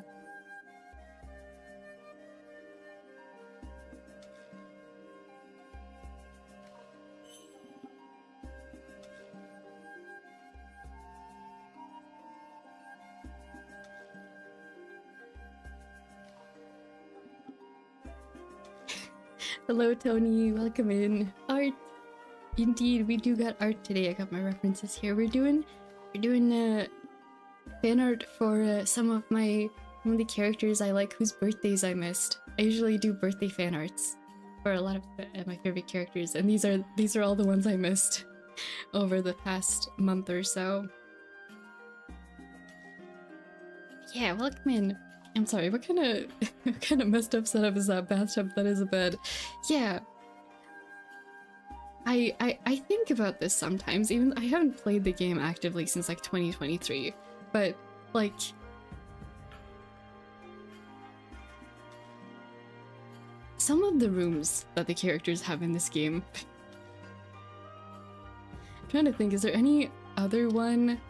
Hello Tony, welcome in. Art! Indeed, we do got art today. I got my references here. We're doing fan art for some of the characters I like whose birthdays I missed. I usually do birthday fan arts for a lot of my favorite characters, and these are all the ones I missed over the past month or so. Yeah, welcome in. I'm sorry, what kind of messed up setup is that bathtub that is a bed? Yeah. I think about this sometimes, even I haven't played the game actively since like 2023, but like some of the rooms that the characters have in this game. I'm trying to think, is there any other one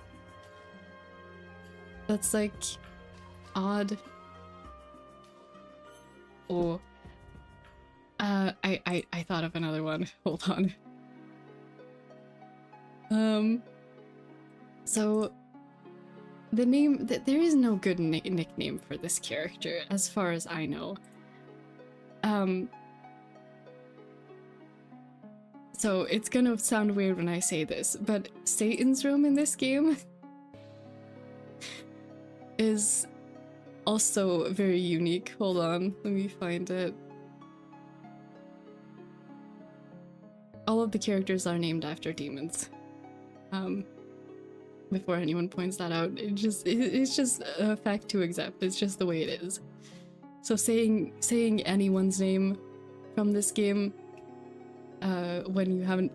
that's like odd? Oh, I thought of another one. Hold on. So the name there is no good nickname for this character as far as I know. So it's gonna sound weird when I say this, but Satan's room in this game is also very unique. Hold on, let me find it. All of the characters are named after demons. Before anyone points that out, it's just a fact to accept. It's just the way it is. So saying anyone's name from this game when you haven't,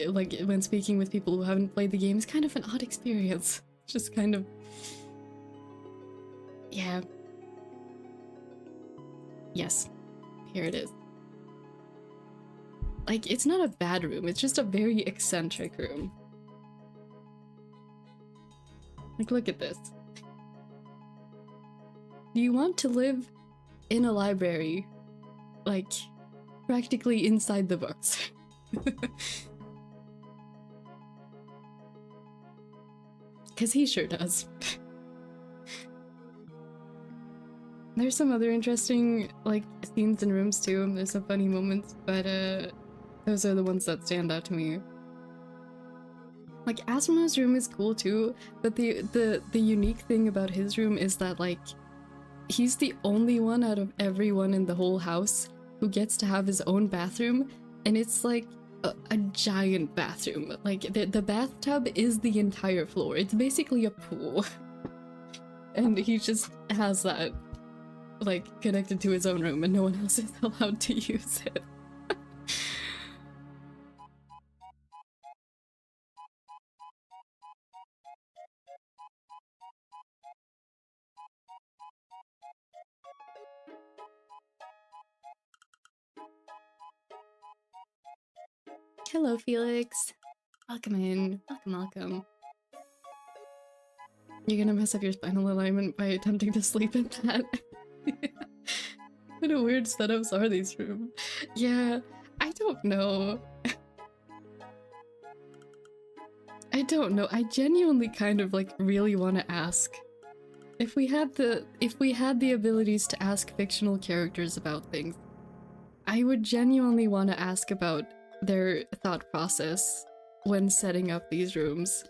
like, when speaking with people who haven't played the game is kind of an odd experience. Just kind of, yeah. Yes, here it is. Like, it's not a bad room, it's just a very eccentric room. Like, look at this. Do you want to live in a library, like, practically inside the books? Because he sure does. There's some other interesting, like, scenes and rooms too. There's some funny moments, but those are the ones that stand out to me. Like, Asimov's room is cool too, but the unique thing about his room is that, like, he's the only one out of everyone in the whole house who gets to have his own bathroom, and it's like a giant bathroom. Like, the bathtub is the entire floor. It's basically a pool. And he just has that, like, connected to his own room, and no one else is allowed to use it. Hello, Felix. Welcome in. Welcome. You're gonna mess up your spinal alignment by attempting to sleep in that. What a weird setups are these rooms. Yeah, I don't know. I don't know. I genuinely kind of, like, really want to ask. If we had the abilities to ask fictional characters about things, I would genuinely want to ask about their thought process when setting up these rooms.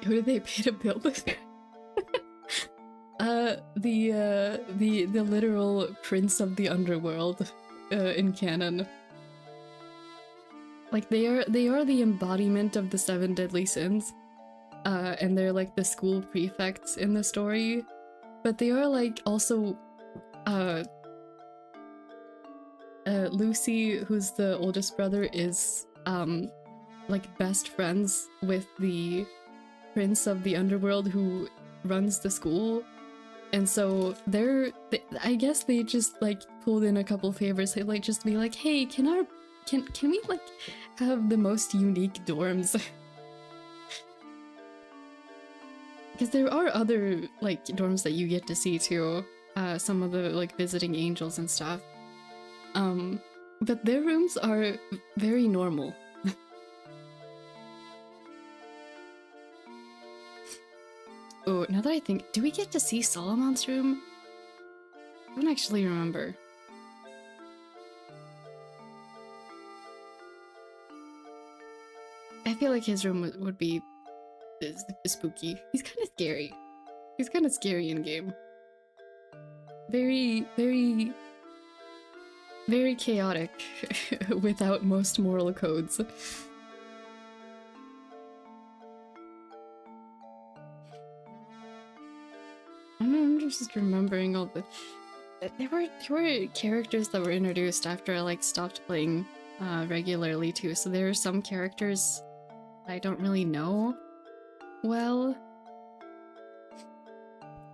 Who did they pay to build this? The literal prince of the underworld in canon. Like, they are the embodiment of the 7 deadly sins, and they're like the school prefects in the story, but they are like also Lucy, who's the oldest brother, is like best friends with the prince of the underworld who runs the school, and so I guess they just like pulled in a couple favors. They like just be like, hey, can we like have the most unique dorms? Because there are other like dorms that you get to see too, some of the like visiting angels and stuff, but their rooms are very normal. Oh, now that I think, do we get to see Solomon's room? I don't actually remember. I feel like his room would be spooky. He's kind of scary. He's kind of scary in game. Very, very, very chaotic without most moral codes. I'm just remembering all the... There were characters that were introduced after I like stopped playing regularly too, so there are some characters I don't really know well.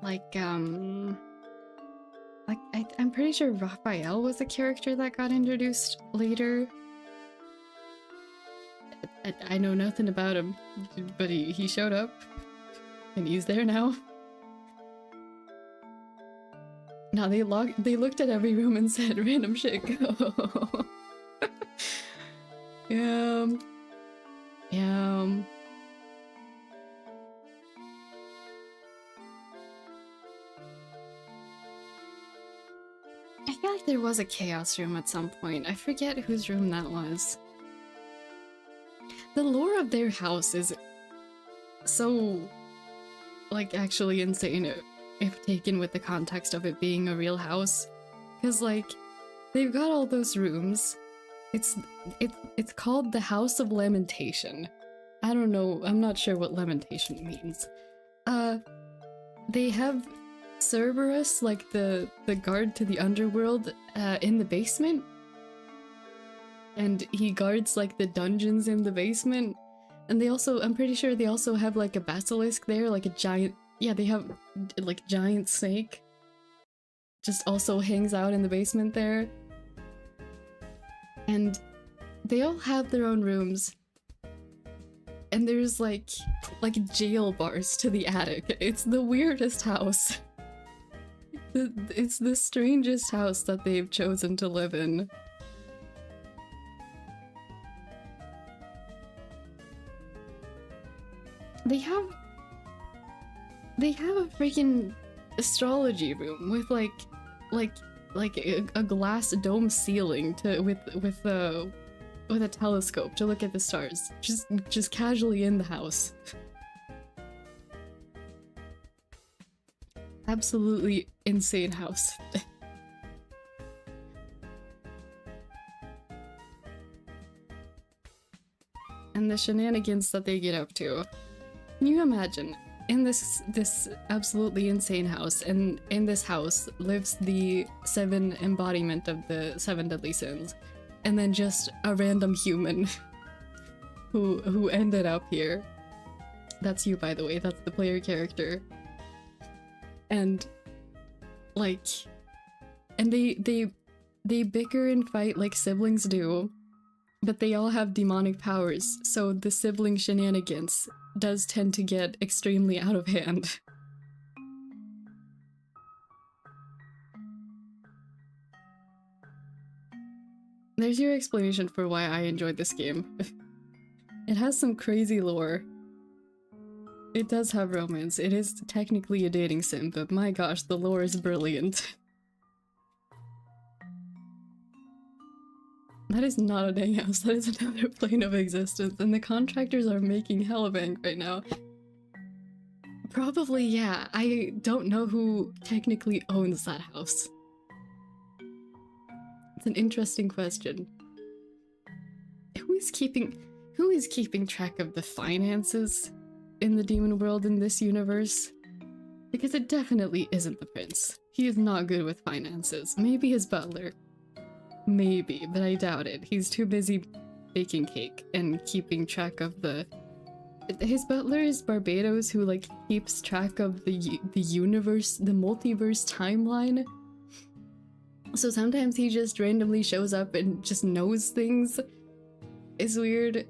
Like, I'm pretty sure Raphael was a character that got introduced later. I know nothing about him, but he showed up, and he's there now. Now they looked at every room and said, random shit, go. Yeah. I feel like there was a chaos room at some point. I forget whose room that was. The lore of their house is so, like, actually insane if taken with the context of it being a real house. Because, like, they've got all those rooms. It's called the House of Lamentation. I don't know, I'm not sure what lamentation means. They have Cerberus, like the guard to the underworld, in the basement. And he guards like the dungeons in the basement. And they also, I'm pretty sure they also have like a basilisk there, like a giant, yeah, they have like giant snake. Just also hangs out in the basement there. And they all have their own rooms. And there's like jail bars to the attic. It's the weirdest house. It's the strangest house that they've chosen to live in. They have a freaking astrology room with like a glass dome ceiling with a telescope to look at the stars. Just casually in the house. Absolutely insane house. And the shenanigans that they get up to. Can you imagine? In this absolutely insane house, and in this house lives the 7 embodiment of the 7 deadly sins, and then just a random human who ended up here. That's you, by the way. That's the player character. And like, and they bicker and fight like siblings do, but they all have demonic powers, so the sibling shenanigans does tend to get extremely out of hand. There's your explanation for why I enjoyed this game. It has some crazy lore. It does have romance. It is technically a dating sim, but my gosh, the lore is brilliant. That is not a dang house, that is another plane of existence, and the contractors are making hella bank right now. Probably, yeah. I don't know who technically owns that house. It's an interesting question. Who is keeping track of the finances in the demon world in this universe? Because it definitely isn't the prince. He is not good with finances. Maybe his butler. Maybe, but I doubt it. He's too busy baking cake and keeping track of the... His butler is Barbados, who like keeps track of the universe, the multiverse timeline. So sometimes he just randomly shows up and just knows things. It's weird.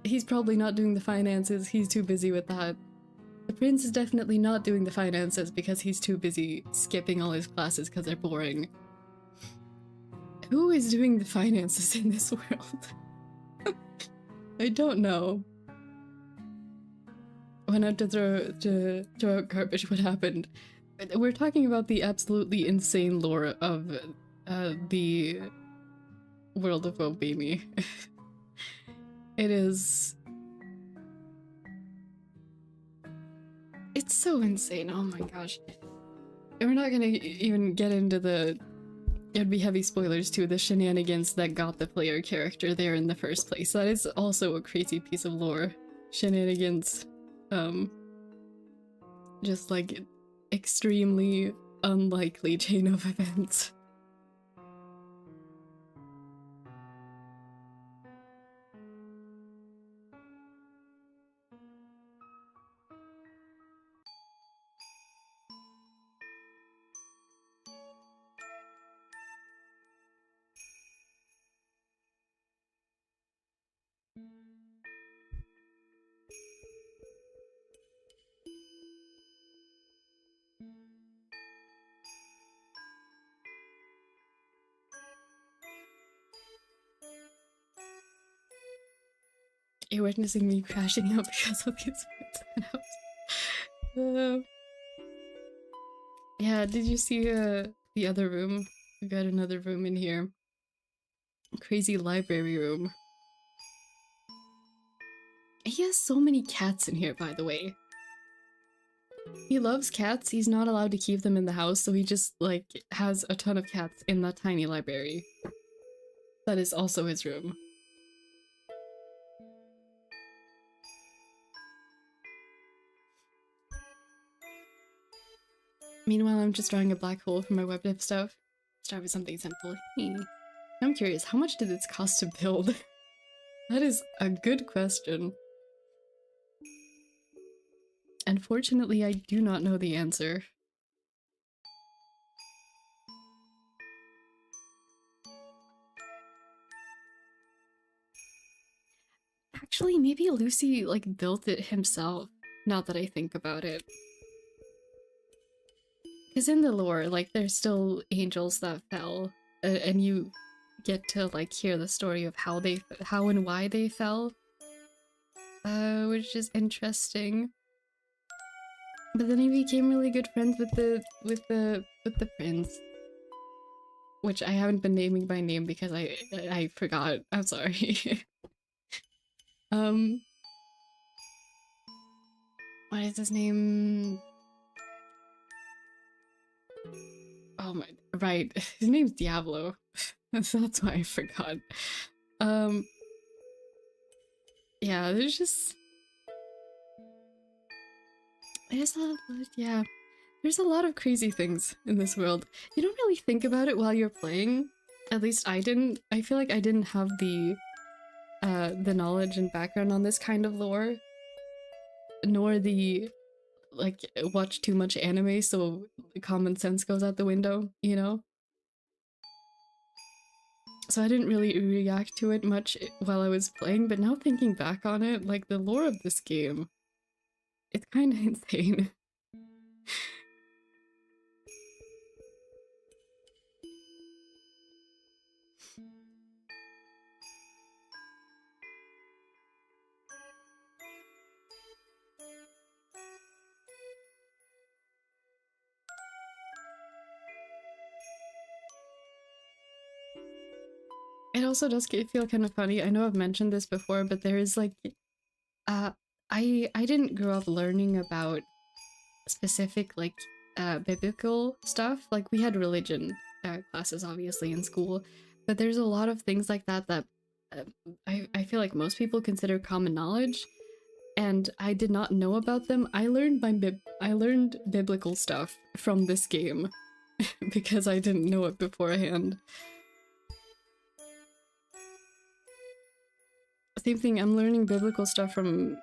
He's probably not doing the finances, he's too busy with that. The prince is definitely not doing the finances because he's too busy skipping all his classes because they're boring. Who is doing the finances in this world? I don't know. Went out to throw out garbage. What happened? We're talking about the absolutely insane lore of the world of Obami. It is... It's so insane, oh my gosh. And we're not gonna even get into the... It'd be heavy spoilers too, the shenanigans that got the player character there in the first place. That is also a crazy piece of lore. Shenanigans. Just like extremely unlikely chain of events. You're witnessing me crashing out because of these words. Yeah, did you see the other room? We got another room in here. Crazy library room. He has so many cats in here, by the way. He loves cats. He's not allowed to keep them in the house, so he just, like, has a ton of cats in that tiny library. That is also his room. Meanwhile, I'm just drawing a black hole for my web dev stuff. Start with something simple. I'm curious, how much did this cost to build? That is a good question. Unfortunately, I do not know the answer. Actually, maybe Lucy, like, built it himself, now that I think about it. Because in the lore, like, there's still angels that fell, and you get to, like, hear the story of how and why they fell. Which is interesting. But then he became really good friends with the prince. Which I haven't been naming by name because I forgot. I'm sorry. What is his name? Oh my, right. His name's Diablo. That's why I forgot. Yeah, there's a lot of crazy things in this world. You don't really think about it while you're playing. At least I didn't. I feel like I didn't have the knowledge and background on this kind of lore, nor the, like, watch too much anime, so common sense goes out the window, you know? So I didn't really react to it much while I was playing, but now thinking back on it, like, the lore of this game, it's kind of insane. It also does feel kind of funny. I know I've mentioned this before, but there is, like, I didn't grow up learning about specific, like, biblical stuff. Like, we had religion classes, obviously, in school, but there's a lot of things like that that I feel like most people consider common knowledge, and I did not know about them. I learned biblical stuff from this game because I didn't know it beforehand. Same thing, I'm learning biblical stuff from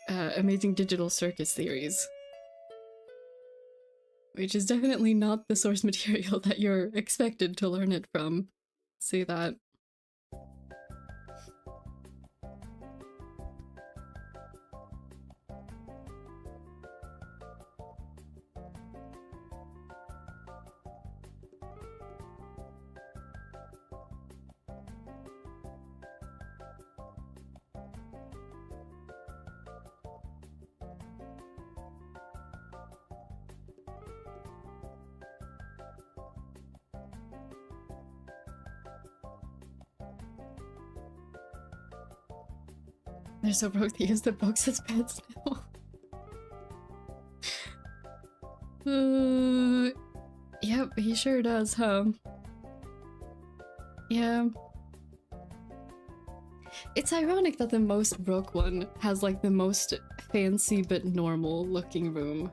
Amazing Digital Circus Theories. Which is definitely not the source material that you're expected to learn it from. Say that. They're so broke they use the books as beds now. Yep, he sure does, huh? Yeah. It's ironic that the most broke one has, like, the most fancy but normal looking room.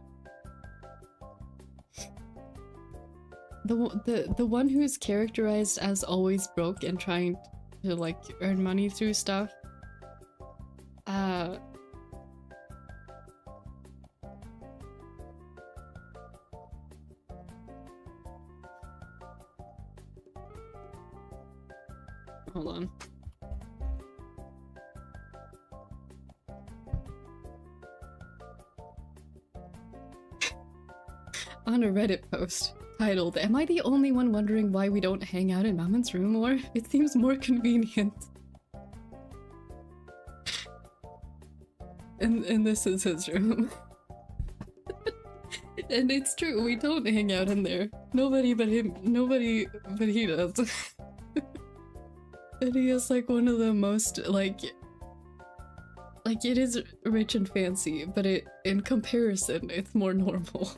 The one who's characterized as always broke and trying to, like, earn money through stuff. Hold on. On a Reddit post titled, "Am I the only one wondering why we don't hang out in Mamon's room more? It seems more convenient." And this is his room. And it's true, we don't hang out in there. Nobody but he does. And he is, like, one of the most, like, it is rich and fancy, but in comparison, it's more normal.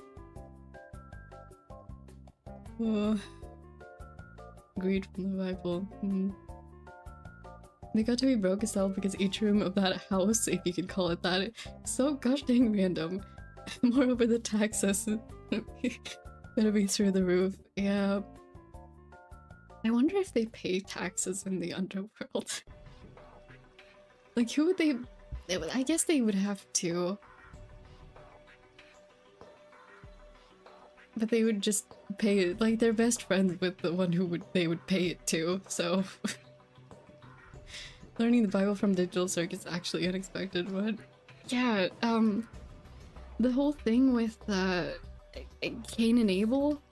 Agreed from the Bible. They got to be broke as hell because each room of that house, if you could call it that, is so gosh dang random. Moreover, the taxes gonna be through the roof. Yeah. I wonder if they pay taxes in the underworld. Like, who would they... I guess they would have to. But they would just pay it. Like, they're best friends with the one who they would pay it to, so... Learning the Bible from Digital Circuit is actually unexpected, but yeah, the whole thing with Cain and Abel,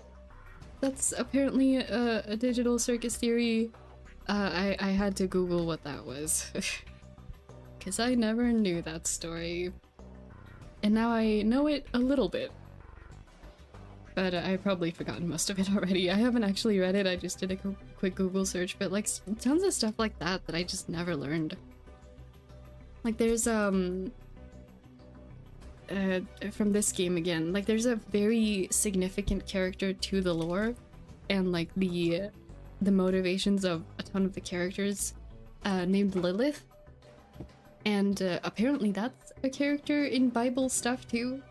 that's apparently a digital circus theory. I had to Google what that was, because I never knew that story. And now I know it a little bit. But I've probably forgotten most of it already. I haven't actually read it, I just did a quick Google search, but like tons of stuff like that I just never learned. Like there's from this game again, like there's a very significant character to the lore and like the motivations of a ton of the characters named Lilith. And apparently that's a character in Bible stuff too.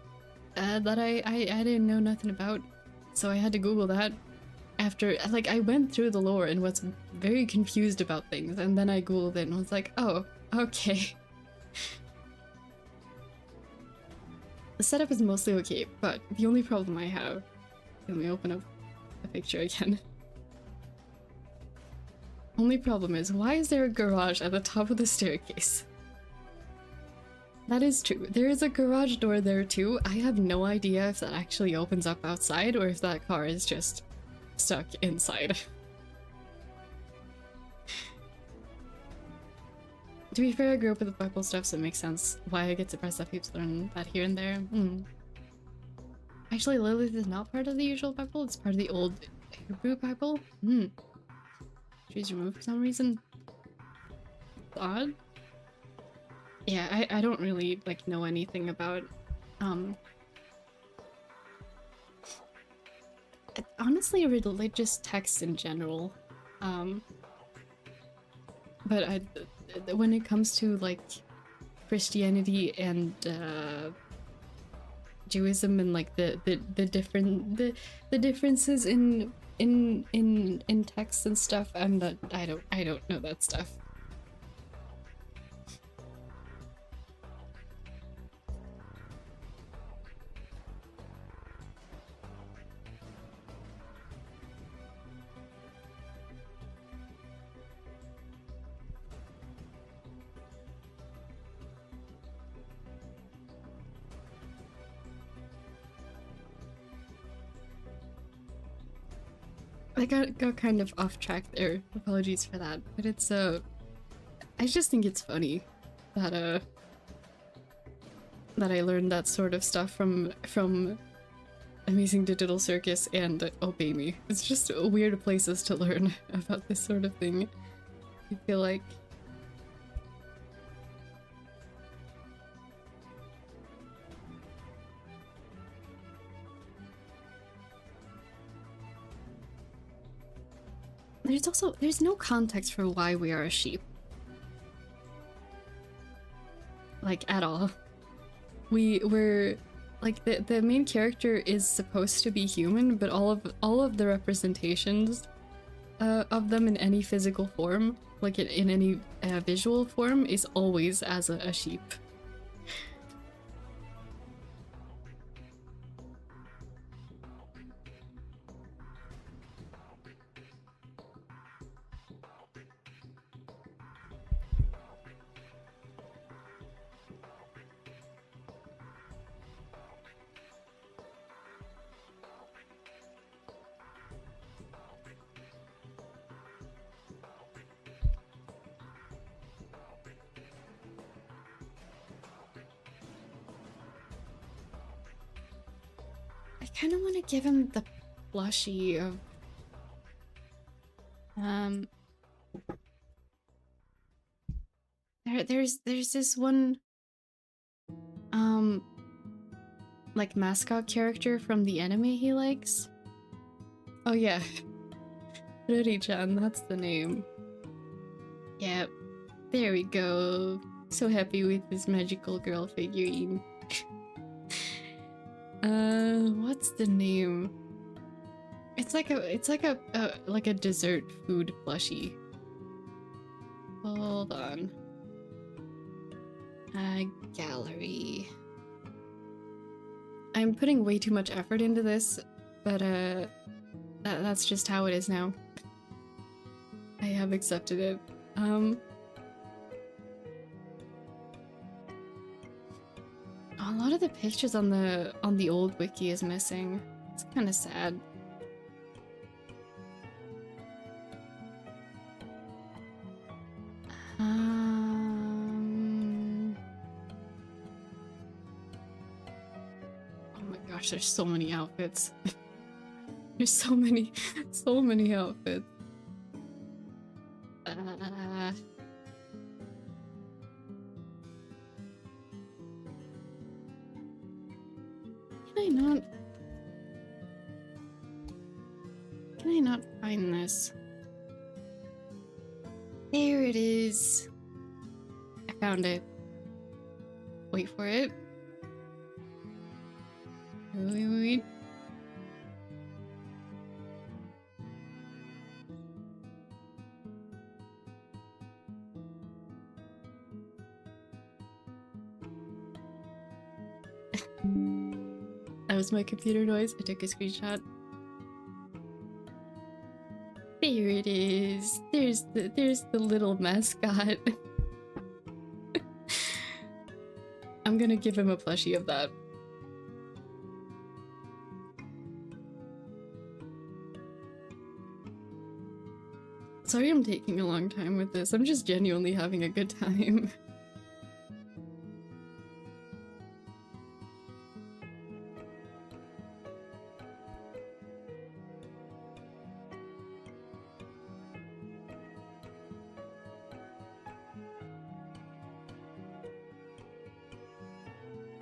That I didn't know nothing about, so I had to Google that after, like, I went through the lore and was very confused about things, and then I Googled it and was like, oh, okay. The setup is mostly okay, but the only problem I have, let me open up the picture again. Only problem is, why is there a garage at the top of the staircase? That is true. There is a garage door there too. I have no idea if that actually opens up outside or if that car is just stuck inside. To be fair, I grew up with the Bible stuff, so it makes sense why I get depressed that people learn that here and there. Actually, Lilith is not part of the usual Bible, it's part of the old Hebrew Bible. She's removed for some reason. Odd. Yeah, I don't really, like, know anything about, honestly, religious texts in general. But when it comes to, like, Christianity and, Judaism and, like, the differences in texts and stuff, I don't know that stuff. I got kind of off track there. Apologies for that. But it's I just think it's funny that that I learned that sort of stuff from Amazing Digital Circus and Obey Me. It's just weird places to learn about this sort of thing. I feel like there's no context for why we are a sheep. Like, at all. We're like, the main character is supposed to be human, but all of the representations of them in any physical form, like in any visual form, is always as a sheep. I kind of want to give him the plushie of there's this one like mascot character from the anime he likes. Oh yeah, Ruri-chan, that's the name. Yep, there we go. So happy with this magical girl figurine. What's the name? It's like a dessert food plushie. Hold on. Gallery. I'm putting way too much effort into this, but that's just how it is now. I have accepted it. A lot of the pictures on the old wiki is missing. It's kind of sad. Oh my gosh, there's so many outfits. There's so many outfits. Can I not find this? There it is. I found it. Wait for it. Wait. That was my computer noise. I took a screenshot. There it is. There's the little mascot. I'm gonna give him a plushie of that. Sorry I'm taking a long time with this. I'm just genuinely having a good time.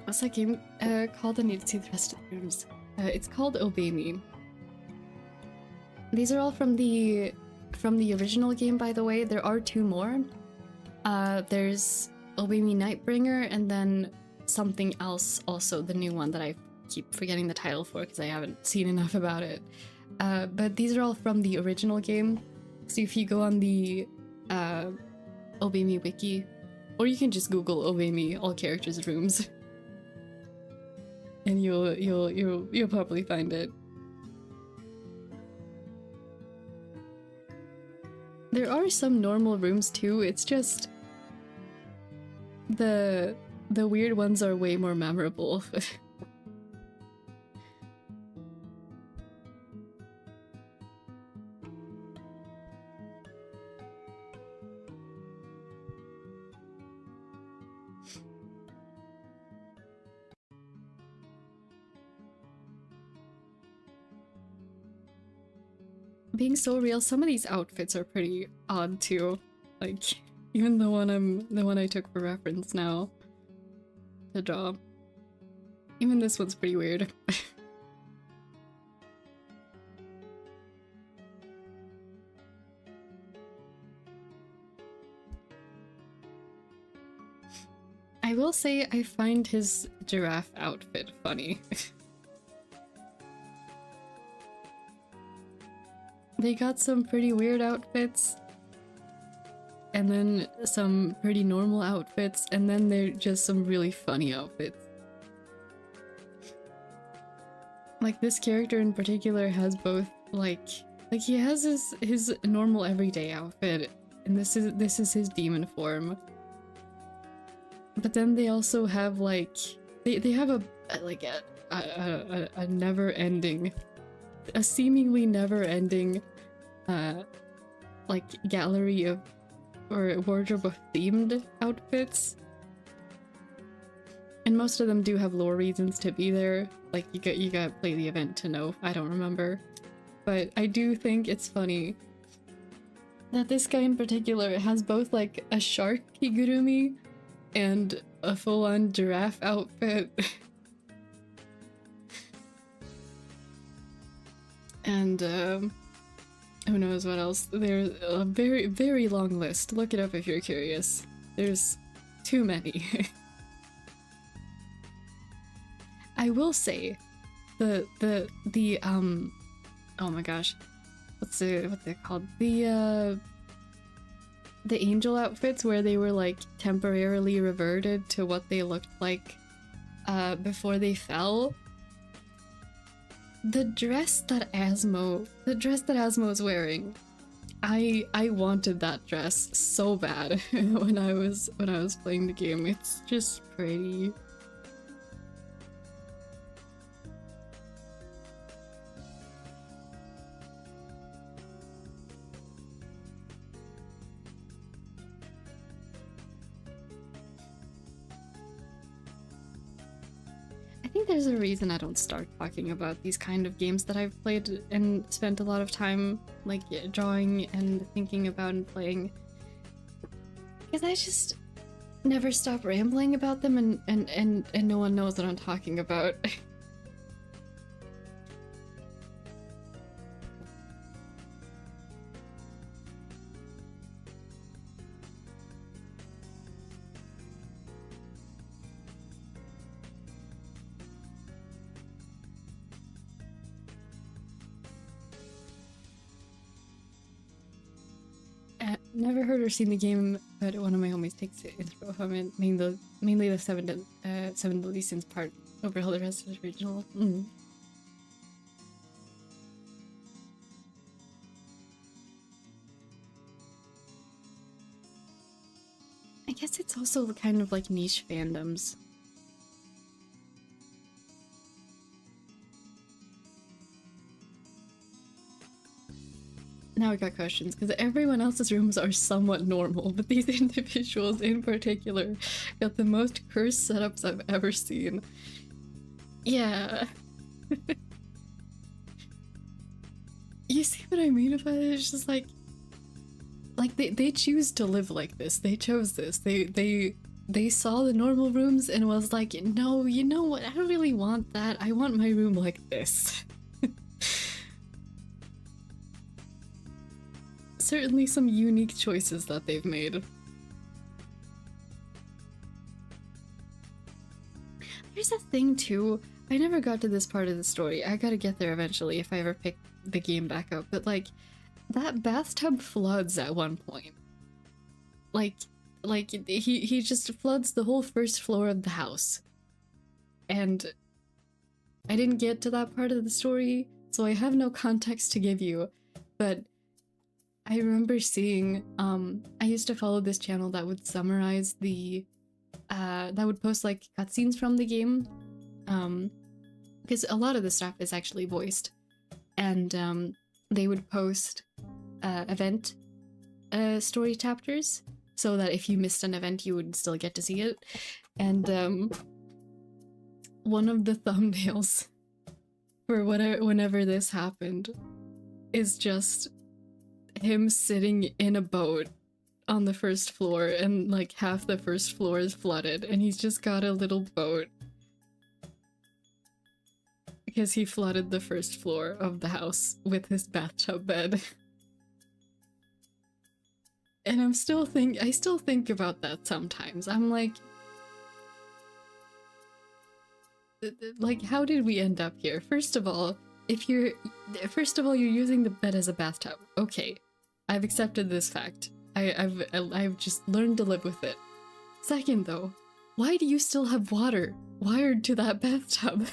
What's that game called? I need to see the rest of the rooms. It's called Obey Me. These are all from the original game, by the way. There are 2 more. There's Obey Me Nightbringer, and then something else, also the new one that I keep forgetting the title for because I haven't seen enough about it. But these are all from the original game. So if you go on the Obey Me wiki, or you can just Google Obey Me all characters rooms, and you'll probably find it. There are some normal rooms too. It's just the weird ones are way more memorable. Being so real, some of these outfits are pretty odd too. Like, even the one I took for reference now to draw. Even this one's pretty weird. I will say I find his giraffe outfit funny. They got some pretty weird outfits, and then some pretty normal outfits, and then they're just some really funny outfits. Like, this character in particular has both, like he has his normal everyday outfit, and this is his demon form. But then they also have, like, they have a never-ending, a seemingly never-ending like gallery of, or wardrobe of themed outfits, and most of them do have lore reasons to be there. Like, you gotta play the event to know. I don't remember, but I do think it's funny that this guy in particular has both like a shark kigurumi and a full-on giraffe outfit. And who knows what else. There's a very, very long list. Look it up if you're curious. There's too many. I will say the oh my gosh, what's they called? The angel outfits, where they were like temporarily reverted to what they looked like before they fell. The dress that Asmo is wearing, I wanted that dress so bad when I was playing the game. It's just pretty. think there's a reason I don't start talking about these kind of games that I've played and spent a lot of time like drawing and thinking about and playing. Because I just never stop rambling about them and no one knows what I'm talking about. Never heard or seen the game, but one of my homies takes intro from it, mainly the seven Deadly Sins part over all the rest of the original. I guess it's also kind of like niche fandoms. Now I got questions, because everyone else's rooms are somewhat normal, but these individuals in particular got the most cursed setups I've ever seen. Yeah. You see what I mean about it? It's just like they choose to live like this. They chose this. They saw the normal rooms and was like, no, you know what? I don't really want that. I want my room like this. Certainly some unique choices that they've made. There's a thing too, I never got to this part of the story. I gotta get there eventually if I ever pick the game back up, but like, that bathtub floods at one point. Like he just floods the whole first floor of the house. And I didn't get to that part of the story, so I have no context to give you, but I remember seeing, I used to follow this channel that would summarize the, that would post like cutscenes from the game, because a lot of the stuff is actually voiced, and they would post event story chapters, so that if you missed an event you would still get to see it, and one of the thumbnails for whenever this happened is just him sitting in a boat on the first floor, and like half the first floor is flooded, and he's just got a little boat because he flooded the first floor of the house with his bathtub bed. And I still think about that sometimes. I'm like, how did we end up here? First of all, you're using the bed as a bathtub. Okay, I've accepted this fact. I've just learned to live with it. Second though, why do you still have water wired to that bathtub?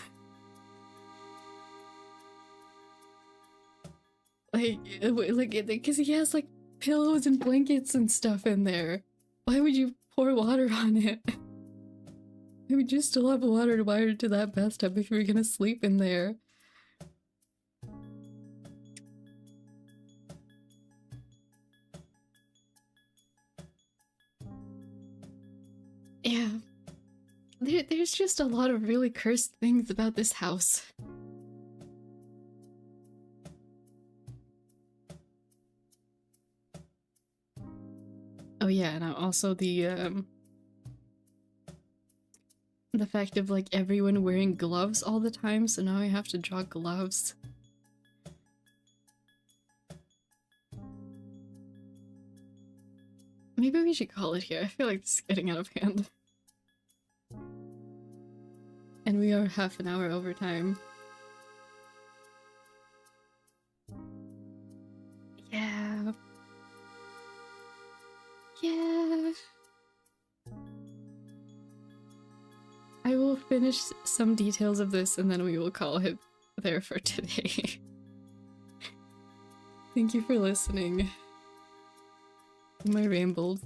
Because he has like pillows and blankets and stuff in there. Why would you pour water on it? Why would you still have water wired to that bathtub if you were gonna sleep in there? Yeah. There's just a lot of really cursed things about this house. Oh yeah, and also the fact of like everyone wearing gloves all the time, so now I have to draw gloves. Maybe we should call it here. I feel like this is getting out of hand. And we are half an hour over time. Yeah. Yeah. I will finish some details of this and then we will call it there for today. Thank you for listening. My rambles.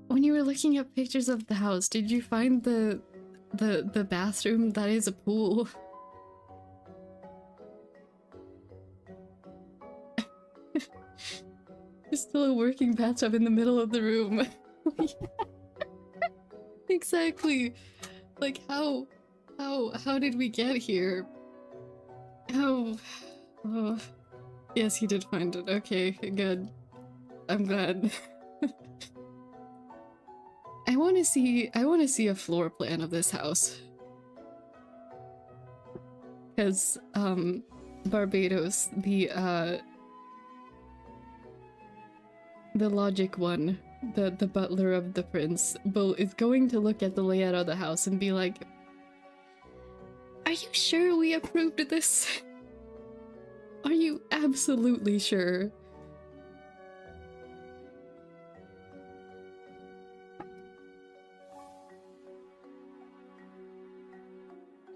When you were looking at pictures of the house, did you find the bathroom that is a pool? There's still a working bathtub in the middle of the room. Exactly. Like how did we get here? How? Oh, yes, he did find it. Okay, good. I'm glad. I want to see a floor plan of this house. Because Barbados, the logic one, the butler of the prince, is going to look at the layout of the house and be like, "Are you sure we approved this? Are you absolutely sure?"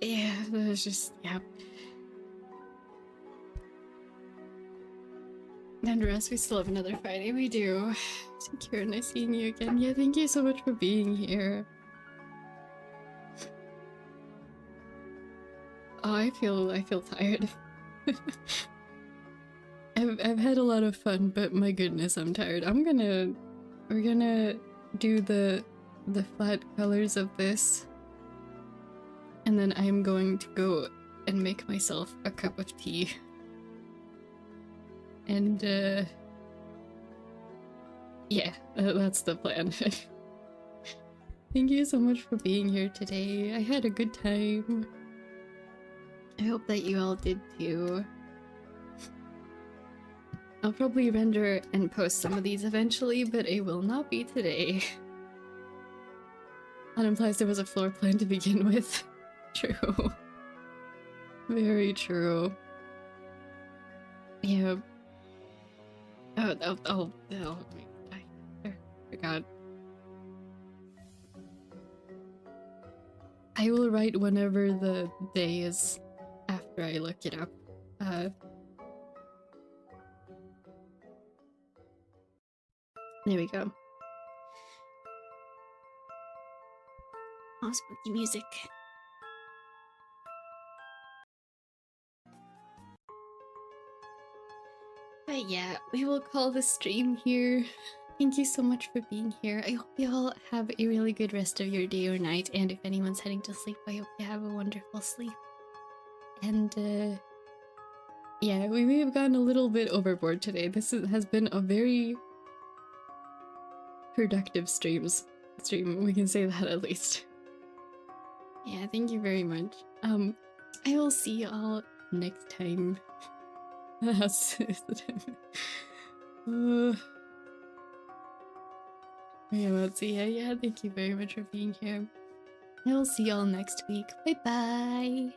Yeah, that was just, yeah. And rest, we still have another Friday. We do. Secure, nice seeing you again. Yeah, thank you so much for being here. Oh, I feel tired. I've had a lot of fun, but my goodness, I'm tired. We're gonna do the flat colors of this. And then I'm going to go and make myself a cup of tea. And, yeah, that's the plan. Thank you so much for being here today. I had a good time. I hope that you all did too. I'll probably render and post some of these eventually, but it will not be today. That implies there was a floor plan to begin with. True. Very true. Yeah. Oh, I forgot. I will write whenever the day is after I look it up. There we go. Oh, spooky music. But yeah, we will call the stream here. Thank you so much for being here. I hope you all have a really good rest of your day or night, and if anyone's heading to sleep, I hope you have a wonderful sleep. And yeah, we may have gone a little bit overboard today. This has been a very productive stream. We can say that at least. Yeah, thank you very much. I will see y'all next time. Yeah, let's see. Yeah, thank you very much for being here. I will see y'all next week. Bye bye.